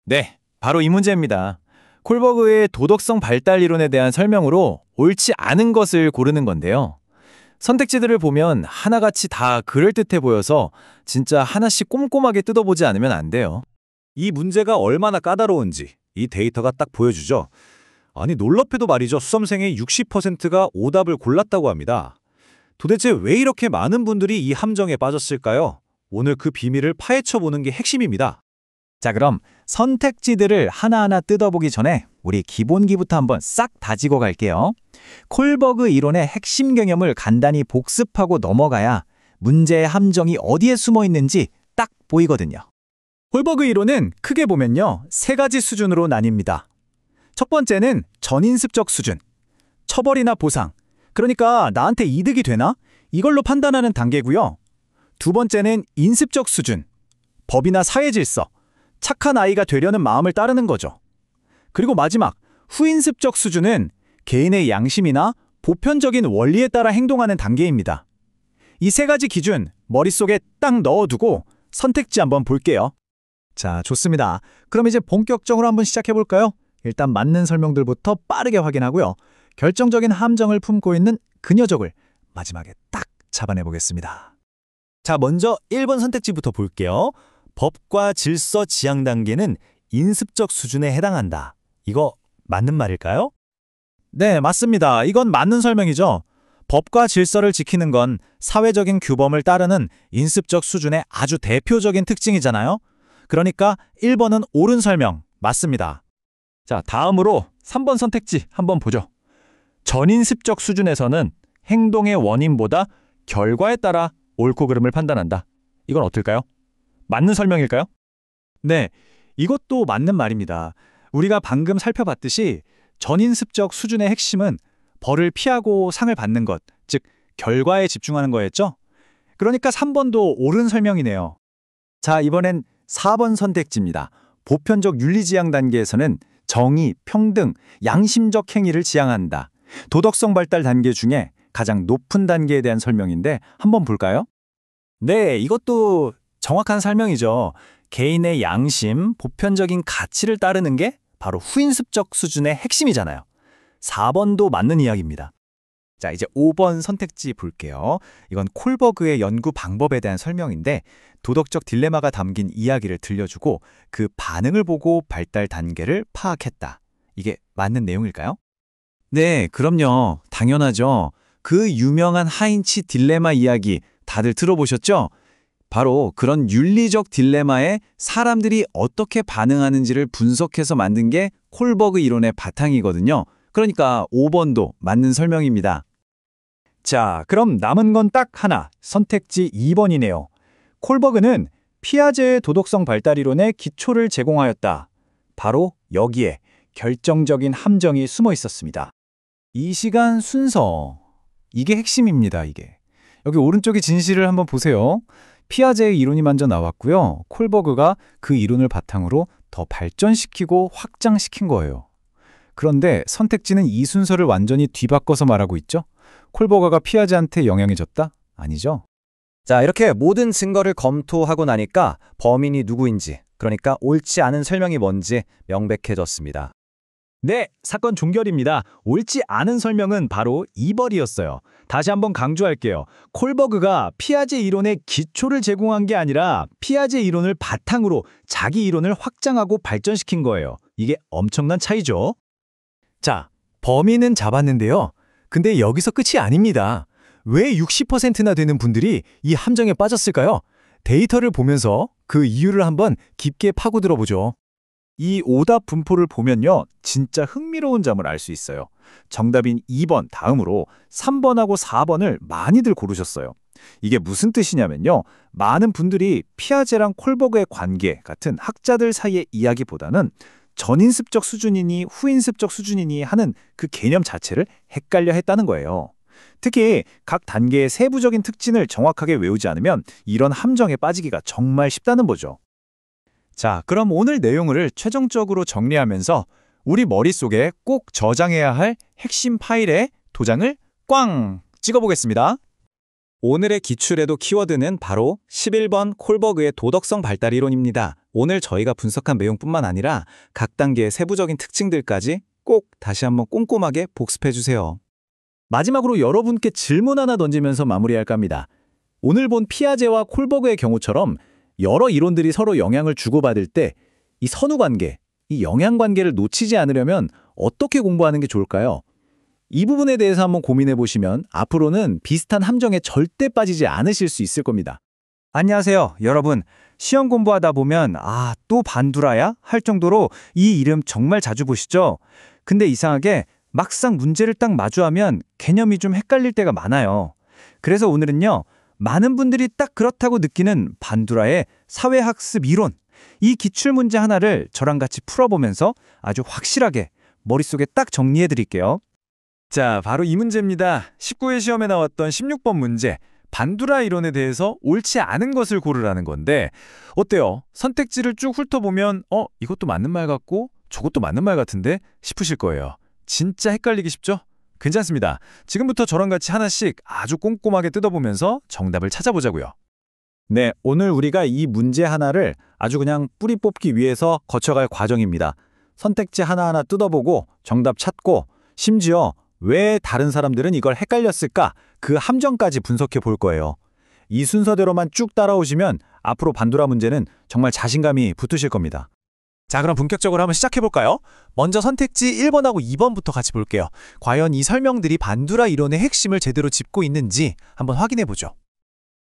네, 바로 이 문제입니다. 콜버그의 도덕성 발달 이론에 대한 설명으로 옳지 않은 것을 고르는 건데요. 선택지들을 보면 하나같이 다 그럴듯해 보여서 진짜 하나씩 꼼꼼하게 뜯어보지 않으면 안 돼요.
이 문제가 얼마나 까다로운지 이 데이터가 딱 보여주죠. 아니 놀랍게도 말이죠. 수험생의 60%가 오답을 골랐다고 합니다. 도대체 왜 이렇게 많은 분들이 이 함정에 빠졌을까요? 오늘 그 비밀을 파헤쳐보는 게 핵심입니다.
자, 그럼 선택지들을 하나하나 뜯어보기 전에 우리 기본기부터 한번 싹 다지고 갈게요. 콜버그 이론의 핵심 개념을 간단히 복습하고 넘어가야 문제의 함정이 어디에 숨어 있는지 딱 보이거든요. 콜버그 이론은 크게 보면요, 세 가지 수준으로 나뉩니다. 첫 번째는 전인습적 수준, 처벌이나 보상, 그러니까 나한테 이득이 되나? 이걸로 판단하는 단계고요. 두 번째는 인습적 수준, 법이나 사회 질서, 착한 아이가 되려는 마음을 따르는 거죠. 그리고 마지막, 후인습적 수준은 개인의 양심이나 보편적인 원리에 따라 행동하는 단계입니다. 이 세 가지 기준 머릿속에 딱 넣어두고 선택지 한번 볼게요. 자, 좋습니다. 그럼 이제 본격적으로 한번 시작해볼까요? 일단 맞는 설명들부터 빠르게 확인하고요. 결정적인 함정을 품고 있는 그 녀석을 마지막에 딱 잡아내보겠습니다. 자, 먼저 1번 선택지부터 볼게요. 법과 질서 지향 단계는 인습적 수준에 해당한다. 이거 맞는 말일까요? 네, 맞습니다. 이건 맞는 설명이죠. 법과 질서를 지키는 건 사회적인 규범을 따르는 인습적 수준의 아주 대표적인 특징이잖아요. 그러니까 1번은 옳은 설명, 맞습니다. 자, 다음으로 3번 선택지 한번 보죠. 전인습적 수준에서는 행동의 원인보다 결과에 따라 옳고 그름을 판단한다. 이건 어떨까요? 맞는 설명일까요? 네, 이것도 맞는 말입니다. 우리가 방금 살펴봤듯이 전인습적 수준의 핵심은 벌을 피하고 상을 받는 것, 즉 결과에 집중하는 거였죠? 그러니까 3번도 옳은 설명이네요. 자, 이번엔 4번 선택지입니다. 보편적 윤리지향 단계에서는 정의, 평등, 양심적 행위를 지향한다. 도덕성 발달 단계 중에 가장 높은 단계에 대한 설명인데 한번 볼까요? 네, 이것도 정확한 설명이죠. 개인의 양심, 보편적인 가치를 따르는 게 바로 후인습적 수준의 핵심이잖아요. 4번도 맞는 이야기입니다. 자, 이제 5번 선택지 볼게요. 이건 콜버그의 연구 방법에 대한 설명인데 도덕적 딜레마가 담긴 이야기를 들려주고 그 반응을 보고 발달 단계를 파악했다. 이게 맞는 내용일까요? 네, 그럼요. 당연하죠. 그 유명한 하인치 딜레마 이야기 다들 들어보셨죠? 바로 그런 윤리적 딜레마에 사람들이 어떻게 반응하는지를 분석해서 만든 게 콜버그 이론의 바탕이거든요. 그러니까 5번도 맞는 설명입니다. 자, 그럼 남은 건 딱 하나, 선택지 2번이네요. 콜버그는 피아제의 도덕성 발달 이론의 기초를 제공하였다. 바로 여기에 결정적인 함정이 숨어 있었습니다. 이 시간 순서, 이게 핵심입니다, 이게. 여기 오른쪽에 진실을 한번 보세요. 피아제의 이론이 먼저 나왔고요. 콜버그가 그 이론을 바탕으로 더 발전시키고 확장시킨 거예요. 그런데 선택지는 이 순서를 완전히 뒤바꿔서 말하고 있죠? 콜버그가 피아제한테 영향이 줬다? 아니죠. 자, 이렇게 모든 증거를 검토하고 나니까 범인이 누구인지, 그러니까 옳지 않은 설명이 뭔지 명백해졌습니다. 네, 사건 종결입니다. 옳지 않은 설명은 바로 2번이었어요. 다시 한번 강조할게요. 콜버그가 피아제 이론의 기초를 제공한 게 아니라 피아제 이론을 바탕으로 자기 이론을 확장하고 발전시킨 거예요. 이게 엄청난 차이죠. 자, 범인은 잡았는데요. 근데 여기서 끝이 아닙니다. 왜 60%나 되는 분들이 이 함정에 빠졌을까요? 데이터를 보면서 그 이유를 한번 깊게 파고들어 보죠. 이 오답 분포를 보면요, 진짜 흥미로운 점을 알 수 있어요. 정답인 2번 다음으로 3번하고 4번을 많이들 고르셨어요. 이게 무슨 뜻이냐면요, 많은 분들이 피아제랑 콜버그의 관계 같은 학자들 사이의 이야기보다는 전인습적 수준이니 후인습적 수준이니 하는 그 개념 자체를 헷갈려 했다는 거예요. 특히 각 단계의 세부적인 특징을 정확하게 외우지 않으면 이런 함정에 빠지기가 정말 쉽다는 거죠. 자, 그럼 오늘 내용을 최종적으로 정리하면서 우리 머릿속에 꼭 저장해야 할 핵심 파일에 도장을 꽝 찍어보겠습니다. 오늘의 기출에도 키워드는 바로 11번 콜버그의 도덕성 발달 이론입니다. 오늘 저희가 분석한 내용뿐만 아니라 각 단계의 세부적인 특징들까지 꼭 다시 한번 꼼꼼하게 복습해주세요. 마지막으로 여러분께 질문 하나 던지면서 마무리할까 합니다. 오늘 본 피아제와 콜버그의 경우처럼 여러 이론들이 서로 영향을 주고받을 때 이 선후관계, 이 영향관계를 놓치지 않으려면 어떻게 공부하는 게 좋을까요? 이 부분에 대해서 한번 고민해 보시면 앞으로는 비슷한 함정에 절대 빠지지 않으실 수 있을 겁니다. 안녕하세요, 여러분. 시험 공부하다 보면 또 반두라야? 할 정도로 이 이름 정말 자주 보시죠? 근데 이상하게 막상 문제를 딱 마주하면 개념이 좀 헷갈릴 때가 많아요. 그래서 오늘은요, 많은 분들이 딱 그렇다고 느끼는 반두라의 사회학습 이론, 이 기출문제 하나를 저랑 같이 풀어보면서 아주 확실하게 머릿속에 딱 정리해 드릴게요. 자, 바로 이 문제입니다. 19회 시험에 나왔던 16번 문제, 반두라 이론에 대해서 옳지 않은 것을 고르라는 건데 어때요? 선택지를 쭉 훑어보면 이것도 맞는 말 같고 저것도 맞는 말 같은데 싶으실 거예요. 진짜 헷갈리기 쉽죠? 괜찮습니다. 지금부터 저랑 같이 하나씩 아주 꼼꼼하게 뜯어보면서 정답을 찾아보자고요. 네, 오늘 우리가 이 문제 하나를 아주 그냥 뿌리 뽑기 위해서 거쳐갈 과정입니다. 선택지 하나하나 뜯어보고 정답 찾고 심지어 왜 다른 사람들은 이걸 헷갈렸을까? 그 함정까지 분석해 볼 거예요. 이 순서대로만 쭉 따라오시면 앞으로 반두라 문제는 정말 자신감이 붙으실 겁니다. 자, 그럼 본격적으로 한번 시작해볼까요? 먼저 선택지 1번하고 2번부터 같이 볼게요. 과연 이 설명들이 반두라 이론의 핵심을 제대로 짚고 있는지 한번 확인해보죠.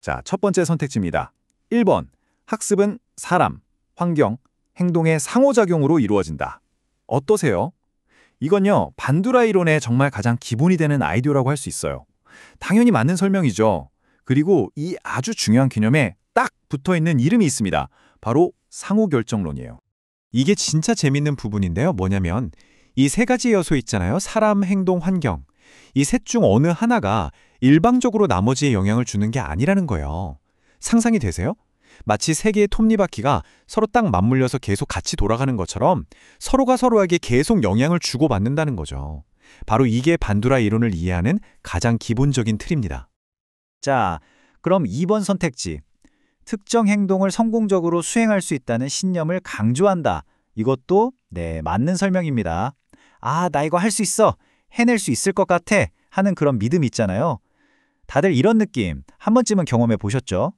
자, 첫 번째 선택지입니다. 1번, 학습은 사람, 환경, 행동의 상호작용으로 이루어진다. 어떠세요? 이건요, 반두라 이론의 정말 가장 기본이 되는 아이디어라고 할 수 있어요. 당연히 맞는 설명이죠. 그리고 이 아주 중요한 개념에 딱 붙어있는 이름이 있습니다. 바로 상호결정론이에요. 이게 진짜 재밌는 부분인데요. 뭐냐면 이 세 가지 요소 있잖아요. 사람, 행동, 환경. 이 셋 중 어느 하나가 일방적으로 나머지에 영향을 주는 게 아니라는 거예요. 상상이 되세요? 마치 세 개의 톱니바퀴가 서로 딱 맞물려서 계속 같이 돌아가는 것처럼 서로가 서로에게 계속 영향을 주고받는다는 거죠. 바로 이게 반두라 이론을 이해하는 가장 기본적인 틀입니다. 자, 그럼 2번 선택지. 특정 행동을 성공적으로 수행할 수 있다는 신념을 강조한다. 이것도 맞는 설명입니다. 나 이거 할 수 있어. 해낼 수 있을 것 같아. 하는 그런 믿음 있잖아요. 다들 이런 느낌 한 번쯤은 경험해 보셨죠?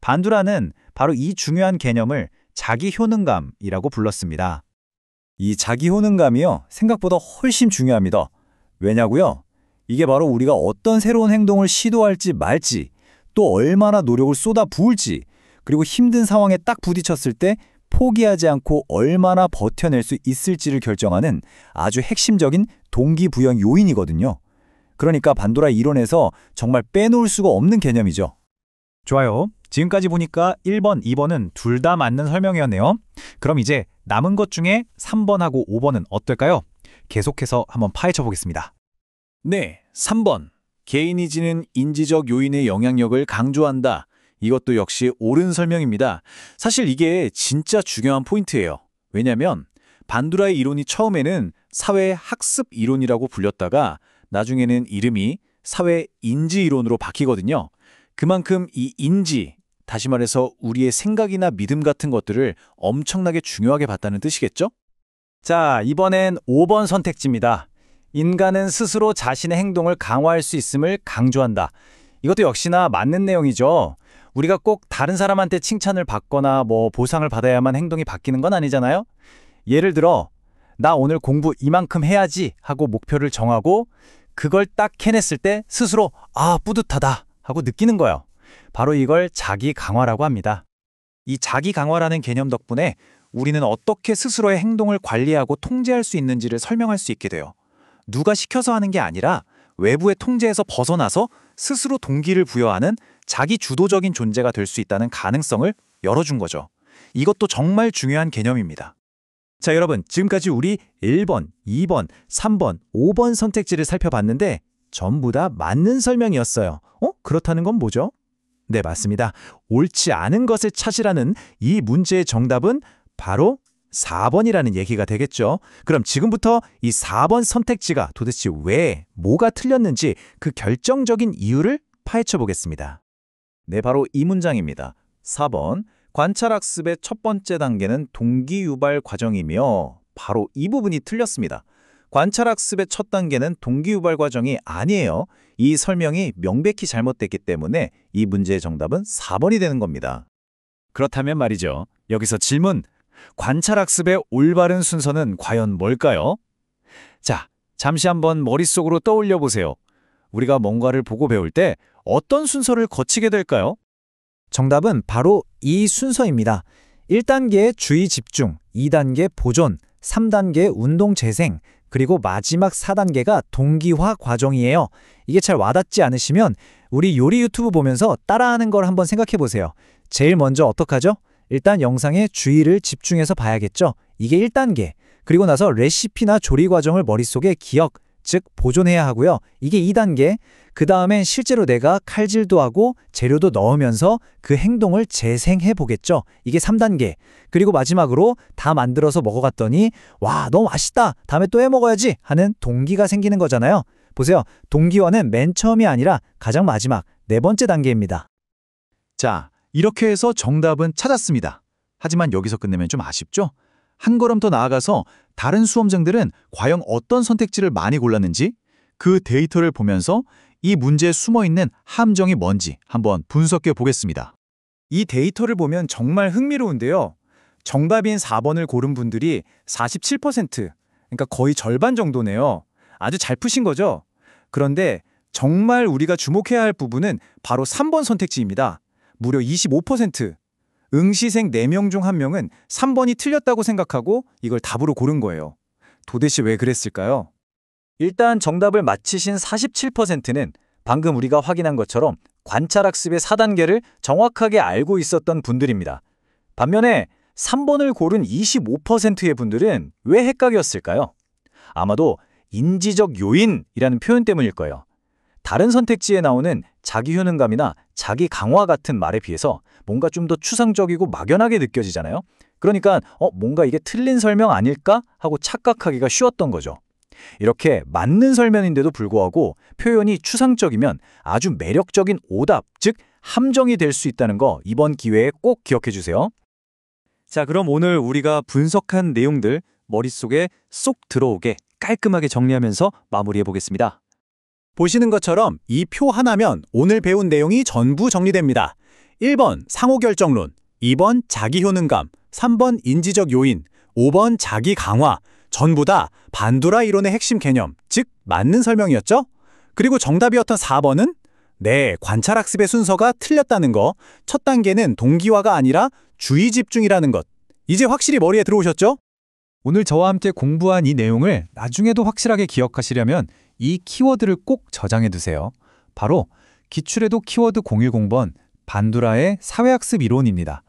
반두라는 바로 이 중요한 개념을 자기 효능감이라고 불렀습니다. 이 자기 효능감이요, 생각보다 훨씬 중요합니다. 왜냐고요? 이게 바로 우리가 어떤 새로운 행동을 시도할지 말지, 또 얼마나 노력을 쏟아 부을지, 그리고 힘든 상황에 딱 부딪혔을 때 포기하지 않고 얼마나 버텨낼 수 있을지를 결정하는 아주 핵심적인 동기부여 요인이거든요. 그러니까 반두라 이론에서 정말 빼놓을 수가 없는 개념이죠. 좋아요. 지금까지 보니까 1번, 2번은 둘 다 맞는 설명이었네요. 그럼 이제 남은 것 중에 3번하고 5번은 어떨까요? 계속해서 한번 파헤쳐 보겠습니다. 네, 3번. 개인이 지닌 인지적 요인의 영향력을 강조한다. 이것도 역시 옳은 설명입니다. 사실 이게 진짜 중요한 포인트예요. 왜냐면 반두라의 이론이 처음에는 사회학습 이론이라고 불렸다가 나중에는 이름이 사회인지 이론으로 바뀌거든요. 그만큼 이 인지, 다시 말해서 우리의 생각이나 믿음 같은 것들을 엄청나게 중요하게 봤다는 뜻이겠죠? 자, 이번엔 5번 선택지입니다. 인간은 스스로 자신의 행동을 강화할 수 있음을 강조한다. 이것도 역시나 맞는 내용이죠. 우리가 꼭 다른 사람한테 칭찬을 받거나 보상을 받아야만 행동이 바뀌는 건 아니잖아요. 예를 들어 나 오늘 공부 이만큼 해야지 하고 목표를 정하고 그걸 딱 해냈을 때 스스로 뿌듯하다 하고 느끼는 거예요. 바로 이걸 자기 강화라고 합니다. 이 자기 강화라는 개념 덕분에 우리는 어떻게 스스로의 행동을 관리하고 통제할 수 있는지를 설명할 수 있게 돼요. 누가 시켜서 하는 게 아니라 외부의 통제에서 벗어나서 스스로 동기를 부여하는 자기 주도적인 존재가 될 수 있다는 가능성을 열어준 거죠. 이것도 정말 중요한 개념입니다.
자, 여러분, 지금까지 우리 1번, 2번, 3번, 5번 선택지를 살펴봤는데 전부 다 맞는 설명이었어요. 그렇다는 건 뭐죠? 네, 맞습니다. 옳지 않은 것을 찾으라는 이 문제의 정답은 바로 4번이라는 얘기가 되겠죠. 그럼 지금부터 이 4번 선택지가 도대체 왜, 뭐가 틀렸는지 그 결정적인 이유를 파헤쳐 보겠습니다.
네, 바로 이 문장입니다. 4번. 관찰학습의 첫 번째 단계는 동기유발 과정이며 바로 이 부분이 틀렸습니다. 관찰학습의 첫 단계는 동기유발 과정이 아니에요. 이 설명이 명백히 잘못됐기 때문에 이 문제의 정답은 4번이 되는 겁니다.
그렇다면 말이죠. 여기서 질문. 관찰학습의 올바른 순서는 과연 뭘까요? 자, 잠시 한번 머릿속으로 떠올려 보세요. 우리가 뭔가를 보고 배울 때 어떤 순서를 거치게 될까요?
정답은 바로 이 순서입니다. 1단계 주의 집중, 2단계 보존, 3단계 운동 재생, 그리고 마지막 4단계가 동기화 과정이에요. 이게 잘 와닿지 않으시면 우리 요리 유튜브 보면서 따라하는 걸 한번 생각해 보세요. 제일 먼저 어떡하죠? 일단 영상에 주의를 집중해서 봐야겠죠. 이게 1단계. 그리고 나서 레시피나 조리 과정을 머릿속에 기억, 즉 보존해야 하고요. 이게 2단계. 그 다음엔 실제로 내가 칼질도 하고 재료도 넣으면서 그 행동을 재생해 보겠죠. 이게 3단계. 그리고 마지막으로 다 만들어서 먹어갔더니 와, 너무 맛있다. 다음에 또 해 먹어야지 하는 동기가 생기는 거잖아요. 보세요. 동기화는 맨 처음이 아니라 가장 마지막, 네 번째 단계입니다.
자, 이렇게 해서 정답은 찾았습니다. 하지만 여기서 끝내면 좀 아쉽죠? 한 걸음 더 나아가서 다른 수험생들은 과연 어떤 선택지를 많이 골랐는지 그 데이터를 보면서 이 문제에 숨어있는 함정이 뭔지 한번 분석해 보겠습니다.
이 데이터를 보면 정말 흥미로운데요. 정답인 4번을 고른 분들이 47%, 그러니까 거의 절반 정도네요. 아주 잘 푸신 거죠? 그런데 정말 우리가 주목해야 할 부분은 바로 3번 선택지입니다. 무려 25%. 응시생 4명 중 1명은 3번이 틀렸다고 생각하고 이걸 답으로 고른 거예요. 도대체 왜 그랬을까요?
일단 정답을 맞히신 47%는 방금 우리가 확인한 것처럼 관찰학습의 4단계를 정확하게 알고 있었던 분들입니다. 반면에 3번을 고른 25%의 분들은 왜 헷갈렸을까요? 아마도 인지적 요인이라는 표현 때문일 거예요. 다른 선택지에 나오는 자기 효능감이나 자기 강화 같은 말에 비해서 뭔가 좀 더 추상적이고 막연하게 느껴지잖아요. 그러니까 뭔가 이게 틀린 설명 아닐까 하고 착각하기가 쉬웠던 거죠. 이렇게 맞는 설명인데도 불구하고 표현이 추상적이면 아주 매력적인 오답, 즉 함정이 될 수 있다는 거 이번 기회에 꼭 기억해 주세요.
자, 그럼 오늘 우리가 분석한 내용들 머릿속에 쏙 들어오게 깔끔하게 정리하면서 마무리해 보겠습니다.
보시는 것처럼 이 표 하나면 오늘 배운 내용이 전부 정리됩니다. 1번 상호결정론, 2번 자기효능감, 3번 인지적 요인, 5번 자기 강화, 전부 다 반두라 이론의 핵심 개념, 즉 맞는 설명이었죠? 그리고 정답이었던 4번은 네, 관찰학습의 순서가 틀렸다는 거, 첫 단계는 동기화가 아니라 주의 집중이라는 것. 이제 확실히 머리에 들어오셨죠?
오늘 저와 함께 공부한 이 내용을 나중에도 확실하게 기억하시려면 이 키워드를 꼭 저장해 두세요. 바로 기출에도 키워드 010번 반두라의 사회학습 이론입니다.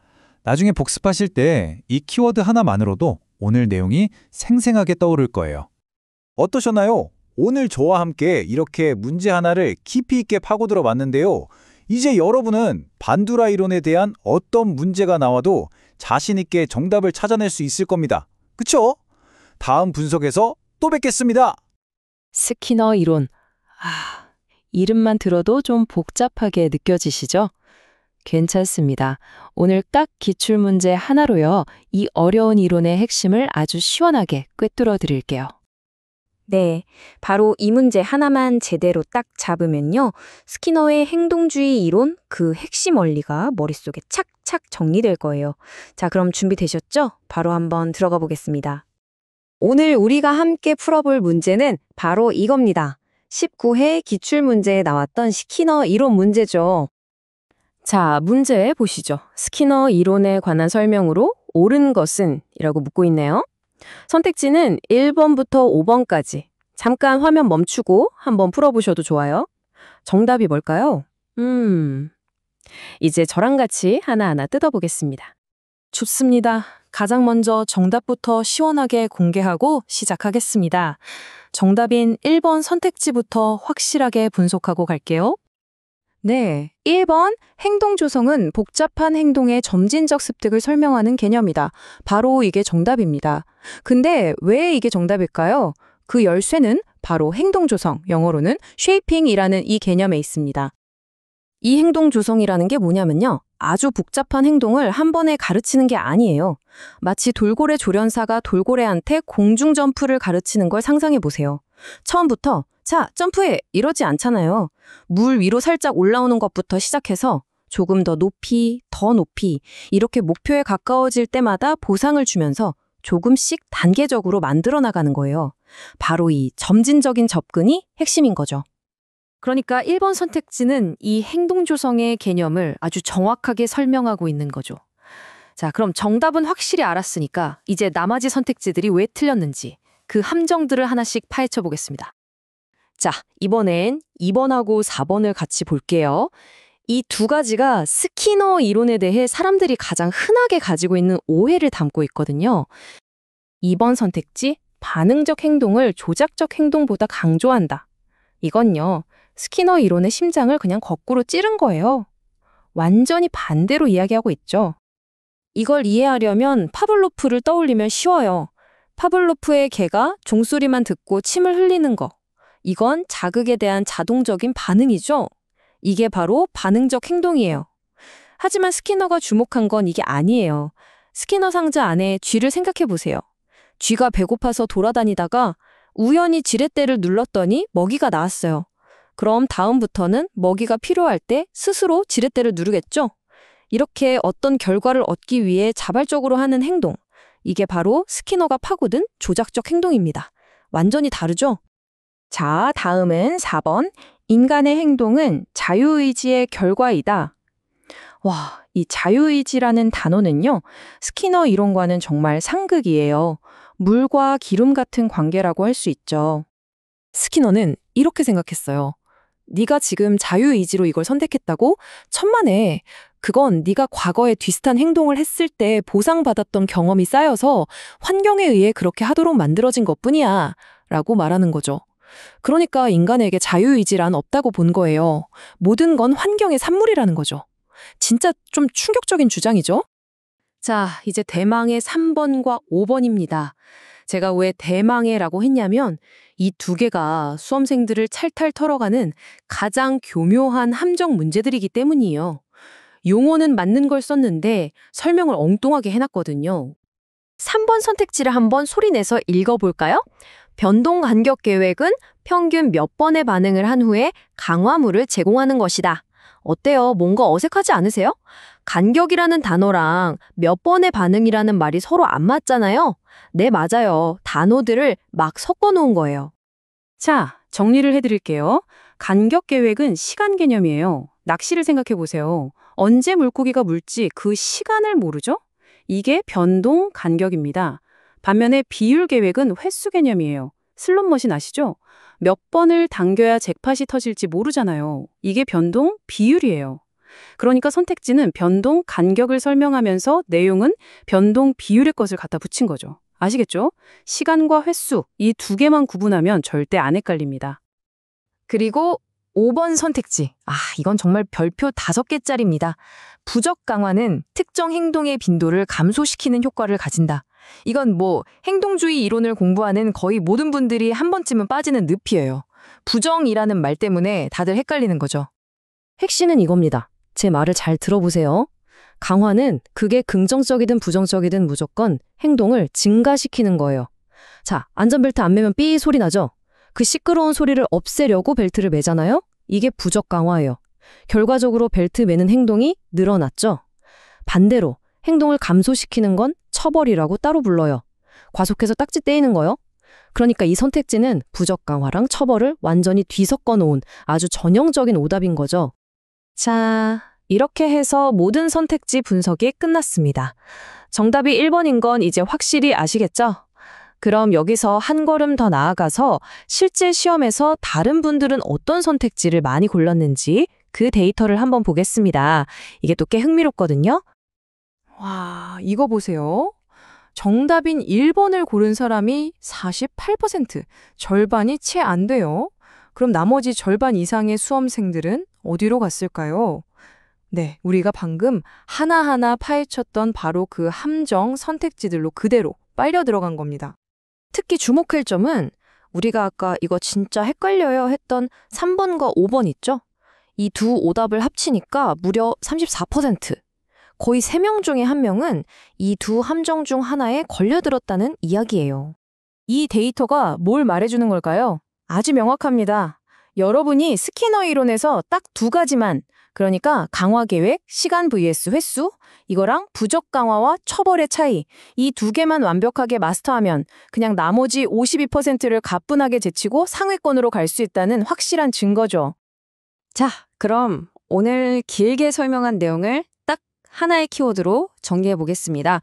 나중에 복습하실 때 이 키워드 하나만으로도 오늘 내용이 생생하게 떠오를 거예요.
어떠셨나요? 오늘 저와 함께 이렇게 문제 하나를 깊이 있게 파고들어 봤는데요. 이제 여러분은 반두라 이론에 대한 어떤 문제가 나와도 자신 있게 정답을 찾아낼 수 있을 겁니다. 그쵸? 다음 분석에서 또 뵙겠습니다.
스키너 이론. 이름만 들어도 좀 복잡하게 느껴지시죠? 괜찮습니다. 오늘 딱 기출문제 하나로요. 이 어려운 이론의 핵심을 아주 시원하게 꿰뚫어 드릴게요.
네, 바로 이 문제 하나만 제대로 딱 잡으면요. 스키너의 행동주의 이론 그 핵심 원리가 머릿속에 착착 정리될 거예요. 자, 그럼 준비되셨죠? 바로 한번 들어가 보겠습니다. 오늘 우리가 함께 풀어볼 문제는 바로 이겁니다. 19회 기출문제에 나왔던 스키너 이론 문제죠.
자, 문제 보시죠. 스키너 이론에 관한 설명으로 옳은 것은 이라고 묻고 있네요. 선택지는 1번부터 5번까지. 잠깐 화면 멈추고 한번 풀어보셔도 좋아요. 정답이 뭘까요? 이제 저랑 같이 하나하나 뜯어보겠습니다.
좋습니다. 가장 먼저 정답부터 시원하게 공개하고 시작하겠습니다. 정답인 1번 선택지부터 확실하게 분석하고 갈게요. 네, 1번 행동 조성은 복잡한 행동의 점진적 습득을 설명하는 개념이다. 바로 이게 정답입니다. 근데 왜 이게 정답일까요? 그 열쇠는 바로 행동 조성, 영어로는 쉐이핑이라는 이 개념에 있습니다. 이 행동 조성이라는 게 뭐냐면요. 아주 복잡한 행동을 한 번에 가르치는 게 아니에요. 마치 돌고래 조련사가 돌고래한테 공중 점프를 가르치는 걸 상상해 보세요. 처음부터 자, 점프해! 이러지 않잖아요. 물 위로 살짝 올라오는 것부터 시작해서 조금 더 높이, 더 높이 이렇게 목표에 가까워질 때마다 보상을 주면서 조금씩 단계적으로 만들어 나가는 거예요. 바로 이 점진적인 접근이 핵심인 거죠. 그러니까 1번 선택지는 이 행동 조성의 개념을 아주 정확하게 설명하고 있는 거죠. 자, 그럼 정답은 확실히 알았으니까 이제 나머지 선택지들이 왜 틀렸는지 그 함정들을 하나씩 파헤쳐 보겠습니다. 자, 이번엔 2번하고 4번을 같이 볼게요. 이 두 가지가 스키너 이론에 대해 사람들이 가장 흔하게 가지고 있는 오해를 담고 있거든요. 2번 선택지, 반응적 행동을 조작적 행동보다 강조한다. 이건요, 스키너 이론의 심장을 그냥 거꾸로 찌른 거예요. 완전히 반대로 이야기하고 있죠. 이걸 이해하려면 파블로프를 떠올리면 쉬워요. 파블로프의 개가 종소리만 듣고 침을 흘리는 거. 이건 자극에 대한 자동적인 반응이죠. 이게 바로 반응적 행동이에요. 하지만 스키너가 주목한 건 이게 아니에요. 스키너 상자 안에 쥐를 생각해 보세요. 쥐가 배고파서 돌아다니다가 우연히 지렛대를 눌렀더니 먹이가 나왔어요. 그럼 다음부터는 먹이가 필요할 때 스스로 지렛대를 누르겠죠? 이렇게 어떤 결과를 얻기 위해 자발적으로 하는 행동. 이게 바로 스키너가 파고든 조작적 행동입니다. 완전히 다르죠? 자, 다음은 4번. 인간의 행동은 자유의지의 결과이다. 와, 이 자유의지라는 단어는요, 스키너 이론과는 정말 상극이에요. 물과 기름 같은 관계라고 할 수 있죠. 스키너는 이렇게 생각했어요. 네가 지금 자유의지로 이걸 선택했다고? 천만에. 그건 네가 과거에 비슷한 행동을 했을 때 보상받았던 경험이 쌓여서 환경에 의해 그렇게 하도록 만들어진 것뿐이야. 라고 말하는 거죠. 그러니까 인간에게 자유의지란 없다고 본 거예요. 모든 건 환경의 산물이라는 거죠. 진짜 좀 충격적인 주장이죠? 자, 이제 대망의 3번과 5번입니다. 제가 왜 대망의라고 했냐면 이 두 개가 수험생들을 찰탈 털어가는 가장 교묘한 함정 문제들이기 때문이에요. 용어는 맞는 걸 썼는데 설명을 엉뚱하게 해놨거든요. 3번 선택지를 한번 소리내서 읽어볼까요? 변동 간격 계획은 평균 몇 번의 반응을 한 후에 강화물을 제공하는 것이다. 어때요? 뭔가 어색하지 않으세요? 간격이라는 단어랑 몇 번의 반응이라는 말이 서로 안 맞잖아요? 네, 맞아요. 단어들을 막 섞어 놓은 거예요. 자, 정리를 해드릴게요. 간격 계획은 시간 개념이에요. 낚시를 생각해 보세요. 언제 물고기가 물지 그 시간을 모르죠? 이게 변동 간격입니다. 반면에 비율 계획은 횟수 개념이에요. 슬롯머신 아시죠? 몇 번을 당겨야 잭팟이 터질지 모르잖아요. 이게 변동 비율이에요. 그러니까 선택지는 변동 간격을 설명하면서 내용은 변동 비율의 것을 갖다 붙인 거죠. 아시겠죠? 시간과 횟수, 이 두 개만 구분하면 절대 안 헷갈립니다. 그리고 5번 선택지. 이건 정말 별표 5개짜리입니다. 부적 강화는 특정 행동의 빈도를 감소시키는 효과를 가진다. 이건 행동주의 이론을 공부하는 거의 모든 분들이 한 번쯤은 빠지는 늪이에요. 부정이라는 말 때문에 다들 헷갈리는 거죠. 핵심은 이겁니다. 제 말을 잘 들어보세요. 강화는 그게 긍정적이든 부정적이든 무조건 행동을 증가시키는 거예요. 자, 안전벨트 안 매면 삐 소리 나죠? 그 시끄러운 소리를 없애려고 벨트를 매잖아요? 이게 부적 강화예요. 결과적으로 벨트 매는 행동이 늘어났죠? 반대로 행동을 감소시키는 건 처벌이라고 따로 불러요. 과속해서 딱지 떼이는 거요. 그러니까 이 선택지는 부적 강화랑 처벌을 완전히 뒤섞어 놓은 아주 전형적인 오답인 거죠. 자, 이렇게 해서 모든 선택지 분석이 끝났습니다. 정답이 1번인 건 이제 확실히 아시겠죠? 그럼 여기서 한 걸음 더 나아가서 실제 시험에서 다른 분들은 어떤 선택지를 많이 골랐는지 그 데이터를 한번 보겠습니다. 이게 또 꽤 흥미롭거든요.
와, 이거 보세요. 정답인 1번을 고른 사람이 48%, 절반이 채 안 돼요. 그럼 나머지 절반 이상의 수험생들은 어디로 갔을까요? 네, 우리가 방금 하나하나 파헤쳤던 바로 그 함정 선택지들로 그대로 빨려 들어간 겁니다. 특히 주목할 점은 우리가 아까 이거 진짜 헷갈려요 했던 3번과 5번 있죠? 이 두 오답을 합치니까 무려 34%. 거의 3명 중에 1명은 이 두 함정 중 하나에 걸려들었다는 이야기예요. 이 데이터가 뭘 말해주는 걸까요? 아주 명확합니다. 여러분이 스키너 이론에서 딱 2가지만, 그러니까 강화 계획, 시간 vs 횟수, 이거랑 부적 강화와 처벌의 차이, 이 2개만 완벽하게 마스터하면 그냥 나머지 52%를 가뿐하게 제치고 상위권으로 갈 수 있다는 확실한 증거죠.
자, 그럼 오늘 길게 설명한 내용을 딱 하나의 키워드로 정리해 보겠습니다.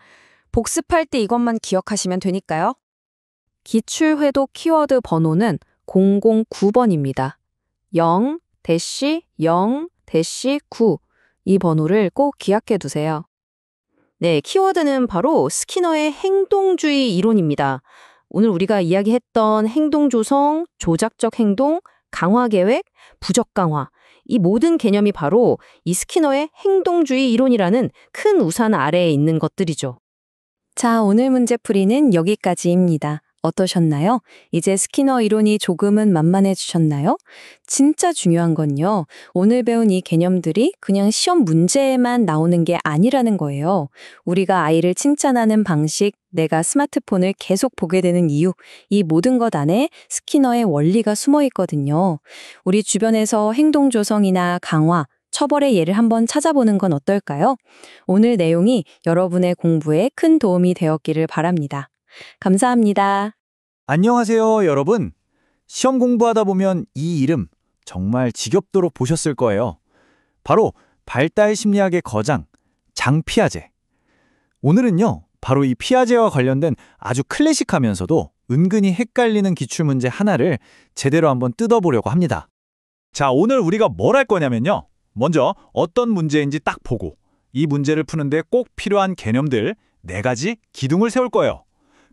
복습할 때 이것만 기억하시면 되니까요. 기출회독 키워드 번호는 009번입니다. 0-0-9 이 번호를 꼭 기억해 두세요. 네, 키워드는 바로 스키너의 행동주의 이론입니다. 오늘 우리가 이야기했던 행동 조성, 조작적 행동, 강화 계획, 부적 강화, 이 모든 개념이 바로 이 스키너의 행동주의 이론이라는 큰 우산 아래에 있는 것들이죠. 자, 오늘 문제풀이는 여기까지입니다. 어떠셨나요? 이제 스키너 이론이 조금은 만만해지셨나요? 진짜 중요한 건요, 오늘 배운 이 개념들이 그냥 시험 문제에만 나오는 게 아니라는 거예요. 우리가 아이를 칭찬하는 방식, 내가 스마트폰을 계속 보게 되는 이유, 이 모든 것 안에 스키너의 원리가 숨어 있거든요. 우리 주변에서 행동 조성이나 강화, 처벌의 예를 한번 찾아보는 건 어떨까요? 오늘 내용이 여러분의 공부에 큰 도움이 되었기를 바랍니다. 감사합니다.
안녕하세요, 여러분. 시험 공부하다 보면 이 이름 정말 지겹도록 보셨을 거예요. 바로 발달 심리학의 거장, 장 피아제. 오늘은요, 바로 이 피아제와 관련된 아주 클래식하면서도 은근히 헷갈리는 기출문제 하나를 제대로 한번 뜯어보려고 합니다. 자, 오늘 우리가 뭘 할 거냐면요. 먼저 어떤 문제인지 딱 보고 이 문제를 푸는데 꼭 필요한 개념들 4가지 기둥을 세울 거예요.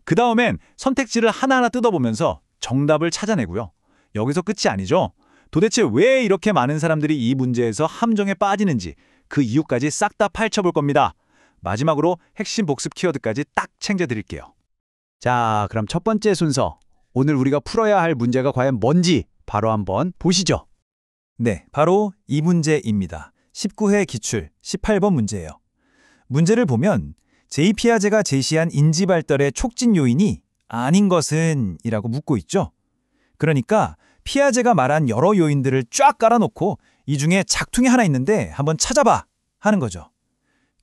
그 다음엔 선택지를 하나하나 뜯어보면서 정답을 찾아내고요. 여기서 끝이 아니죠. 도대체 왜 이렇게 많은 사람들이 이 문제에서 함정에 빠지는지 그 이유까지 싹 다 파헤쳐볼 겁니다. 마지막으로 핵심 복습 키워드까지 딱 챙겨드릴게요. 자, 그럼 첫 번째 순서. 오늘 우리가 풀어야 할 문제가 과연 뭔지 바로 한번 보시죠.
네, 바로 이 문제입니다. 19회 기출 18번 문제예요. 문제를 보면 제2피아제가 제시한 인지 발달의 촉진 요인이 아닌 것은 이라고 묻고 있죠. 그러니까 피아제가 말한 여러 요인들을 쫙 깔아놓고 이 중에 작퉁이 하나 있는데 한번 찾아봐 하는 거죠.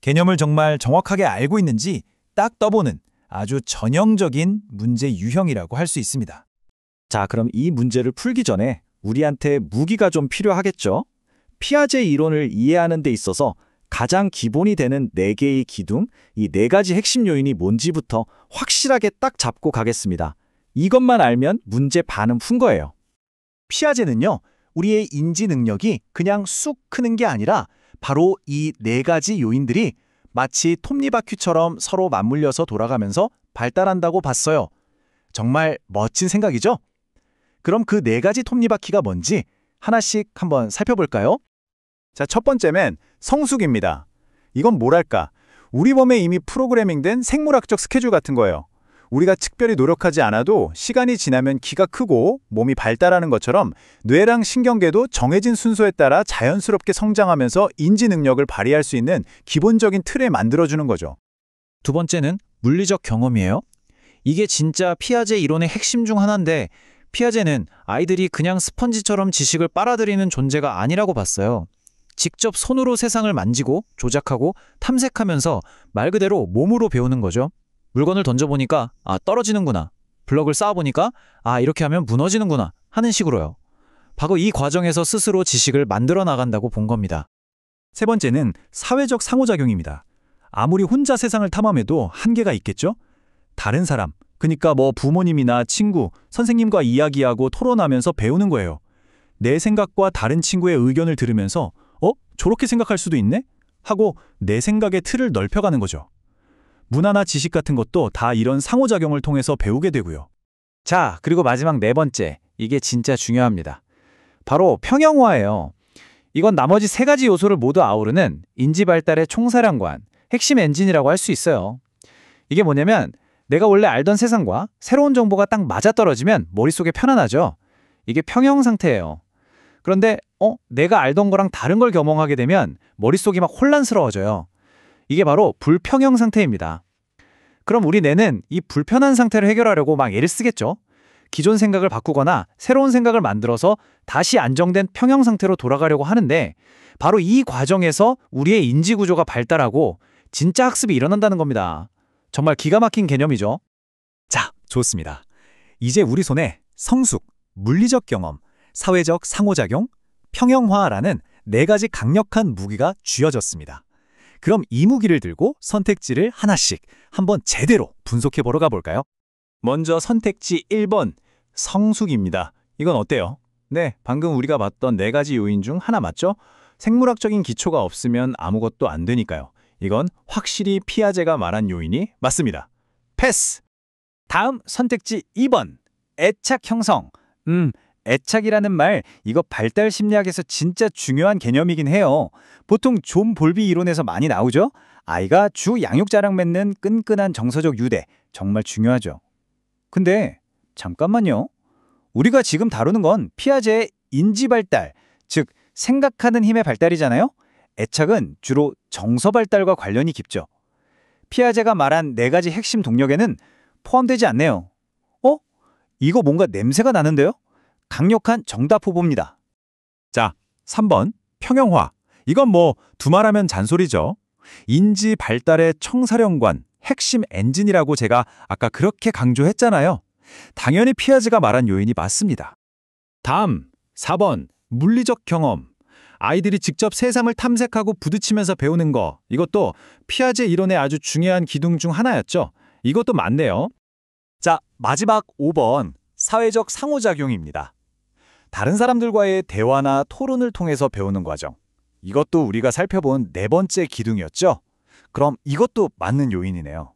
개념을 정말 정확하게 알고 있는지 딱 떠보는 아주 전형적인 문제 유형이라고 할 수 있습니다.
자, 그럼 이 문제를 풀기 전에 우리한테 무기가 좀 필요하겠죠? 피아제 이론을 이해하는 데 있어서 가장 기본이 되는 4개의 기둥, 이 4가지 핵심 요인이 뭔지부터 확실하게 딱 잡고 가겠습니다. 이것만 알면 문제 반은 푼 거예요. 피아제는요, 우리의 인지 능력이 그냥 쑥 크는 게 아니라 바로 이 4가지 요인들이 마치 톱니바퀴처럼 서로 맞물려서 돌아가면서 발달한다고 봤어요. 정말 멋진 생각이죠? 그럼 그 4가지 톱니바퀴가 뭔지 하나씩 한번 살펴볼까요? 자, 첫 번째는 성숙입니다. 이건 뭐랄까, 우리 몸에 이미 프로그래밍된 생물학적 스케줄 같은 거예요. 우리가 특별히 노력하지 않아도 시간이 지나면 키가 크고 몸이 발달하는 것처럼 뇌랑 신경계도 정해진 순서에 따라 자연스럽게 성장하면서 인지 능력을 발휘할 수 있는 기본적인 틀을 만들어주는 거죠.
두 번째는 물리적 경험이에요. 이게 진짜 피아제 이론의 핵심 중 하나인데 피아제는 아이들이 그냥 스펀지처럼 지식을 빨아들이는 존재가 아니라고 봤어요. 직접 손으로 세상을 만지고 조작하고 탐색하면서 말 그대로 몸으로 배우는 거죠. 물건을 던져보니까 아, 떨어지는구나. 블럭을 쌓아보니까 아, 이렇게 하면 무너지는구나 하는 식으로요. 바로 이 과정에서 스스로 지식을 만들어 나간다고 본 겁니다.
세 번째는 사회적 상호작용입니다. 아무리 혼자 세상을 탐험해도 한계가 있겠죠? 다른 사람, 그러니까 부모님이나 친구, 선생님과 이야기하고 토론하면서 배우는 거예요. 내 생각과 다른 친구의 의견을 들으면서 저렇게 생각할 수도 있네? 하고 내 생각의 틀을 넓혀가는 거죠.
문화나 지식 같은 것도 다 이런 상호작용을 통해서 배우게 되고요.
자, 그리고 마지막 네 번째. 이게 진짜 중요합니다. 바로 평형화예요. 이건 나머지 세 가지 요소를 모두 아우르는 인지 발달의 총사령관, 핵심 엔진이라고 할 수 있어요. 이게 뭐냐면 내가 원래 알던 세상과 새로운 정보가 딱 맞아떨어지면 머릿속에 편안하죠. 이게 평형 상태예요. 그런데 내가 알던 거랑 다른 걸 겸용하게 되면 머릿속이 막 혼란스러워져요. 이게 바로 불평형 상태입니다. 그럼 우리 뇌는 이 불편한 상태를 해결하려고 막 애를 쓰겠죠. 기존 생각을 바꾸거나 새로운 생각을 만들어서 다시 안정된 평형 상태로 돌아가려고 하는데 바로 이 과정에서 우리의 인지 구조가 발달하고 진짜 학습이 일어난다는 겁니다. 정말 기가 막힌 개념이죠.
자, 좋습니다. 이제 우리 손에 성숙, 물리적 경험, 사회적 상호작용, 평형화라는 네 가지 강력한 무기가 쥐어졌습니다. 그럼 이 무기를 들고 선택지를 하나씩 한번 제대로 분석해 보러 가볼까요?
먼저 선택지 1번, 성숙입니다. 이건 어때요? 네, 방금 우리가 봤던 네 가지 요인 중 하나 맞죠? 생물학적인 기초가 없으면 아무것도 안 되니까요. 이건 확실히 피아제가 말한 요인이 맞습니다. 패스! 다음 선택지 2번, 애착 형성. 애착이라는 말, 이거 발달 심리학에서 진짜 중요한 개념이긴 해요. 보통 존 볼비 이론에서 많이 나오죠? 아이가 주 양육자랑 맺는 끈끈한 정서적 유대, 정말 중요하죠. 근데 잠깐만요. 우리가 지금 다루는 건 피아제의 인지 발달, 즉 생각하는 힘의 발달이잖아요? 애착은 주로 정서 발달과 관련이 깊죠. 피아제가 말한 네 가지 핵심 동력에는 포함되지 않네요. 이거 뭔가 냄새가 나는데요? 강력한 정답 후보입니다.
자, 3번 평형화. 이건 뭐 두말하면 잔소리죠. 인지 발달의 청사령관, 핵심 엔진이라고 제가 아까 그렇게 강조했잖아요. 당연히 피아제가 말한 요인이 맞습니다. 다음 4번 물리적 경험. 아이들이 직접 세상을 탐색하고 부딪히면서 배우는 거. 이것도 피아제 이론의 아주 중요한 기둥 중 하나였죠. 이것도 맞네요.
자, 마지막 5번, 사회적 상호작용입니다. 다른 사람들과의 대화나 토론을 통해서 배우는 과정. 이것도 우리가 살펴본 네 번째 기둥이었죠? 그럼 이것도 맞는 요인이네요.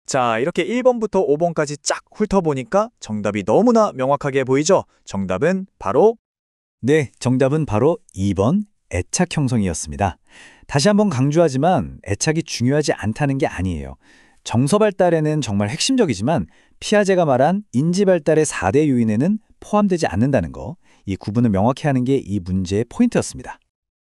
자, 이렇게 1번부터 5번까지 쫙 훑어보니까 정답이 너무나 명확하게 보이죠? 정답은 바로 네, 정답은 바로 2번 애착 형성이었습니다. 다시 한번 강조하지만 애착이 중요하지 않다는 게 아니에요. 정서 발달에는 정말 핵심적이지만 피아제가 말한 인지 발달의 4대 요인에는 포함되지 않는다는 거, 이 구분을 명확히 하는 게 이 문제의 포인트였습니다.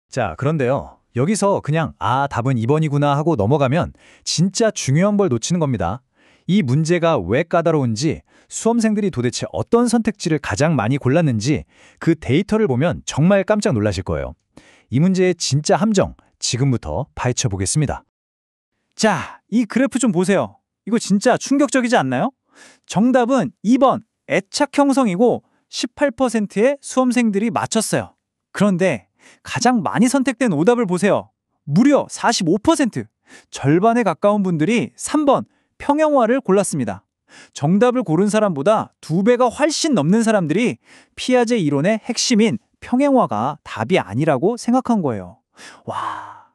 자, 그런데요. 여기서 그냥 답은 2번이구나 하고 넘어가면 진짜 중요한 걸 놓치는 겁니다. 이 문제가 왜 까다로운지, 수험생들이 도대체 어떤 선택지를 가장 많이 골랐는지 그 데이터를 보면 정말 깜짝 놀라실 거예요. 이 문제의 진짜 함정, 지금부터 파헤쳐 보겠습니다. 자, 이 그래프 좀 보세요. 이거 진짜 충격적이지 않나요? 정답은 2번 애착 형성이고 18%의 수험생들이 맞췄어요. 그런데 가장 많이 선택된 오답을 보세요. 무려 45%, 절반에 가까운 분들이 3번 평형화를 골랐습니다. 정답을 고른 사람보다 2배가 훨씬 넘는 사람들이 피아제 이론의 핵심인 평형화가 답이 아니라고 생각한 거예요. 와,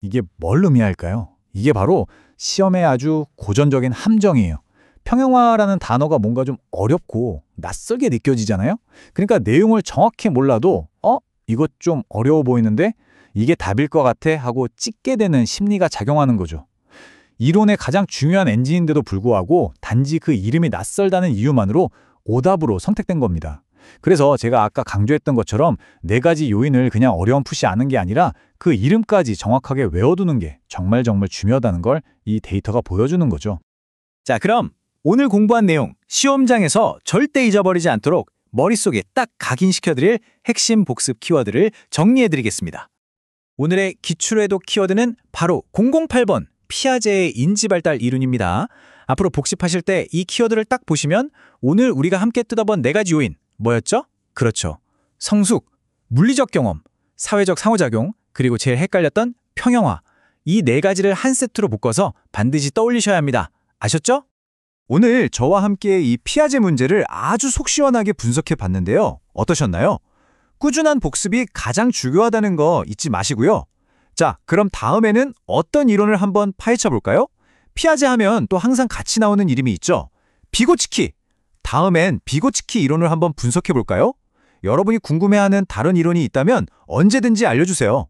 이게 뭘 의미할까요? 이게 바로 시험의 아주 고전적인 함정이에요. 평형화라는 단어가 뭔가 좀 어렵고 낯설게 느껴지잖아요? 그러니까 내용을 정확히 몰라도 이것 좀 어려워 보이는데 이게 답일 것 같아 하고 찍게 되는 심리가 작용하는 거죠. 이론의 가장 중요한 엔진인데도 불구하고 단지 그 이름이 낯설다는 이유만으로 오답으로 선택된 겁니다. 그래서 제가 아까 강조했던 것처럼 네 가지 요인을 그냥 어려움푸시 아는 게 아니라 그 이름까지 정확하게 외워두는 게 정말 중요하다는 걸 이 데이터가 보여주는 거죠. 자, 그럼 오늘 공부한 내용 시험장에서 절대 잊어버리지 않도록 머릿속에 딱 각인시켜드릴 핵심 복습 키워드를 정리해드리겠습니다. 오늘의 기출회독 키워드는 바로 008번 피아제의 인지발달 이론입니다. 앞으로 복습하실 때 이 키워드를 딱 보시면 오늘 우리가 함께 뜯어본 네 가지 요인 뭐였죠? 그렇죠. 성숙, 물리적 경험, 사회적 상호작용, 그리고 제일 헷갈렸던 평형화. 이 네 가지를 한 세트로 묶어서 반드시 떠올리셔야 합니다. 아셨죠? 오늘 저와 함께 이 피아제 문제를 아주 속 시원하게 분석해 봤는데요. 어떠셨나요? 꾸준한 복습이 가장 중요하다는 거 잊지 마시고요. 자, 그럼 다음에는 어떤 이론을 한번 파헤쳐 볼까요? 피아제 하면 또 항상 같이 나오는 이름이 있죠. 비고치키. 다음엔 비고치키 이론을 한번 분석해 볼까요? 여러분이 궁금해하는 다른 이론이 있다면 언제든지 알려주세요.